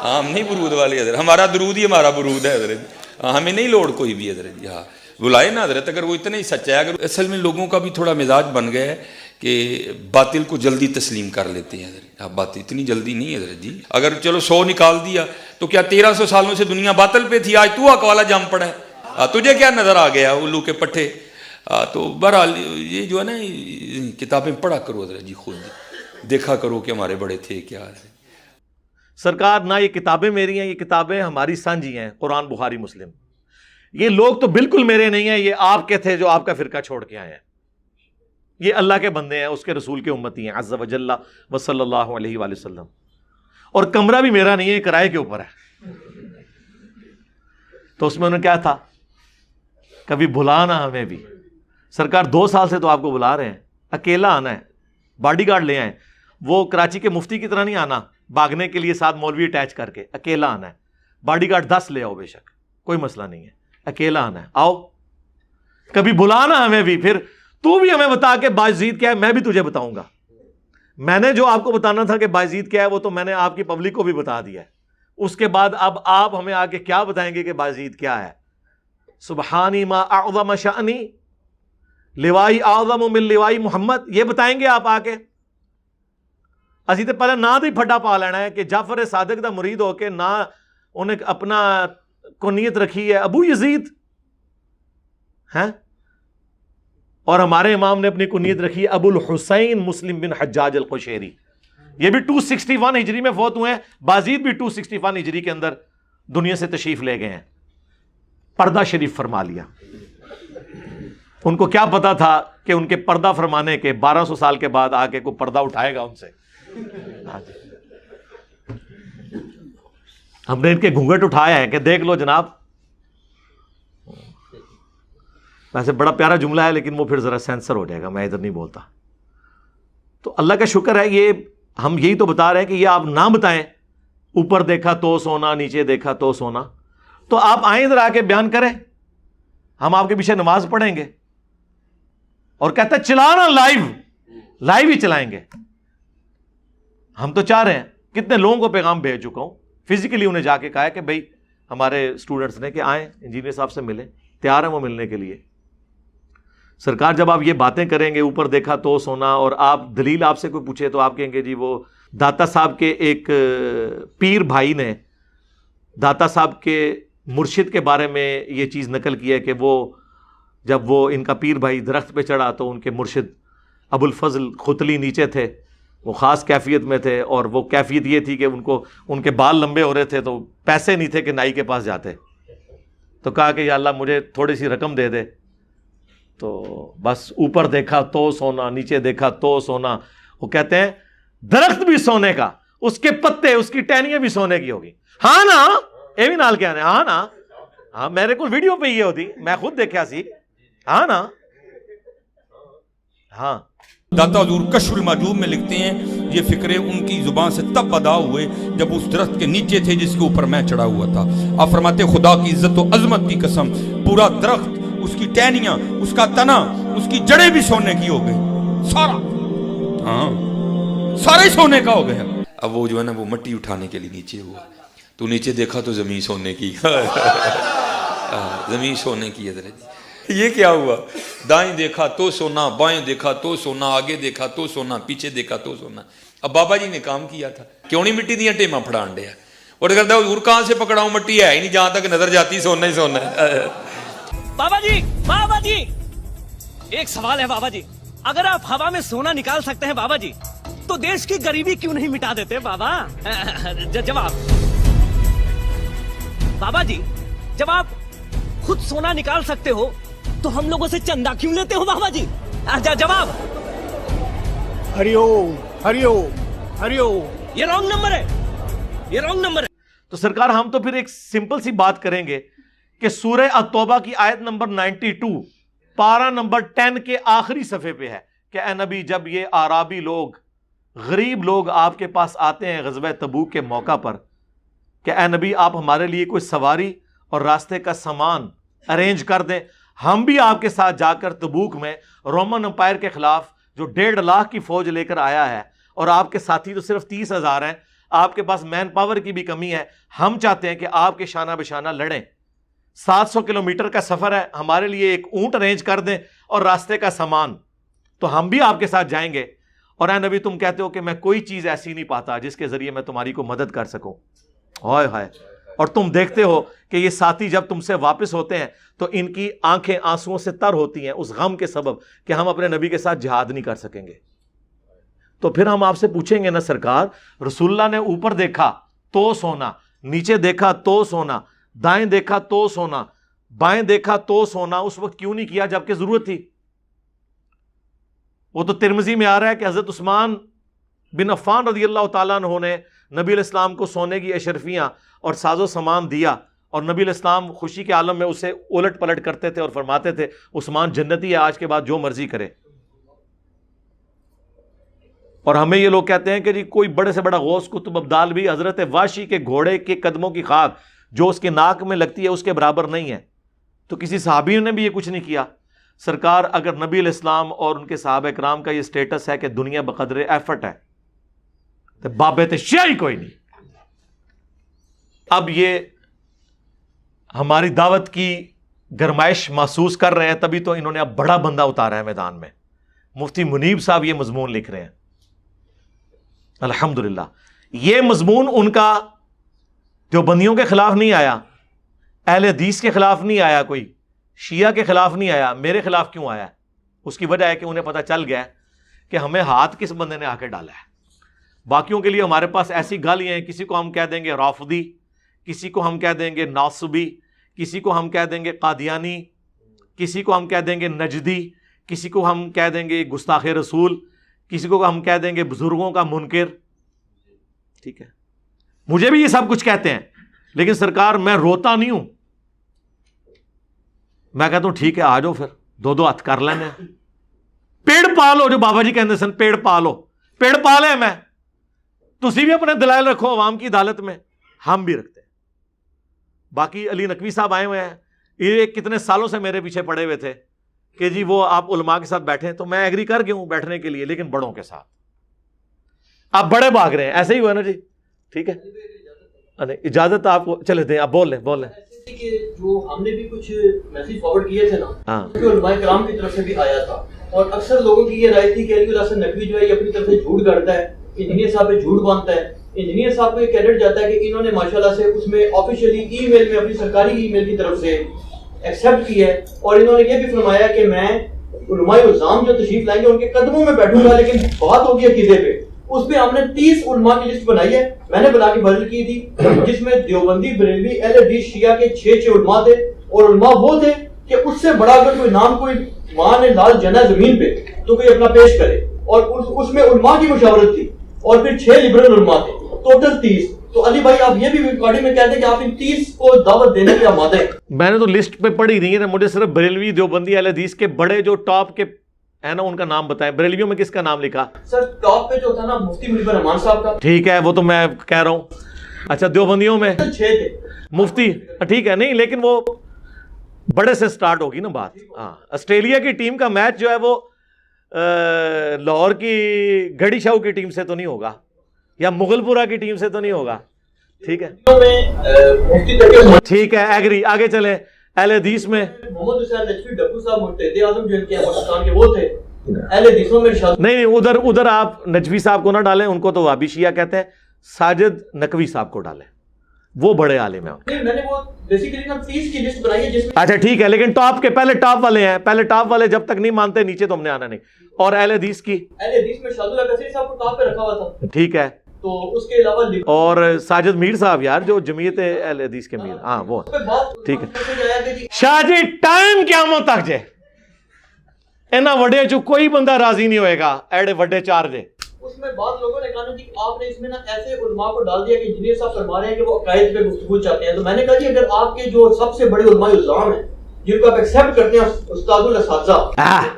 ہم نہیں برود والے حضرت, ہمارا درود ہی ہمارا برود ہے حضرت, ہمیں نہیں لوڑ کوئی بھی حضرت. ہاں بلائے نا حضرت, اگر وہ اتنا ہی سچا ہے. اگر اصل میں لوگوں کا بھی تھوڑا مزاج بن گیا ہے کہ باطل کو جلدی تسلیم کر لیتے ہیں حضرت. اب بات اتنی جلدی نہیں حضرت جی, اگر چلو 100 نکال دیا تو کیا 1300 سالوں سے دنیا باطل پہ تھی, آج تو اکوالا جم پڑا ہے, تجھے کیا نظر آ گیا الو کے پٹھے. تو بہرحال یہ جو ہے نا کتابیں پڑھا کرو حضرت جی, خود دیکھا کرو کہ ہمارے بڑے تھے کیا ہے. سرکار نہ یہ کتابیں میری ہیں, یہ کتابیں ہماری سانجھی ہیں, قرآن بخاری مسلم. یہ لوگ تو بالکل میرے نہیں ہیں, یہ آپ کے تھے جو آپ کا فرقہ چھوڑ کے آئے ہیں. یہ اللہ کے بندے ہیں, اس کے رسول کے امتی ہیں عز وجل و صلی اللہ علیہ وآلہ وسلم. اور کمرہ بھی میرا نہیں ہے, کرائے کے اوپر ہے. تو اس میں انہوں نے کیا تھا, کبھی بلانا ہمیں بھی. سرکار 2 سال سے تو آپ کو بلا رہے ہیں, اکیلا آنا ہے, باڈی گارڈ لے آئیں. وہ کراچی کے مفتی کی طرح نہیں آنا بھاگنے کے لیے ساتھ مولوی اٹیچ کر کے, اکیلا آنا ہے. باڈی گارڈ 10 لے آؤ بے شک, کوئی مسئلہ نہیں ہے, اکیلا آنا ہے. آؤ کبھی بلانا ہمیں بھی, پھر تو بھی ہمیں بتا کہ بایزید کیا ہے, میں بھی تجھے بتاؤں گا. میں نے جو آپ کو بتانا تھا کہ بایزید کیا ہے وہ تو میں نے آپ کی پبلک کو بھی بتا دیا ہے. اس کے بعد اب آپ ہمیں آگے کیا بتائیں گے کہ بایزید کیا ہے. سبحانی ما اعظم شأنی لوائی اعظم من لوائی محمد, یہ بتائیں گے آپ آ کے. اسی تو پہلے نہ ہی پھڈا پا لینا ہے کہ جعفر صادق دا مرید ہو کے نہ انہیں اپنا کنیت رکھی ہے ابو یزید ہیں, اور ہمارے امام نے اپنی کنیت رکھی ہے ابو الحسین مسلم بن حجاج القشیری. یہ بھی 261 ہجری میں فوت ہوئے ہیں, بازید بھی 261 ہجری کے اندر دنیا سے تشریف لے گئے ہیں. پردہ شریف فرما لیا. ان کو کیا پتا تھا کہ ان کے پردہ فرمانے کے 1200 سال کے بعد آ کے کوئی پردہ اٹھائے گا ان سے. ہم نے ان کے گھونگھٹ اٹھایا ہے کہ دیکھ لو جناب. ویسے بڑا پیارا جملہ ہے لیکن وہ پھر ذرا سینسر ہو جائے گا, میں ادھر نہیں بولتا. تو اللہ کا شکر ہے, یہ ہم یہی تو بتا رہے ہیں کہ یہ آپ نہ بتائیں اوپر دیکھا تو سونا, نیچے دیکھا تو سونا. تو آپ آئیں ادھر آ کے بیان کریں, ہم آپ کے پیچھے نماز پڑھیں گے. اور کہتا ہے چلانا لائیو ہی چلائیں گے. ہم تو چاہ رہے ہیں, کتنے لوگوں کو پیغام بھیج چکا ہوں, فزیکلی انہیں جا کے کہا ہے کہ بھائی ہمارے اسٹوڈنٹس نے کہ آئیں انجینئر صاحب سے ملیں, تیار ہیں وہ ملنے کے لیے. سرکار جب آپ یہ باتیں کریں گے اوپر دیکھا تو سونا, اور آپ دلیل آپ سے کوئی پوچھے تو آپ کہیں گے جی وہ داتا صاحب کے ایک پیر بھائی نے داتا صاحب کے مرشد کے بارے میں یہ چیز نقل کی ہے کہ وہ جب وہ ان کا پیر بھائی درخت پہ چڑھا تو ان کے مرشد ابو الفضل ختلی نیچے تھے, وہ خاص کیفیت میں تھے, اور وہ کیفیت یہ تھی کہ ان کے بال لمبے ہو رہے تھے تو پیسے نہیں تھے کہ نائی کے پاس جاتے. تو کہا کہ یا اللہ مجھے تھوڑی سی رقم دے دے. تو بس اوپر دیکھا تو سونا, نیچے دیکھا تو سونا. وہ کہتے ہیں درخت بھی سونے کا, اس کے پتے, اس کی ٹہنیاں بھی سونے کی ہوگی. ہاں نا, یہ بھی نال کیا ہے, ہاں نا, ہاں میرے کو ویڈیو پہ یہ ہوتی, میں خود دیکھا سی. ہاں نا, ہاں. داتا حضور کشف المحجوب میں لکھتے ہیں یہ فکرے ان کی زبان سے تب ادا ہوئے جب اس درخت کے نیچے تھے جس کے اوپر میں چڑھا ہوا تھا. آپ فرماتے خدا کی عزت و عظمت کی قسم, پورا درخت, اس کی ٹہنیاں, اس کا تنا, اس کی جڑیں بھی سونے کی ہو گئی, سارا, ہاں سارا ہی سونے کا ہو گیا. اب وہ جو ہے نا وہ مٹی اٹھانے کے لیے نیچے ہوا, تو نیچے دیکھا تو زمین سونے کی, زمین سونے کی. حضرت یہ کیا ہوا, دائیں دیکھا تو سونا, بائیں دیکھا تو سونا, آگے دیکھا تو سونا, پیچھے دیکھا تو سونا. اب بابا جی نے کام کیا تھا, کیوں نہیں مٹی دیا ٹیما پھڑان دیا, اور کہتا ہے حضور کہاں سے پکڑاؤں, مٹی ہے ہی نہیں, جہاں تک نظر جاتی سونا ہی سونا ہے. بابا جی ایک سوال ہے بابا جی, اگر آپ ہوا میں سونا نکال سکتے ہیں بابا جی تو دیش کی غریبی کیوں نہیں مٹا دیتے بابا. جواب بابا جی, جب آپ خود سونا نکال سکتے ہو تو ہم لوگوں سے چندہ کیوں لیتے ہو بابا جی. جواب ہری اوم ہری اوم ہری اوم. یہ رانگ نمبر ہے, یہ رانگ نمبر ہے. تو سرکار ہم تو پھر ایک سمپل سی بات کریں گے کہ سورہ التوبہ کی آیت نمبر 92 پارہ نمبر 10 کے آخری صفحے پہ ہے کہ اے نبی جب یہ اعرابی لوگ, غریب لوگ آپ کے پاس آتے ہیں غزوہ تبوک کے موقع پر کہ اے نبی آپ ہمارے لیے کوئی سواری اور راستے کا سامان ارینج کر دیں, ہم بھی آپ کے ساتھ جا کر تبوک میں رومن امپائر کے خلاف جو 1.5 لاکھ کی فوج لے کر آیا ہے اور آپ کے ساتھی تو صرف 30,000 ہیں, آپ کے پاس مین پاور کی بھی کمی ہے. ہم چاہتے ہیں کہ آپ کے شانہ بشانہ لڑیں. 700 کلومیٹر کا سفر ہے, ہمارے لیے ایک اونٹ ارینج کر دیں اور راستے کا سامان, تو ہم بھی آپ کے ساتھ جائیں گے. اور اے نبی تم کہتے ہو کہ میں کوئی چیز ایسی نہیں پاتا جس کے ذریعے میں تمہاری کو مدد کر سکوں. ہائے ہائے. اور تم دیکھتے ہو کہ یہ ساتھی جب تم سے واپس ہوتے ہیں تو ان کی آنکھیں آنسوؤں سے تر ہوتی ہیں اس غم کے سبب کہ ہم اپنے نبی کے ساتھ جہاد نہیں کر سکیں گے. تو پھر ہم آپ سے پوچھیں گے نا سرکار, رسول اللہ نے اوپر دیکھا تو سونا, نیچے دیکھا تو سونا, دائیں دیکھا تو سونا, بائیں دیکھا تو سونا, اس وقت کیوں نہیں کیا جبکہ ضرورت تھی؟ وہ تو ترمذی میں آ رہا ہے کہ حضرت عثمان بن عفان رضی اللہ تعالیٰ عنہ نے نبی علیہ السلام کو سونے کی اشرفیاں اور ساز و سامان دیا, اور نبی علیہ السلام خوشی کے عالم میں اسے الٹ پلٹ کرتے تھے اور فرماتے تھے عثمان جنتی ہے, آج کے بعد جو مرضی کرے. اور ہمیں یہ لوگ کہتے ہیں کہ جی کوئی بڑے سے بڑا غوث قطب ابدال بھی حضرت واشی کے گھوڑے کے قدموں کی خاک جو اس کے ناک میں لگتی ہے اس کے برابر نہیں ہے. تو کسی صحابی نے بھی یہ کچھ نہیں کیا. سرکار اگر نبی علیہ السلام اور ان کے صحابہ کرام کا یہ سٹیٹس ہے کہ دنیا بقدر ایفرٹ ہے تو بابت شیعی کوئی نہیں. اب یہ ہماری دعوت کی گرمائش محسوس کر رہے ہیں, تبھی تو انہوں نے اب بڑا بندہ اتارا ہے میدان میں. مفتی منیب صاحب یہ مضمون لکھ رہے ہیں الحمدللہ. یہ مضمون ان کا دیوبندیوں کے خلاف نہیں آیا, اہل حدیث کے خلاف نہیں آیا, کوئی شیعہ کے خلاف نہیں آیا, میرے خلاف کیوں آیا؟ اس کی وجہ ہے کہ انہیں پتہ چل گیا کہ ہمیں ہاتھ کس بندے نے آ کے ڈالا ہے. باقیوں کے لیے ہمارے پاس ایسی گالیاں ہیں, کسی کو ہم کہہ دیں گے رافضی, کسی کو ہم کہہ دیں گے ناصبی, کسی کو ہم کہہ دیں گے قادیانی, کسی کو ہم کہہ دیں گے نجدی, کسی کو ہم کہہ دیں گے گستاخ رسول, کسی کو ہم کہہ دیں گے بزرگوں کا منکر. ٹھیک ہے, مجھے بھی یہ سب کچھ کہتے ہیں, لیکن سرکار میں روتا نہیں ہوں. میں کہتا ہوں ٹھیک ہے آ جاؤ, پھر دو ہاتھ کر لینے. پیڑ پالو, جو بابا جی کہتے سن پیڑ پالو, پیڑ پالے میں. تسی بھی اپنے دلائل رکھو عوام کی عدالت میں, ہم بھی رکھتے ہیں. باقی علی نقوی صاحب آئے ہوئے ہیں, یہ کتنے سالوں سے میرے پیچھے پڑے ہوئے تھے کہ جی وہ آپ علماء کے ساتھ بیٹھیں, تو میں ایگری کر گیا ہوں بیٹھنے کے لیے, لیکن بڑوں کے ساتھ. آپ بڑے بھاگ رہے ہیں, ایسے ہی ہوا نا جی. ٹھیک ہے, اجازت آپ کو, چلے دیں آپ بول لیں. کہ جو ہم نے بھی کچھ میسج فارورڈ کیے تھے نا, جو علماء کرام کی طرف سے بھی آیا تھا, اور اکثر لوگوں کی یہ رائے تھی کہ علی الحسن نقوی جو ہے یہ اپنی طرف سے جھوٹ کرتا ہے, انجینئر صاحب پہ جھوٹ باندھتا ہے. انجینئر صاحب کو یہ کریڈٹ جاتا ہے کہ انہوں نے ماشاءاللہ سے اس میں آفیشیلی ای میل میں اپنی سرکاری ای میل کی طرف سے ایکسیپٹ کی ہے, اور انہوں نے یہ بھی فرمایا کہ میں علماء الزام جو تشریف لائیں گے ان کے قدموں میں بیٹھوں گا, لیکن بات ہوگی عقیدے پہ. اس پہ ہم نے 30 علماء کی لسٹ بنائی ہے, میں نے بنا کے بدل کی تھی, جس میں دیوبندی, بریلوی, اہل حدیث, شیعہ کے 6 علماء تھے. اور علماء وہ تھے کہ اس سے بڑا اگر کوئی نام کوئی ماں نے لال جنا زمین پہ تو کوئی اپنا پیش کرے, اور اس میں علماء کی مشاورت تھی, اور پھر 6 لبرل علماء تھے, ٹوٹل 30. تو علی بھائی آپ یہ بھی ریکارڈنگ میں کہتے ہیں کہ آپ ان 30 کو دعوت دینے کے آمادہ ہیں. میں نے تو لسٹ پہ پڑھی نہیں ہے, مجھے صرف بریلوی, دیوبندی, اہل حدیث کے بڑے جو ٹاپ کے ہے نا ان کا نام بتائیں. بریلویوں میں کس کا نام لکھا؟ سر ٹاپ پہ جو تھا نا مفتی منیب الرحمان صاحب کا. ٹھیک ہے, وہ تو میں کہہ رہا ہوں. اچھا دیوبندیوں میں 6 تھے مفتی, ٹھیک ہے, نہیں لیکن وہ بڑے سے سٹارٹ ہوگی نا بات. ہاں, آسٹریلیا کی ٹیم کا میچ جو ہے وہ لاہور کی گھڑی شاہو کی ٹیم سے تو نہیں ہوگا, یا مغل پورہ کی ٹیم سے تو نہیں ہوگا. ٹھیک ہے, ٹھیک ہے, ایگری. آگے چلیں. اہل حدیث میں محمد حسین نجفی ڈبو صاحب مجتہد اعظم جو ان کے پاکستان کے وہ تھے. اہل حدیثوں میں نہیں, ادھر آپ نجفی صاحب کو نہ ڈالیں, ان کو تو وہابی شیعہ کہتے ہیں. ساجد نقوی صاحب کو ڈالیں, وہ بڑے عالم ہیں. میں نے وہ بیسیکلی نا 30 کی لسٹ بنائی ہے جس میں. اچھا ٹھیک ہے, لیکن ٹاپ کے پہلے ٹاپ والے ہیں, پہلے ٹاپ والے جب تک نہیں مانتے نیچے تو ہم نے آنا نہیں. اور اہل حدیث کی, اہل حدیث میں شاہد اللہ قصری صاحب کو ٹاپ پہ رکھا ہوا تھا. ٹھیک ہے, تو اس کے علاوہ اور ساجد میر صاحب یار جو جمعیت اہل حدیث کے میر, ہاں وہ ٹھیک ہے. شاہ جی ٹائم قیامت تک جے اینا وڈے چو کوئی بندہ راضی نہیں ہوئے گا, ایڈے وڈے 4 جے. اس میں بعض لوگوں نے کہا کہ آپ نے اس میں نا ایسے علماء کو ڈال دیا کہ انجینئر صاحب فرما رہے ہیں کہ وہ عقائد پہ گفتگو چاہتے ہیں. تو میں نے کہا جی اگر آپ کے جو سب سے بڑے علماء الزام ہیں جن کو آپ ایکسیپٹ کرتے ہیں استاد الاساتذہ,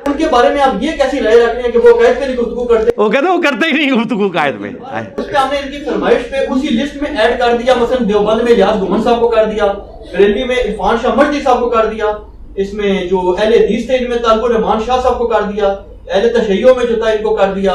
ان کے بارے میں آپ یہ کیسی رائے رکھ رہے ہیں کہ وہ عقائد پہ نہیں گفتگو کرتے؟ وہ کہتے ہیں وہ کرتے ہی نہیں گفتگو عقائد پہ. اس پہ ہم نے ان کی فرمائش پہ اسی لسٹ میں ایڈ کر دیا. مثلا دیوبند میں الیاس گھمن صاحب کو کر دیا, بریلوی میں عرفان شاہ مجدی صاحب کو کر دیا, اس میں جو اہل حدیث تھے ان میں طالب الرحمان شاہ صاحب کو کر دیا, اہل تشیع میں جو تھا ان کو کر دیا,